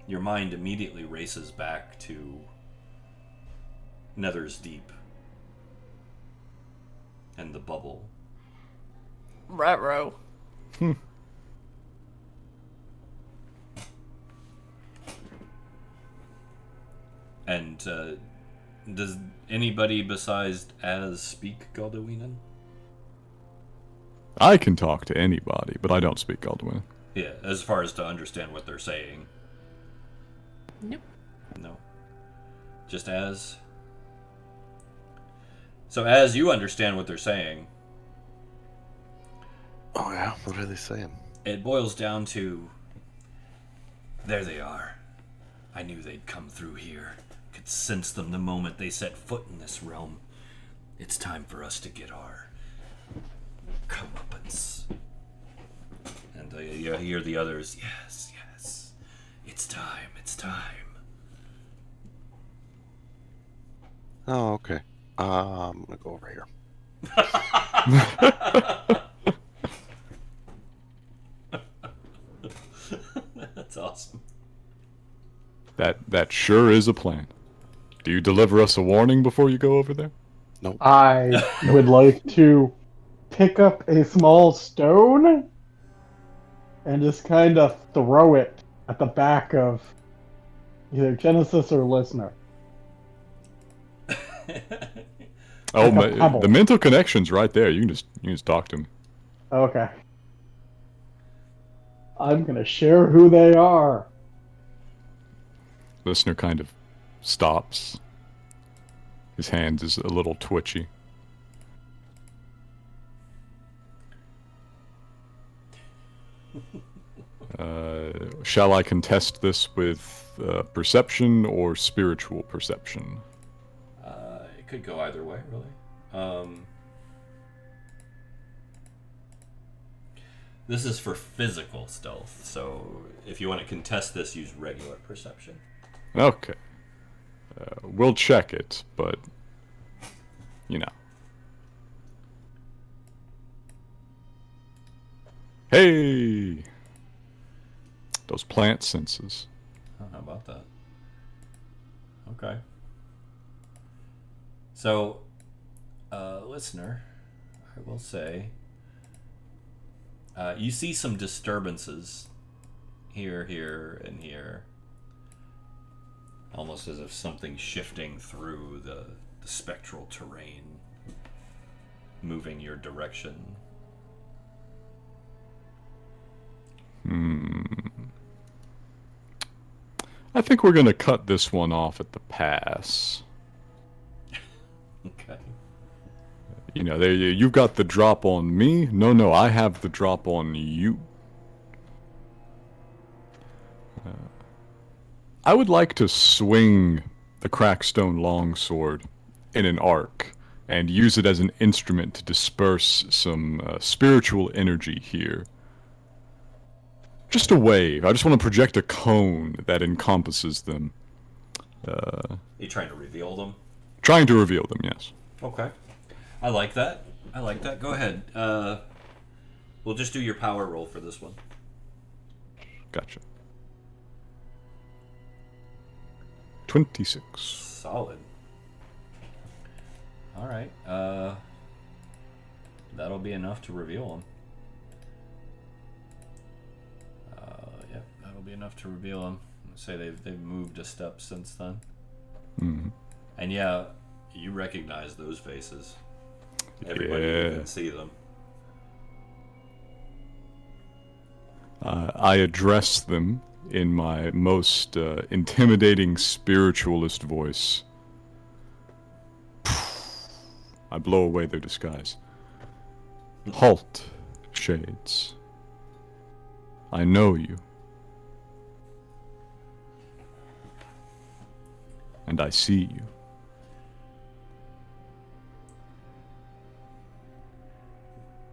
Your mind immediately races back to Nether's Deep and the bubble. Ruh-roh. And does anybody besides Az speak Galduinan? I can talk to anybody, but I don't speak Alduin. Yeah, as far as to understand what they're saying. Nope. No. Just as... So as you understand what they're saying... Oh yeah? What are they saying? It boils down to... There they are. I knew they'd come through here. Could sense them the moment they set foot in this realm. It's time for us to get our comeuppance. And you hear the others, yes, yes. It's time, it's time. Oh, okay. I'm gonna go over here. That's awesome. That sure is a plan. Do you deliver us a warning before you go over there? Nope. I would like to pick up a small stone and just kind of throw it at the back of either Genesis or Listener. Oh, Like a pebble. the mental connection's right there. You can just talk to him. Okay. I'm gonna share who they are. Listener kind of stops. His hand is a little twitchy. Shall I contest this with perception or spiritual perception? It could go either way, really. This is for physical stealth, so if you want to contest this, use regular perception. Okay. We'll check it, but... You know. Hey! Those plant senses. Oh, how about that? Okay. So, listener, I will say, you see some disturbances here, and here. Almost as if something's shifting through the spectral terrain, moving your direction. I think we're gonna cut this one off at the pass. Okay. You know, you've got the drop on me. No, I have the drop on you. I would like to swing the Crackstone longsword in an arc and use it as an instrument to disperse some spiritual energy here. Just a wave. I just want to project a cone that encompasses them. You trying to reveal them? Trying to reveal them, yes. Okay. I like that. Go ahead. We'll just do your power roll for this one. Gotcha. 26. Solid. All right. That'll be enough to reveal them. Yep, that'll be enough to reveal them. Say they've moved a step since then. Mm-hmm. And yeah, you recognize those faces. Everybody can see them. I address them in my most intimidating spiritualist voice. I blow away their disguise. Halt, shades. I know you. And I see you.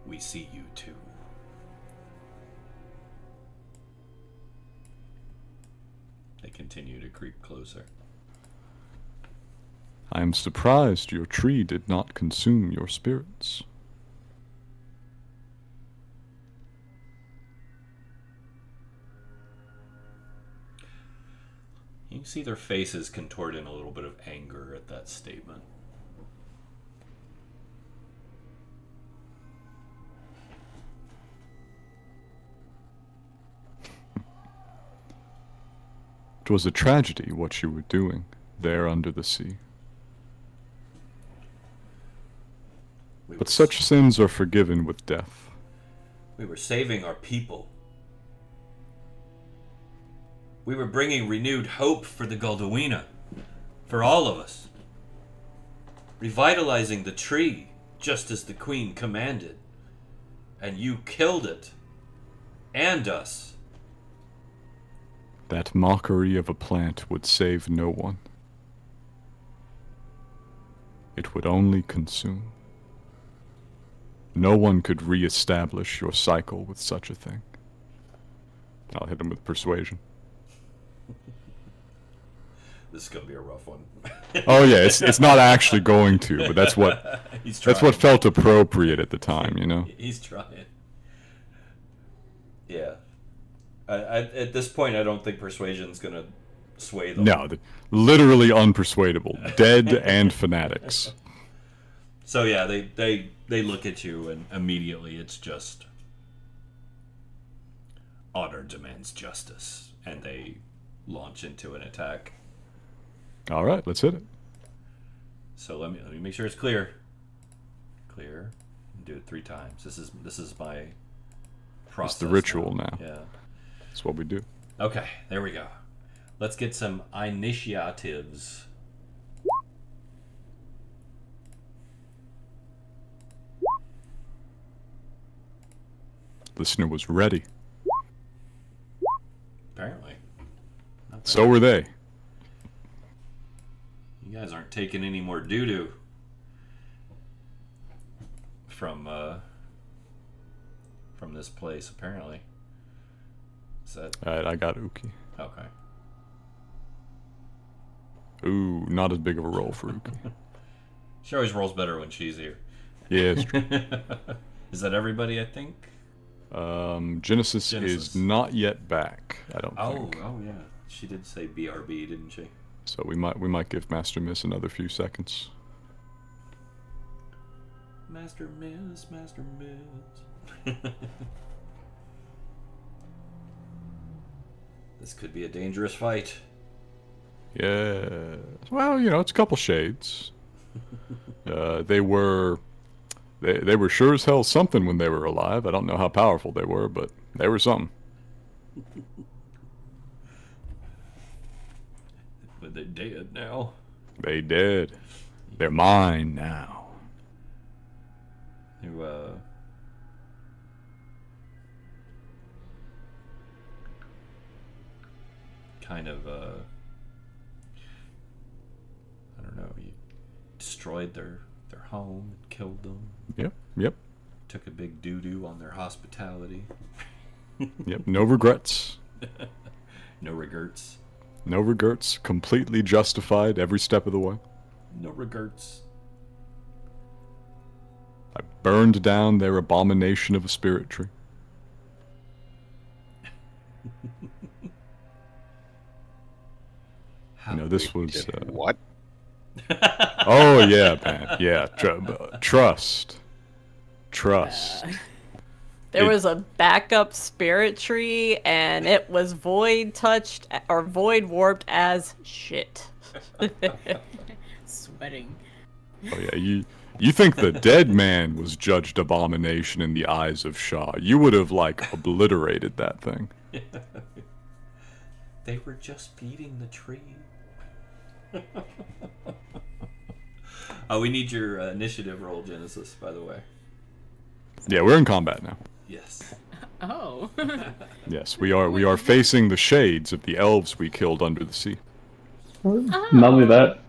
We see you too. They continue to creep closer. I am surprised your tree did not consume your spirits. You can see their faces contort in a little bit of anger at that statement. It was a tragedy what you were doing there under the sea. But such sins are forgiven with death. We were saving our people. We were bringing renewed hope for the Goldawina. For all of us. Revitalizing the tree, just as the Queen commanded. And you killed it. And us. That mockery of a plant would save no one. It would only consume. No one could re-establish your cycle with such a thing. I'll hit him with persuasion. This is gonna be a rough one. Oh yeah, it's not actually going to, but that's what felt appropriate at the time, you know. He's trying. Yeah. At this point, I don't think persuasion's gonna sway them. No, literally unpersuadable, dead and fanatics. So yeah, they look at you and immediately it's just honor demands justice, and they launch into an attack. All right, let's hit it. So let me make sure it's clear. Clear. Do it 3 times. This is my process. It's the ritual now. Yeah. That's what we do. Okay, there we go. Let's get some initiatives. Listener was ready. Apparently. So were they. You guys aren't taking any more doo-doo from this place, apparently. Is that... Alright, I got Uki. Okay. Ooh, not as big of a roll for Uki. She always rolls better when she's here. Yeah, it's true. Is that everybody, I think? Genesis is not yet back, I don't think. Oh yeah. She did say BRB, didn't she? So we might give Master Miss another few seconds. Master Miss. This could be a dangerous fight. Yeah. Well, you know, it's a couple shades. They were sure as hell something when they were alive. I don't know how powerful they were, but they were something. But they're dead now. They did. They're mine now. You, kind of, I don't know, you destroyed their home and killed them. Yep. Took a big doo-doo on their hospitality. Yep, no regrets. No regrets. No regrets. Completely justified every step of the way. No regrets. I burned down their abomination of a spirit tree. You know, this was... What? Oh, yeah, man. Yeah, trust. There was a backup spirit tree, and it was void touched or void warped as shit. Sweating. Oh yeah, you think the dead man was judged abomination in the eyes of Shah? You would have like obliterated that thing. They were just feeding the tree. We need your initiative roll, Genesis, by the way. Yeah, we're in combat now. Yes. Oh. Yes, we are facing the shades of the elves we killed under the sea. Not only that,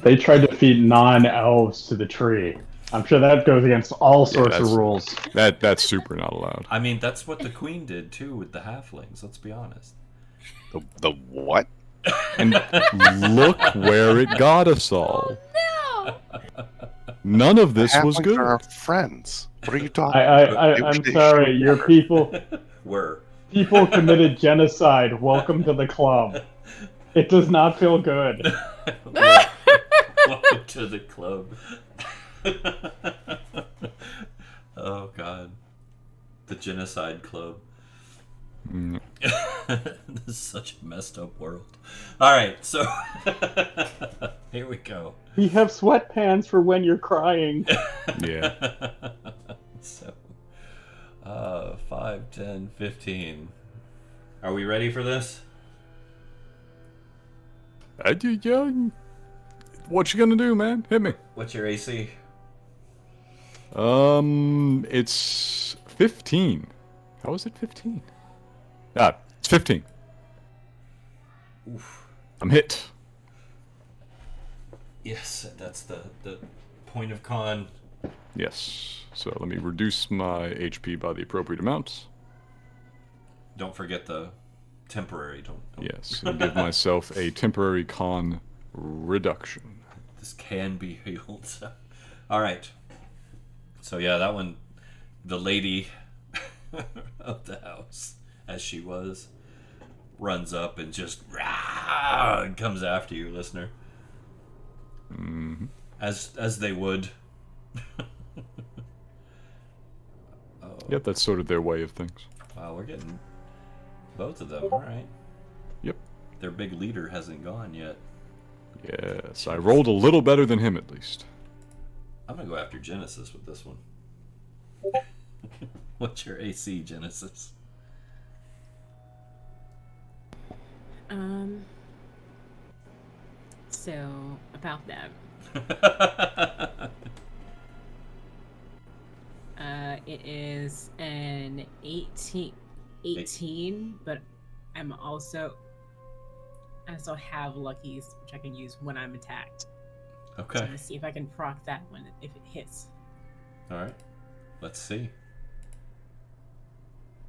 they tried to feed non-elves to the tree. I'm sure that goes against all sorts of rules. That's super not allowed. I mean, that's what the queen did too with the halflings. Let's be honest. The what? And look where it got us all. Oh, no! None of this was Halflings good. are our friends. What are you talking I'm sorry, your people people committed genocide. Welcome to the club. It does not feel good. Welcome to the club. Oh god. The genocide club. This is such a messed up world. Alright, so here we go. We have sweatpants for when you're crying. Yeah. So 5, 10, 15. Are we ready for this? Yeah. What you gonna do, man? Hit me. What's your AC? It's 15. How is it 15? It's 15. Oof. I'm hit. Yes, that's the point of con. Yes. So let me reduce my HP by the appropriate amount. Don't forget the temporary. Don't. Yes, and give myself a temporary con reduction. This can be healed. All right. So yeah, that one, the lady of the house, as she was, runs up and just and comes after you, listener. Mm-hmm. As they would. Yep, that's sort of their way of things. Wow, we're getting both of them. All right. Yep. Their big leader hasn't gone yet. Yes, I rolled a little better than him at least. I'm gonna go after Genesis with this one. What's your AC, Genesis? So about that. It is an 18, but I also have luckies, which I can use when I'm attacked. Okay. So I'm gonna see if I can proc that one if it hits. All right. Let's see.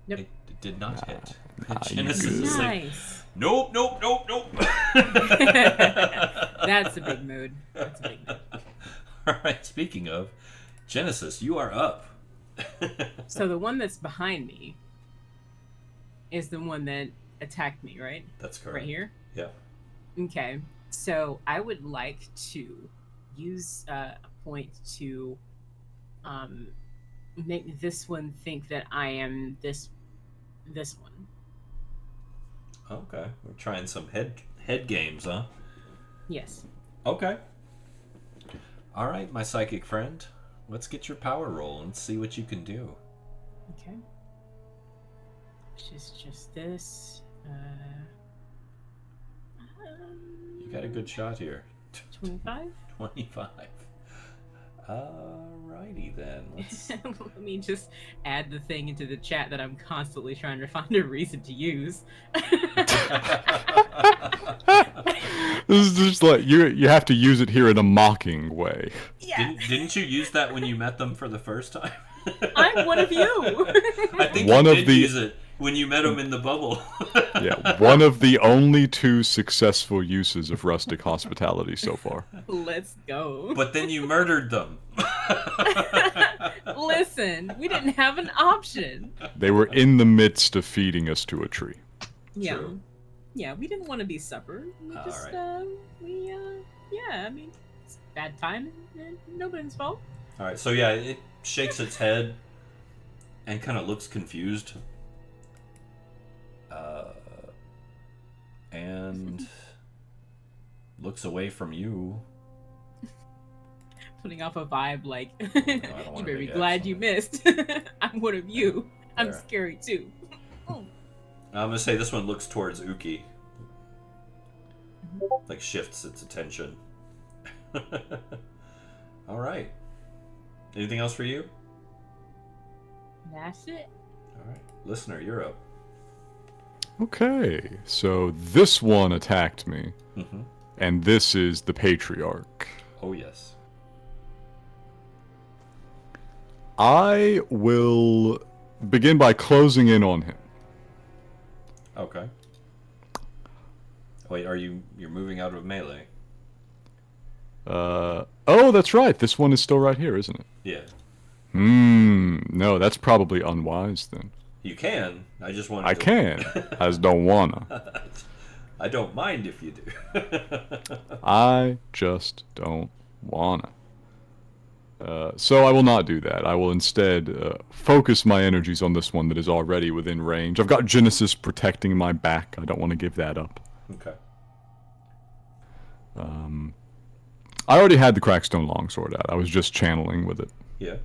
Nope. It did not hit. you Genesis good. is like, Nice. nope. That's a big mood. That's a big mood. All right. Speaking of, Genesis, you are up. So the one that's behind me is the one that attacked me, right? That's correct. Right here? Yeah. Okay. So I would like to use a point to make this one think that I am this one. Okay. We're trying some head games, huh? Yes. Okay. All right, my psychic friend. Let's get your power roll and see what you can do. Okay. Just this. You got a good shot here. 25? 25. Alrighty then. Let's... Let me just add the thing into the chat that I'm constantly trying to find a reason to use. This is just like you have to use it here in a mocking way. Yeah. Didn't you use that when you met them for the first time? I'm one of you. I think One you of did the- use it when you met them in the bubble. Yeah, one of the only 2 successful uses of rustic hospitality so far. Let's go. But then you murdered them. Listen, we didn't have an option. They were in the midst of feeding us to a tree. Yeah. True. Yeah, we didn't want to be supper. We All just, right. yeah, I mean, it's bad time and nobody's fault. All right, so yeah, it shakes its head and kind of looks confused. And looks away from you. Putting off a vibe like, don't you wanna better be be glad you excellent. missed. I'm one of you. I'm There. scary too. I'm gonna say this one looks towards Uki. Like shifts its attention. All right. Anything else for you? That's it. All right, listener, you're up. Okay, so this one attacked me, Mm-hmm. and this is the patriarch. Oh yes. I will begin by closing in on him. Okay. Wait, you're moving out of melee? Oh, that's right. This one is still right here, isn't it? Yeah. No, that's probably unwise then. You can. I just want. I can. I just don't wanna. I don't mind if you do. I just don't wanna. So I will not do that. I will instead focus my energies on this one that is already within range. I've got Genesis protecting my back. I don't want to give that up. Okay. I already had the Crackstone Longsword out. I was just channeling with it. Yeah.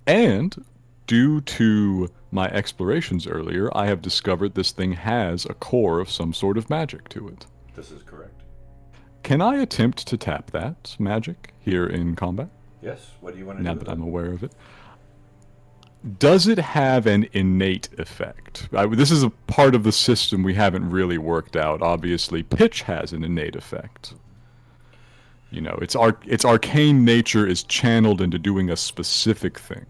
And due to my explorations earlier, I have discovered this thing has a core of some sort of magic to it. This is correct. Can I attempt to tap that magic here in combat? Yes. What do you want to do? Now that I'm aware of it. Does it have an innate effect? This is a part of the system we haven't really worked out. Obviously, pitch has an innate effect. You know, its arcane nature is channeled into doing a specific thing.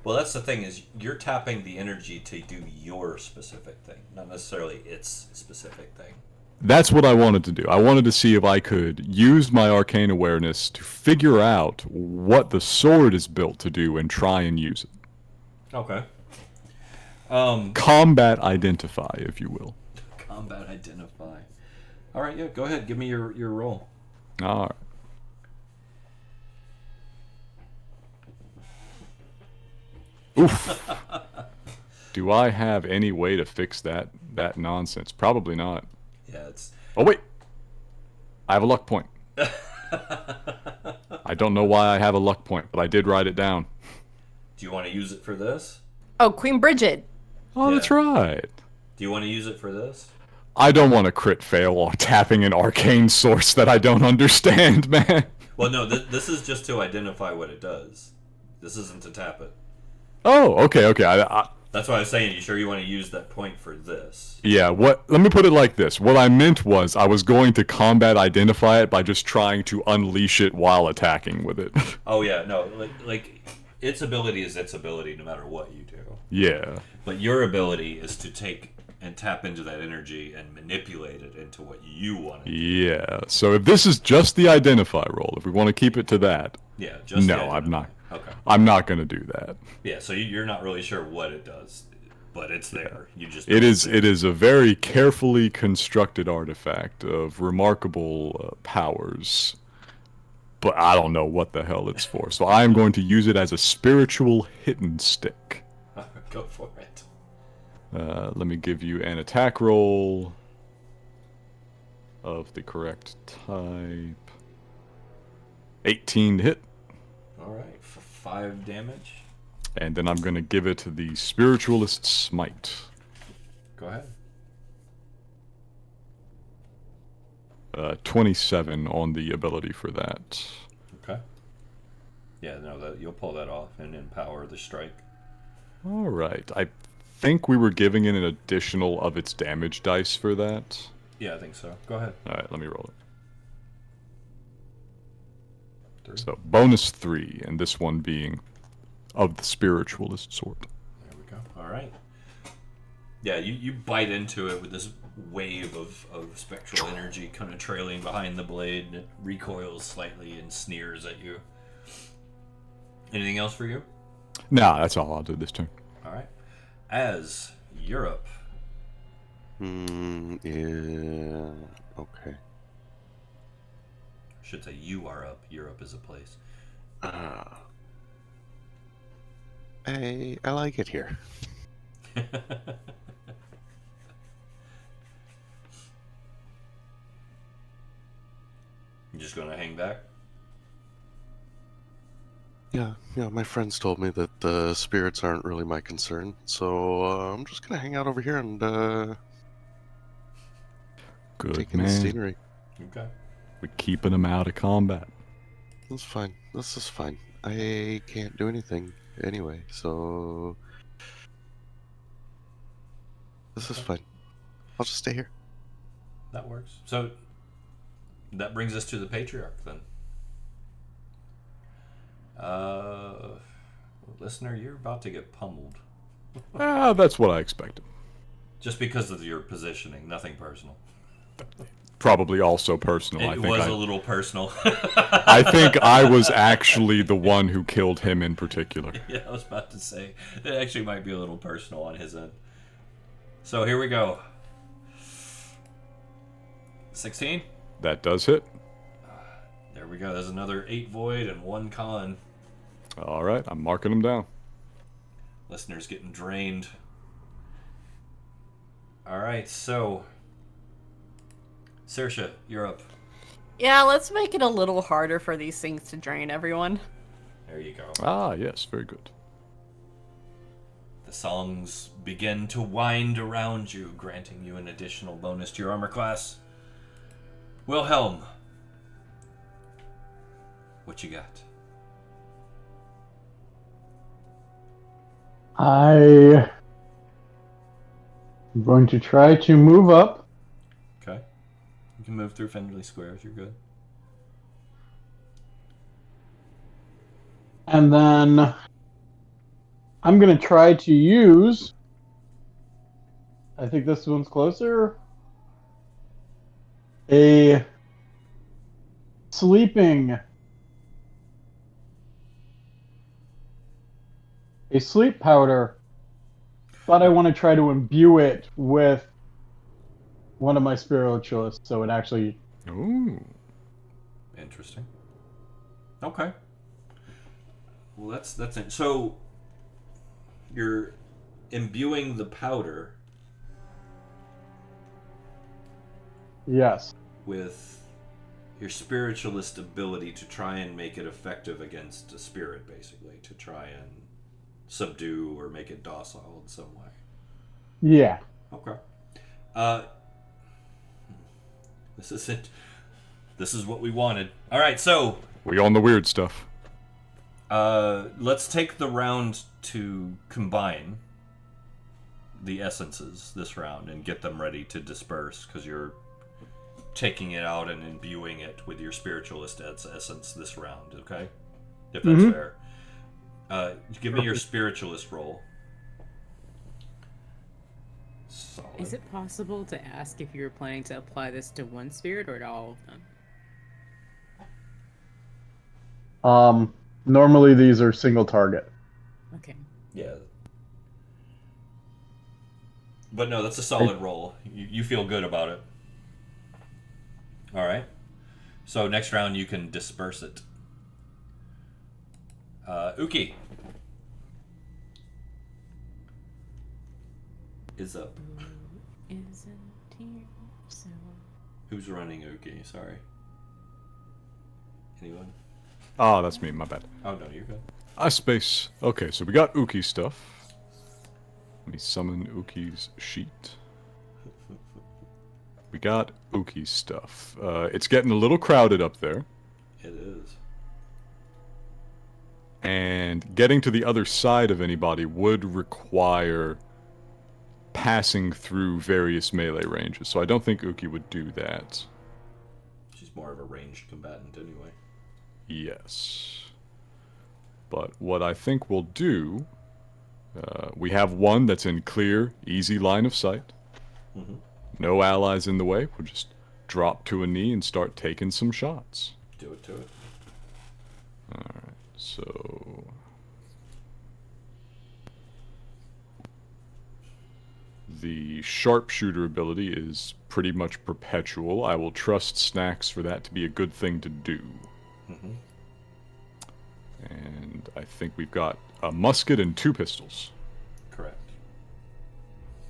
Well, that's the thing, is you're tapping the energy to do your specific thing, not necessarily its specific thing. That's what I wanted to do. I wanted to see if I could use my arcane awareness to figure out what the sword is built to do and try and use it. Okay. Combat identify, if you will. Combat identify. All right, yeah, go ahead. Give me your roll. All right. Oof. Do I have any way to fix that nonsense? Probably not. Yeah, it's... Oh, wait. I have a luck point. I don't know why I have a luck point, but I did write it down. Do you want to use it for this? Oh, Queen Bridget. Oh, Yeah. That's right. Do you want to use it for this? I don't want to crit fail while tapping an arcane source that I don't understand, man. Well, no, this is just to identify what it does. This isn't to tap it. Oh, okay. That's why I was saying, you sure you want to use that point for this? Yeah, let me put it like this. What I meant was I was going to combat identify it by just trying to unleash it while attacking with it. Oh, yeah, no, like its ability is its ability no matter what you do. Yeah. But your ability is to take and tap into that energy and manipulate it into what you want to do. Yeah, so if this is just the identify roll, if we want to keep it to that, Yeah, just no, the I'm identify. not. Okay. I'm not going to do that. Yeah, so you're not really sure what it does, but it's there. You just It is a very carefully constructed artifact of remarkable powers, but I don't know what the hell it's for. So I am going to use it as a spiritual hidden stick. Go for it. Let me give you an attack roll of the correct type. 18 to hit. All right, for 5 damage. And then I'm going to give it the Spiritualist Smite. Go ahead. 27 on the ability for that. Okay. Yeah, no, you'll pull that off and empower the strike. All right. I think we were giving it an additional of its damage dice for that. Yeah, I think so. Go ahead. All right, let me roll it. 3. So bonus 3, and this one being of the Spiritualist sort. There we go. All right. Yeah, you bite into it with this wave of spectral energy kind of trailing behind the blade, and it recoils slightly and sneers at you. Anything else for you? Nah, that's all I'll do this turn. All right. As Europe. Yeah. Okay. I should say you are up. Europe is a place. I like it here. You just gonna hang back? Yeah, my friends told me that the spirits aren't really my concern, so I'm just gonna hang out over here and Good take in the man. scenery. Okay. We're keeping them out of combat. That's fine. This is fine. I can't do anything anyway, so this is fine. I'll just stay here. That works. So that brings us to the patriarch then. Listener, you're about to get pummeled. That's what I expected. Just because of your positioning, nothing personal. Probably also personal. It was a little personal. I think I was actually the one who killed him in particular. Yeah, I was about to say. It actually might be a little personal on his end. So here we go. 16? That does hit. There we go. There's another 8 void and 1 con. All right, I'm marking them down. Listeners getting drained. All right, so Saoirse, you're up. Yeah, let's make it a little harder for these things to drain everyone. There you go. Ah, yes, very good. The songs begin to wind around you, granting you an additional bonus to your armor class. Wilhelm, what you got? I'm going to try to move up. Okay. You can move through friendly squares, you're good. And then I'm going to try to use... I think this one's closer. A sleep powder, but I want to try to imbue it with one of my spiritualists, so it actually... Ooh. Interesting. Okay. Well, that's it. So you're imbuing the powder Yes. with your spiritualist ability to try and make it effective against a spirit, basically, to try and subdue or make it docile in some way. Yeah. Okay. This is it. This is what we wanted. All right, so We on the weird stuff. let's take the round to combine the essences this round and get them ready to disperse, because you're taking it out and imbuing it with your spiritualist essence this round, okay? If that's fair. Give me your spiritualist roll. Solid. Is it possible to ask if you were planning to apply this to one spirit or to all of them? Normally these are single target. Okay. Yeah. But no, that's a solid roll. You feel good about it. Alright. So next round you can disperse it. Uki is up. Isn't here, so... Who's running Uki? Sorry. Anyone? Ah, that's me, my bad. Oh no, you're good. Space. Okay, so we got Uki stuff. Let me summon Uki's sheet. We got Uki stuff. It's getting a little crowded up there. It is. And getting to the other side of anybody would require passing through various melee ranges. So I don't think Uki would do that. She's more of a ranged combatant anyway. Yes. But what I think we'll do... we have one that's in clear, easy line of sight. Mm-hmm. No allies in the way. We'll just drop to a knee and start taking some shots. Do it to it. Alright, so... The sharpshooter ability is pretty much perpetual. I will trust Snax for that to be a good thing to do. Mm-hmm. And I think we've got a musket and 2 pistols. Correct.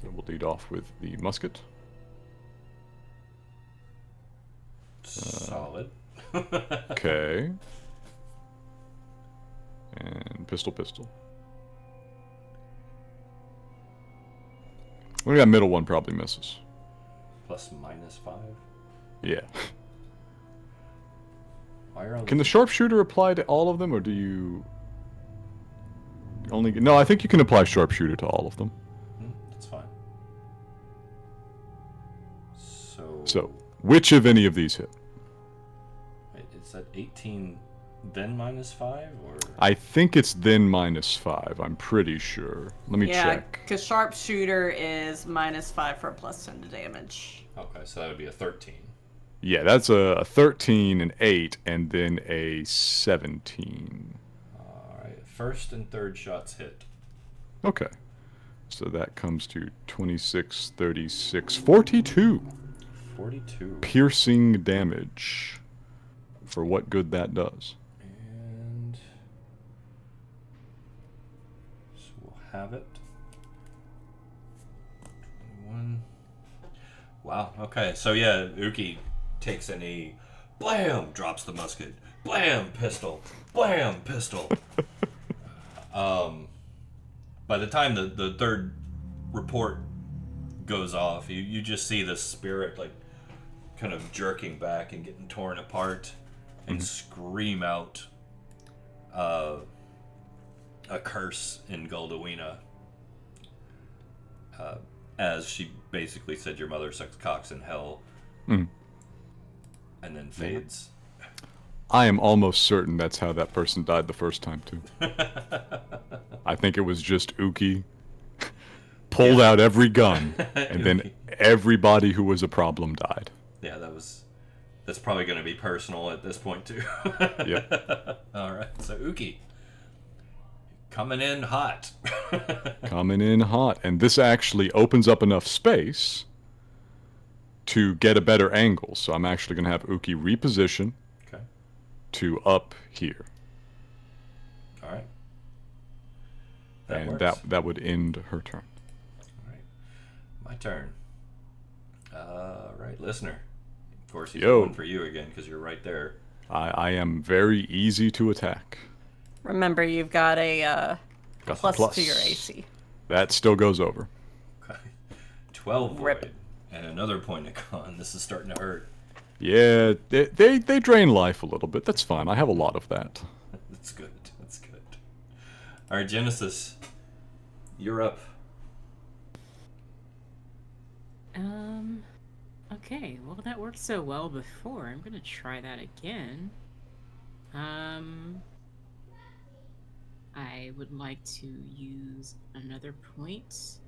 So we'll lead off with the musket. Solid. Okay. And pistol. We got middle one probably misses. Plus -5. Yeah. Why are all Can the these- sharpshooter apply to all of them, or do you only? No, I think you can apply sharpshooter to all of them. That's fine. So, which of any of these hit? Wait, is that 18 then -5, or? I think it's then -5. I'm pretty sure. Let me Yeah, check. because sharpshooter is -5 for a +10 to damage. Okay, so that would be a 13. Yeah, that's a 13, an 8, and then a 17. Alright, first and third shots hit. Okay. So that comes to 26, 36, 42 42. piercing damage. For what good that does. And so we'll have it. 21. Wow, okay. So yeah, Uki takes an E. Blam! Drops the musket. Blam! Pistol. Blam! Pistol. by the time the third report goes off, you just see the spirit like kind of jerking back and getting torn apart and scream out a curse in Goldawina. As she basically said, your mother sucks cocks in hell. And then fades. I am almost certain that's how that person died the first time, too. I think it was just Uki pulled out every gun, and then everybody who was a problem died. Yeah, that's probably going to be personal at this point, too. Yep. All right, so Uki. Coming in hot. Coming in hot. And this actually opens up enough space to get a better angle. So I'm actually going to have Uki reposition to up here. All right. That would end her turn. All right. My turn. Right, listener. Of course, he's Yo. going for you again because you're right there. I am very easy to attack. Remember, you've got a Got plus to your AC. That still goes over. Okay. 12 Rip. void. And another point of con. This is starting to hurt. Yeah, they drain life a little bit. That's fine. I have a lot of that. That's good. That's good. All right, Genesis. You're up. Okay, well that worked so well before. I'm gonna try that again. I would like to use another point.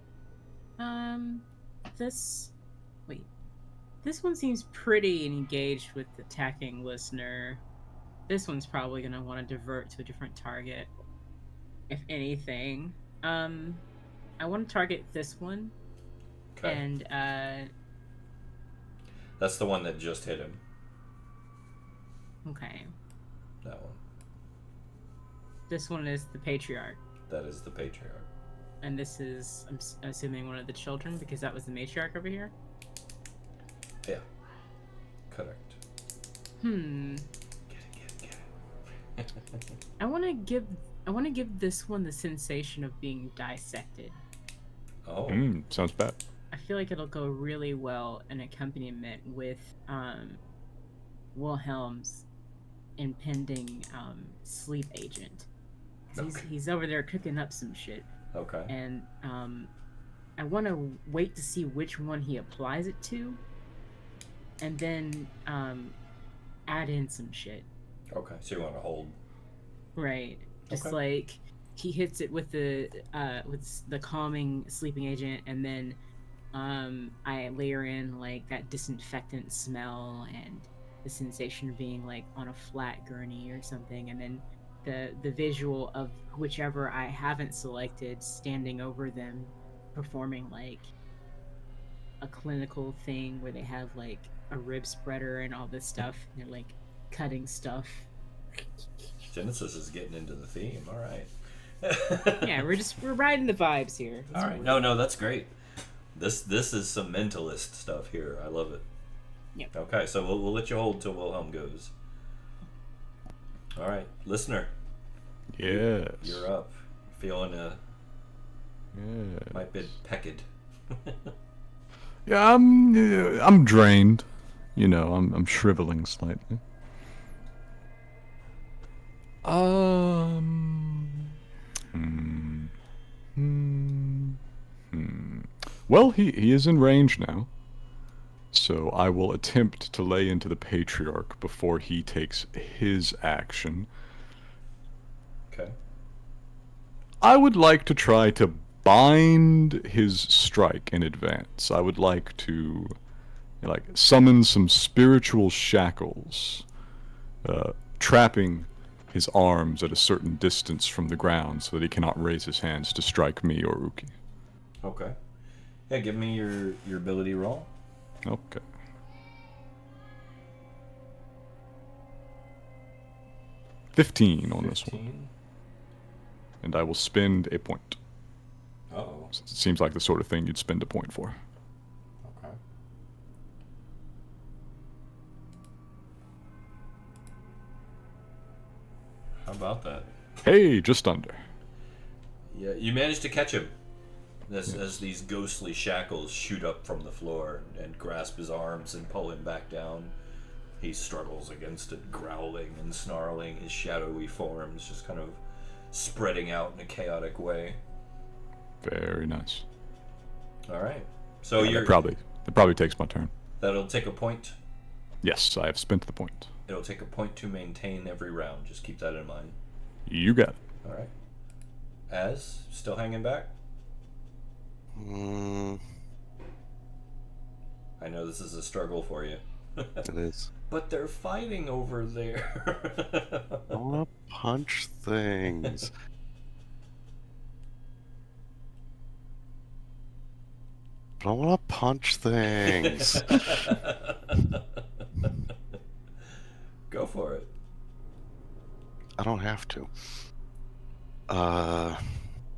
This one seems pretty engaged with attacking listener. This one's probably gonna want to divert to a different target, if anything. I want to target this one. Okay. And That's the one that just hit him. okay. That one. This one is the patriarch. That is the patriarch. And this is, I'm assuming, one of the children, because that was the matriarch over here? Yeah. Correct. Get it. I want to give this one the sensation of being dissected. Oh. Sounds bad. I feel like it'll go really well in accompaniment with Wilhelm's impending sleep agent. He's over there cooking up some shit. Okay. And I want to wait to see which one he applies it to, and then add in some shit. Okay. So you want to hold. Right. Just Okay. like he hits it with the calming sleeping agent, and then I layer in like that disinfectant smell and the sensation of being like on a flat gurney or something, and then the visual of whichever I haven't selected standing over them performing like a clinical thing where they have like a rib spreader and all this stuff, and they're like cutting stuff. Genesis is getting into the theme. All right. Yeah, we're riding the vibes here. All right. No, that's great. This is some mentalist stuff here. I love it. Yep. Okay, so we'll let you hold till Wilhelm goes. All right, listener. Yes. You're up. Feeling Yeah. might be pecked. Yeah, I'm drained. You know, I'm shriveling slightly. Well, he is in range now. So I will attempt to lay into the Patriarch before he takes his action. Okay. I would like to try to bind his strike in advance. I would like to, summon some spiritual shackles, trapping his arms at a certain distance from the ground so that he cannot raise his hands to strike me or Uki. Okay. Yeah, give me your ability roll. Okay. $15 on this one. And I will spend a point. Uh-oh. It seems like the sort of thing you'd spend a point for. Okay. How about that? Hey, just under. Yeah, you managed to catch him as these ghostly shackles shoot up from the floor and grasp his arms and pull him back down. He struggles against it, growling and snarling, his shadowy forms just kind of spreading out in a chaotic way. Very nice. All right. So That probably takes my turn. That'll take a point. Yes, I have spent the point. It'll take a point to maintain every round. Just keep that in mind. You got it. All right. Still hanging back? I know this is a struggle for you. It is. But they're fighting over there. I want to punch things. But I want to punch things. Go for it. I don't have to.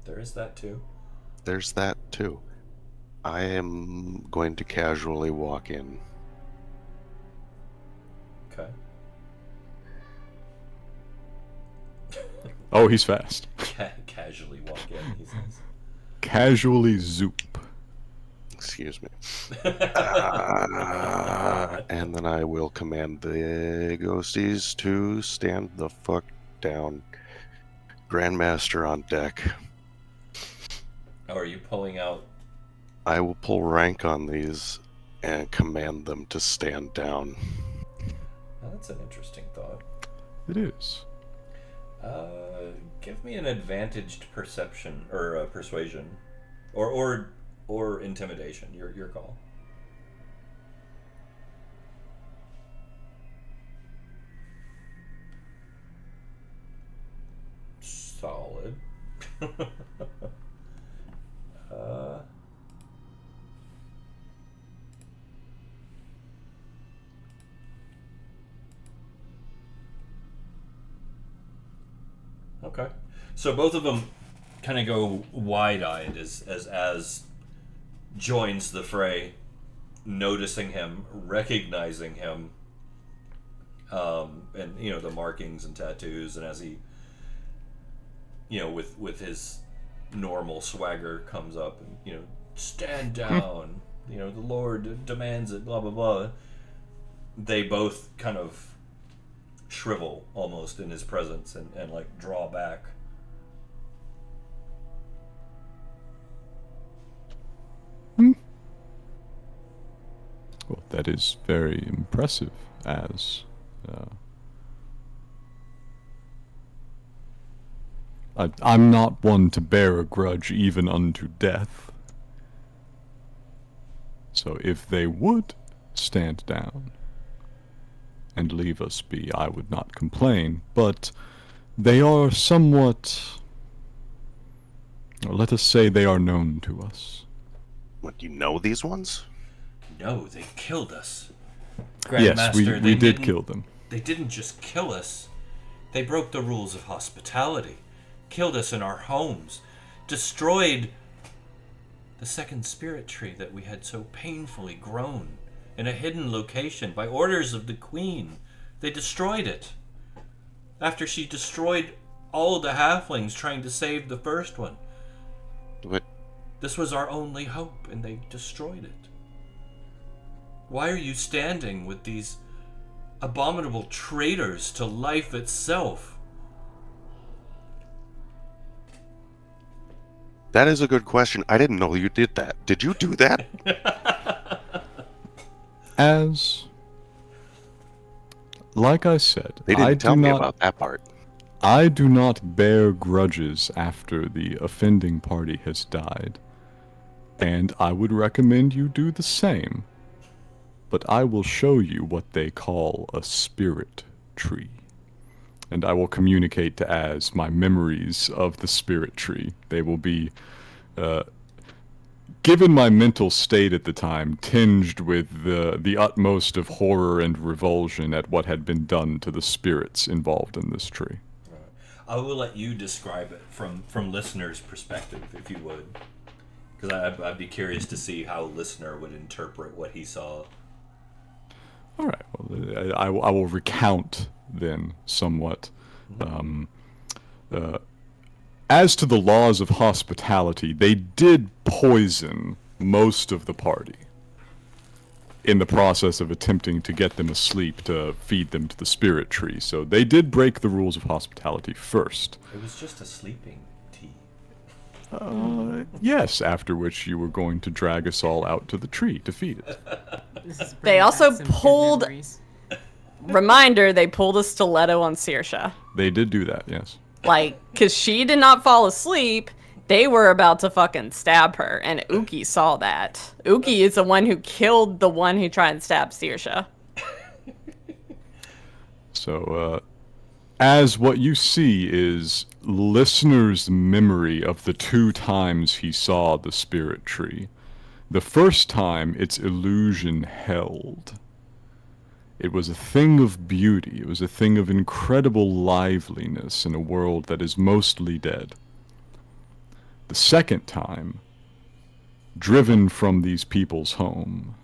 There is that too. There's that too. I am going to casually walk in. Okay. Oh, he's fast. Casually walk in, he says. Casually zoop. Excuse me. And then I will command the ghosties to stand the fuck down. Grandmaster on deck. Oh, are you pulling out? I will pull rank on these and command them to stand down. Oh, that's an interesting thought. It is. Give me an advantaged perception or persuasion, or intimidation. Your call. Solid. Okay. So both of them kind of go wide-eyed as joins the fray, noticing him, recognizing him, and the markings and tattoos, and as he, with his normal swagger comes up and stand down, the Lord demands it, blah blah blah. They both kind of shrivel almost in his presence and like draw back. Well, that is very impressive, as I'm not one to bear a grudge even unto death. So if they would stand down and leave us be, I would not complain, but they are somewhat, or let us say they are known to us. What, you know these ones? No, they killed us. Yes, we Grandmaster, did kill them. They didn't just kill us. They broke the rules of hospitality, killed us in our homes, destroyed the second spirit tree that we had so painfully grown in a hidden location by orders of the Queen. They destroyed it. After she destroyed all the halflings trying to save the first one. What? This was our only hope, and they destroyed it. Why are you standing with these abominable traitors to life itself? That is a good question. I didn't know you did that. Did you do that? As, like I said, They didn't tell me about that part. I do not bear grudges after the offending party has died, and I would recommend you do the same. But I will show you what they call a spirit tree, and I will communicate to Az my memories of the spirit tree. They will be, given my mental state at the time, tinged with the utmost of horror and revulsion at what had been done to the spirits involved in this tree. I will let you describe it from listener's perspective, if you would. Because I'd be curious to see how a listener would interpret what he saw. All right. Well, I will recount then somewhat. as to the laws of hospitality, they did poison most of the party in the process of attempting to get them asleep to feed them to the spirit tree. So they did break the rules of hospitality first. It was just a sleeping tea. Yes, after which you were going to drag us all out to the tree to feed it. They also pulled... Reminder, they pulled a stiletto on Saoirse. They did do that, yes. Like, because she did not fall asleep, they were about to fucking stab her, and Uki saw that. Uki is the one who killed the one who tried and stab Saoirse. So, as what you see is listener's memory of the 2 times he saw the spirit tree. The first time, its illusion held. It was a thing of beauty. It was a thing of incredible liveliness in a world that is mostly dead. The second time, driven from these people's home,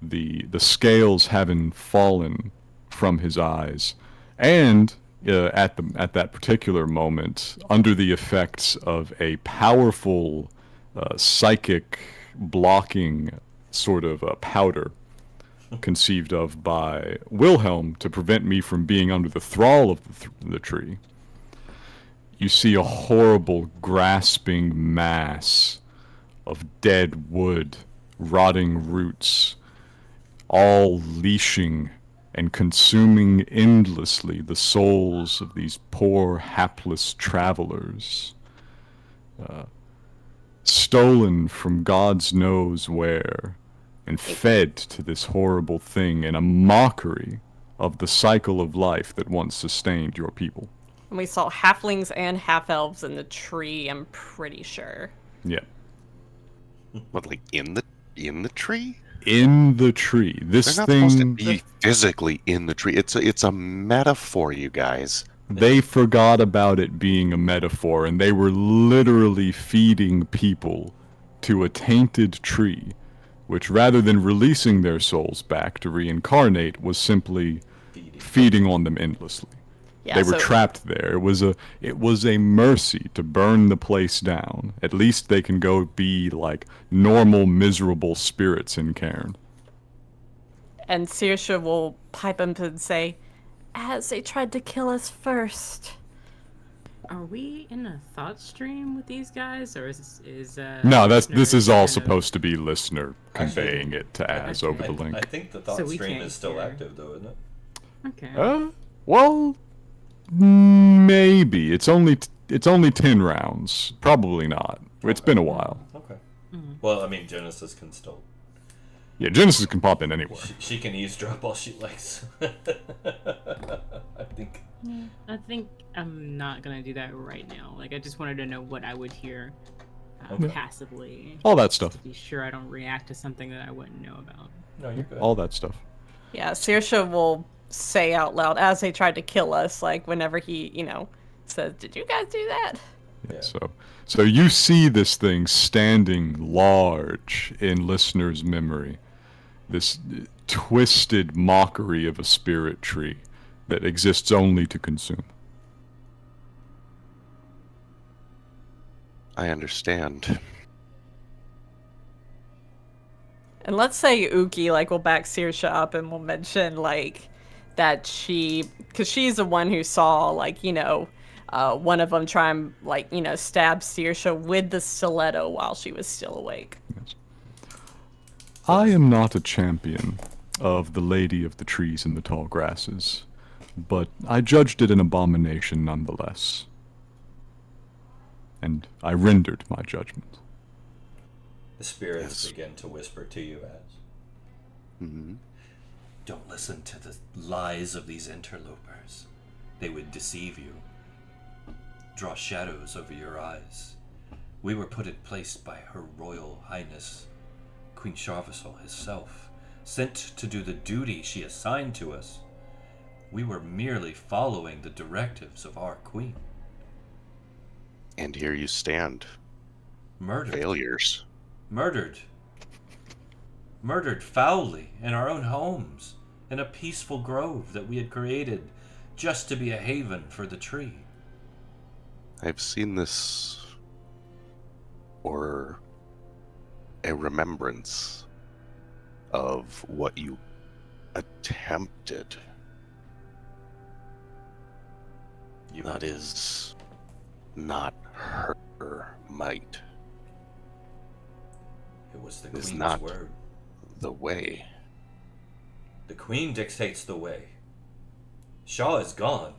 the scales having fallen from his eyes, and at that particular moment, under the effects of a powerful psychic blocking sort of powder conceived of by Wilhelm to prevent me from being under the thrall of the tree, you see a horrible, grasping mass of dead wood, rotting roots, all leashing and consuming endlessly the souls of these poor, hapless travelers, stolen from God's knows where, and fed to this horrible thing in a mockery of the cycle of life that once sustained your people. And we saw halflings and half-elves in the tree, I'm pretty sure. Yeah. What, like in the tree? In the tree. This They're not thing supposed to be physically in the tree. It's a metaphor, you guys. They forgot about it being a metaphor, and they were literally feeding people to a tainted tree, which rather than releasing their souls back to reincarnate, was simply feeding on them endlessly. Yeah, they were trapped there. It was a mercy to burn the place down. At least they can go be like normal, miserable spirits in Cairne. And Saoirse will pipe up and say, as they tried to kill us first. Are we in a thought stream with these guys, or No, this listener is all kind of- supposed to be listener conveying it to Az over the I link. think the thought So we stream can't is still hear. active, though, isn't it? Okay. Well, maybe. It's only 10 rounds. Probably not. It's been a while. Okay. Well, I mean, Genesis can still... Yeah, Genesis can pop in anywhere. She can eavesdrop all she likes. I think. I think I'm not gonna do that right now. Like, I just wanted to know what I would hear passively. All that stuff. To be sure I don't react to something that I wouldn't know about. No, you're good. All that stuff. Yeah, Saoirse will say out loud, as they tried to kill us, like whenever he, says, did you guys do that? Yeah. So you see this thing standing large in listener's memory. This twisted mockery of a spirit tree that exists only to consume. I understand. And let's say Uki, will back Saoirse up and will mention, that because she's the one who saw, one of them try and, stab Saoirse with the stiletto while she was still awake. Yes. I am not a champion of the Lady of the Trees and the Tall Grasses, but I judged it an abomination nonetheless. And I rendered my judgment. The spirits begin to whisper to you, Az. Mm-hmm. Don't listen to the lies of these interlopers. They would deceive you. Draw shadows over your eyes. We were put in place by Her Royal Highness, Queen Sharvasol herself, sent to do the duty she assigned to us. We were merely following the directives of our queen. And here you stand. Murdered. Failures. Murdered foully in our own homes, in a peaceful grove that we had created just to be a haven for the tree. I've seen this, or a remembrance of what you attempted. That is not her might. It was the It is Queen's not word. the way. The Queen dictates the way. Shaw is gone.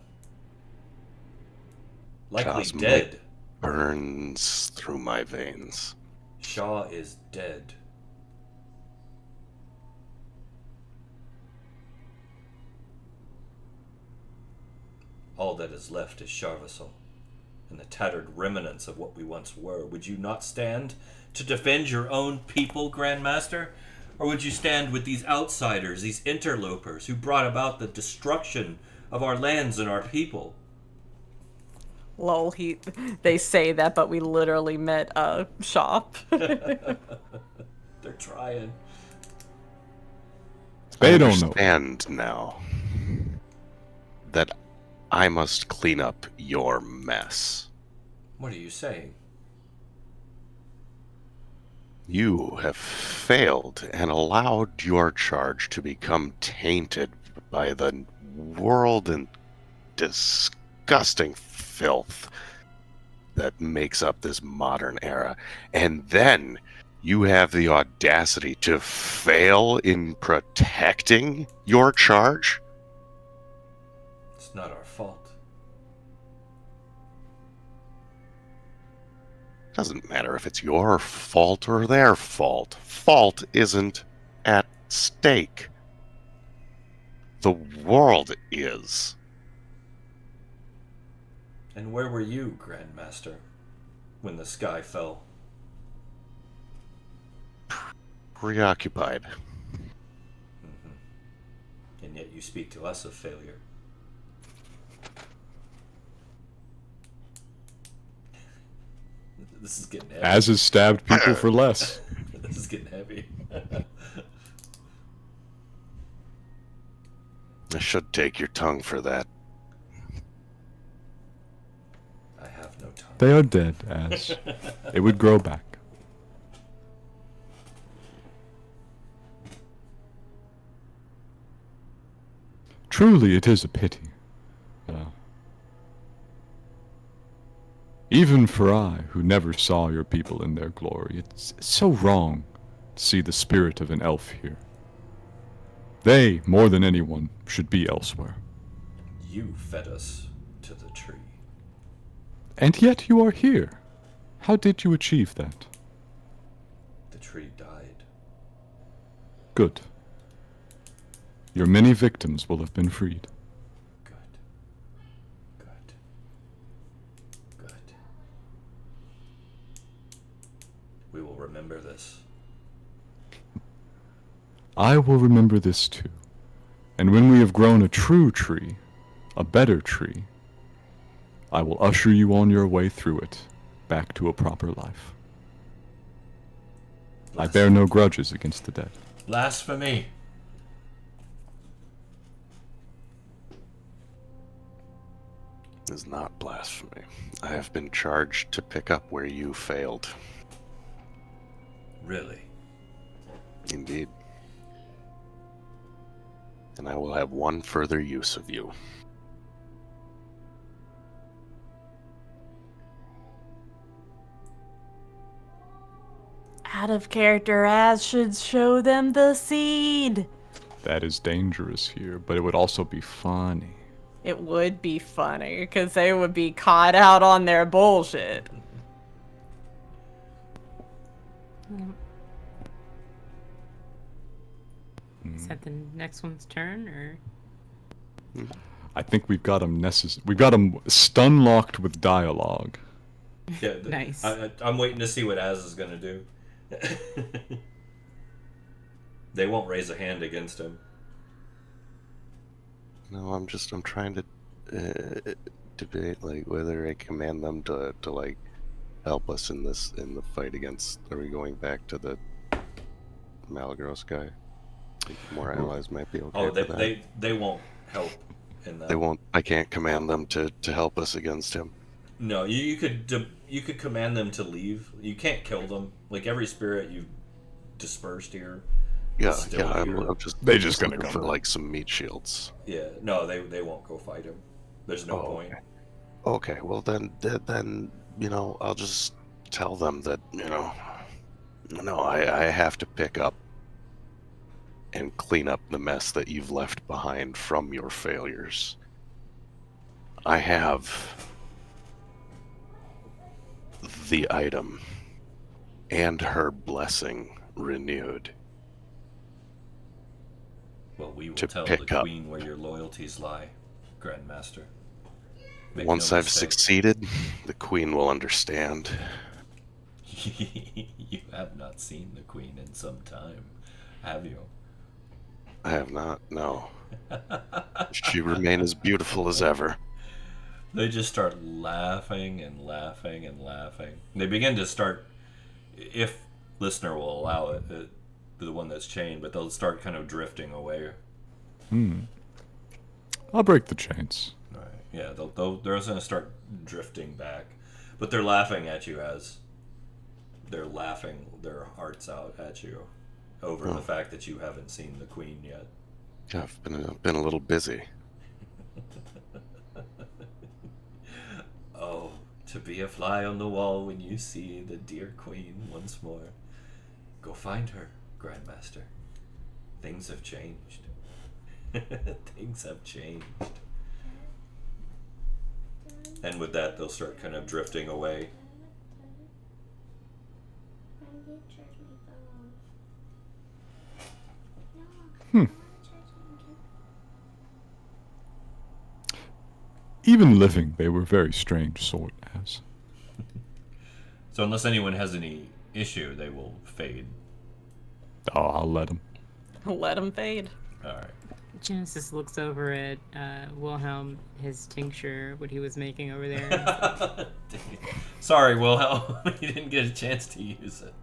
Likely Shaw's dead. might burns through my veins. Shaw is dead. All that is left is Charvassal, and the tattered remnants of what we once were. Would you not stand to defend your own people, Grandmaster? Or would you stand with these outsiders, these interlopers, who brought about the destruction of our lands and our people? Lol, they say that, but we literally met a shop. They're trying. They I don't know. understand now that I must clean up your mess. What are you saying? You have failed and allowed your charge to become tainted by the world and disgusting filth that makes up this modern era. And then you have the audacity to fail in protecting your charge? It's not our fault. Doesn't matter if it's your fault or their fault. Fault isn't at stake. The world is. And where were you, Grandmaster, when the sky fell? Preoccupied. And yet you speak to us of failure. This is getting heavy. Az has stabbed people for less. This is getting heavy. I should take your tongue for that. I have no tongue. They are dead, Az. It would grow back. Truly, it is a pity. Even for I, who never saw your people in their glory, it's so wrong to see the spirit of an elf here. They, more than anyone, should be elsewhere. You fed us to the tree. And yet you are here. How did you achieve that? The tree died. Good. Your many victims will have been freed. Good. Good. Good. We will remember this. I will remember this too. And when we have grown a true tree, a better tree, I will usher you on your way through it, back to a proper life. I bear no grudges against the dead. Blasphemy! It is not blasphemy. I have been charged to pick up where you failed. Really? Indeed. And I will have one further use of you. Out of character, Az should show them the seed. That is dangerous here, but it would also be funny. It would be funny, because they would be caught out on their bullshit. Is that the next one's turn, or? I think we've got them stun locked with dialogue. Yeah, Nice. I'm waiting to see what Az is going to do. They won't raise a hand against him. No, I'm trying to debate like whether I command them to like help us in the fight against. Are we going back to the Malagros guy? I think more allies might be okay. Oh, for that. they won't help in that. They won't. I can't command them to help us against him. No, you could command them to leave. You can't kill them. Like every spirit you've dispersed here. Yeah, is still yeah. here. They're just gonna looking come for back. like some meat shields. Yeah, no, they won't go fight him. There's no point. Okay, well then, I'll just tell them that, I have to pick up and clean up the mess that you've left behind from your failures. I have the item and her blessing renewed. Well, we will To tell pick the up. queen where your loyalties lie, Grandmaster. Make Once no I've mistake. succeeded, the queen will understand. You have not seen the queen in some time, have you? I have not, no. She remain as beautiful as ever. They just start laughing and laughing and laughing. They begin to start, if listener will allow it, the one that's chained, but they'll start kind of drifting away. I'll break the chains. Right. Yeah, they're just gonna start drifting back, but they're laughing at you as they're laughing their hearts out at you over the fact that you haven't seen the queen yet. Yeah, I've been a little busy. Oh, to be a fly on the wall when you see the dear queen once more. Go find her, Grandmaster. Things have changed. Things have changed. And with that, they'll start kind of drifting away. Even living, they were very strange sort, as. So unless anyone has any issue, they will fade. Oh, I'll let them. Let him fade. Alright. Genesis looks over at Wilhelm, his tincture, what he was making over there. Sorry, Wilhelm. You didn't get a chance to use it.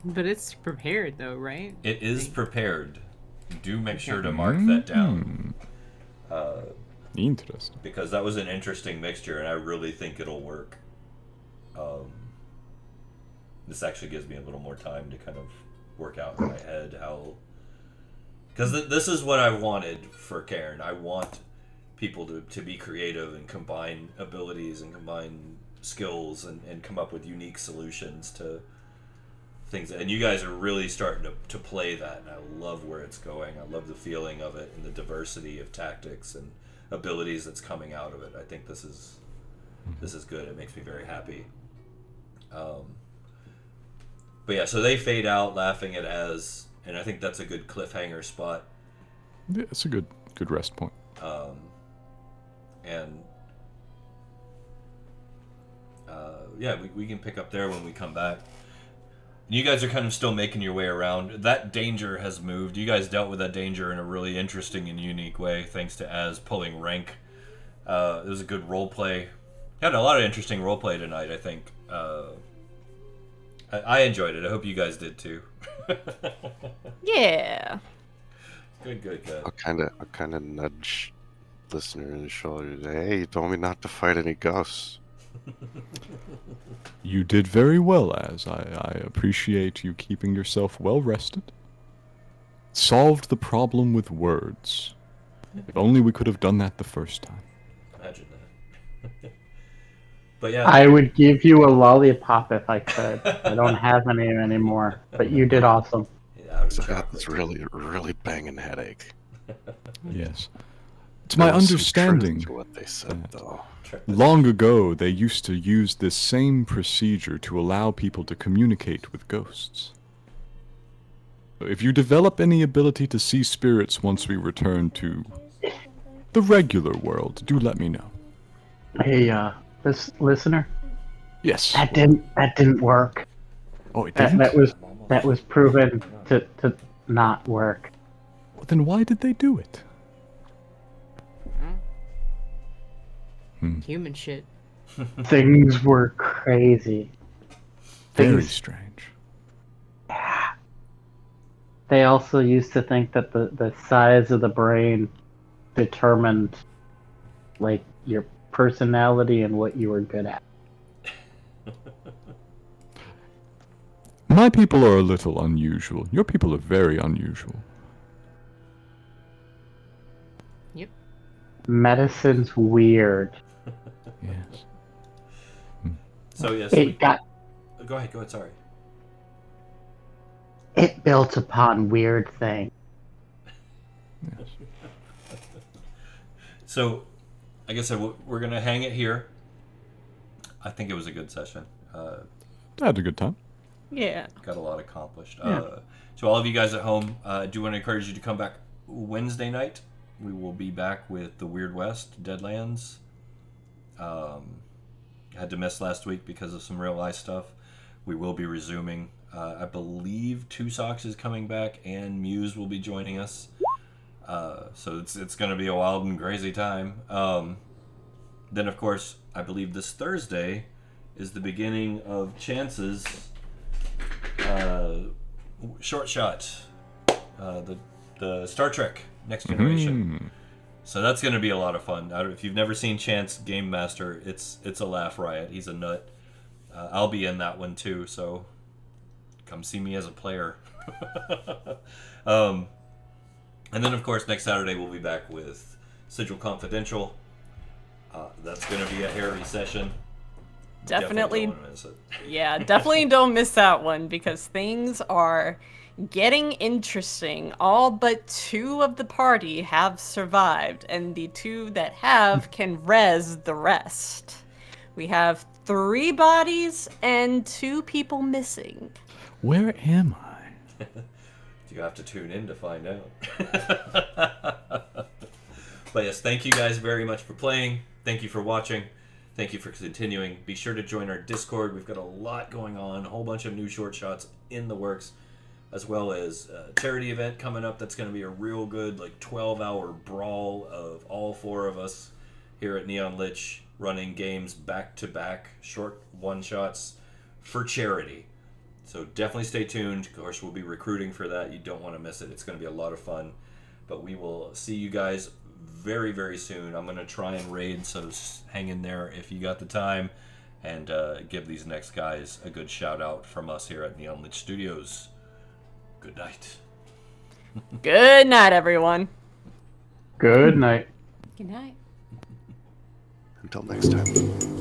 But it's prepared, though, right? It is prepared. Do make sure to mark that down. Interesting. Because that was an interesting mixture, and I really think it'll work. This actually gives me a little more time to kind of work out in my head how... Because this is what I wanted for Cairne. I want people to be creative and combine abilities and combine skills and come up with unique solutions to things. And you guys are really starting to play that, and I love where it's going. I love the feeling of it and the diversity of tactics and abilities that's coming out of it. I think this is good. It makes me very happy. But yeah, so they fade out laughing at Az, and I think that's a good cliffhanger spot. Yeah, it's a good rest point. Yeah, we can pick up there when we come back. You guys are kind of still making your way around. That danger has moved. You guys dealt with that danger in a really interesting and unique way, thanks to Az pulling rank. It was a good role play. Had a lot of interesting role play tonight, I think. I enjoyed it. I hope you guys did too. Yeah. Good. I'll kind of nudge listener in the shoulder. Hey, you told me not to fight any ghosts. You did very well, Az. I appreciate you keeping yourself well rested. Solved the problem with words. If only we could have done that the first time. Imagine that. But yeah, I would give you a lollipop if I could. I don't have any anymore, but you did awesome. out of So I got chocolate. this really banging headache. Yes. It's my There was some understanding. truth to what they said, though. Long ago, they used to use this same procedure to allow people to communicate with ghosts. If you develop any ability to see spirits once we return to the regular world, do let me know. Hey, this listener, Yes. that didn't work. Oh, it That, didn't? that was proven to not work. Well, then why did they do it? Human shit. Things were crazy. Very Things- strange. They also used to think that the size of the brain determined, like, your personality and what you are good at. My people are a little unusual. Your people are very unusual. Yep. Medicine's weird. Yes. So yes, go ahead. Sorry. It built upon weird things. Yes. So, like I said, we're gonna hang it here. I think it was a good session. I had a good time. Yeah. Got a lot accomplished. Yeah. To all of you guys at home, I do want to encourage you to come back Wednesday night. We will be back with the Weird West, Deadlands. Had to miss last week because of some real life stuff. We will be resuming. I believe Two Socks is coming back, and Muse will be joining us. So it's going to be a wild and crazy time. Then, of course, I believe this Thursday is the beginning of Chance's short shot, the Star Trek Next Generation. So that's going to be a lot of fun. If you've never seen Chance Game Master, it's a laugh riot. He's a nut. I'll be in that one too, so come see me as a player. And then, of course, next Saturday we'll be back with Sigil Confidential. That's going to be a hairy session. Definitely don't wanna miss it. Yeah, definitely don't miss that one because things are getting interesting. All but 2 of the party have survived, and the 2 that have can res the rest. We have 3 bodies and 2 people missing. Where am I? You have to tune in to find out. But yes, thank you guys very much for playing. Thank you for watching. Thank you for continuing. Be sure to join our Discord. We've got a lot going on, a whole bunch of new short shots in the works, as well as a charity event coming up that's going to be a real good 12-hour brawl of all 4 of us here at Neon Lich running games back-to-back, short one-shots for charity. So definitely stay tuned. Of course, we'll be recruiting for that. You don't want to miss it. It's going to be a lot of fun. But we will see you guys very, very soon. I'm going to try and raid, so hang in there if you got the time. And give these next guys a good shout-out from us here at Neon Lich Studios. Good night. Good night, everyone. Good night. Good night. Until next time.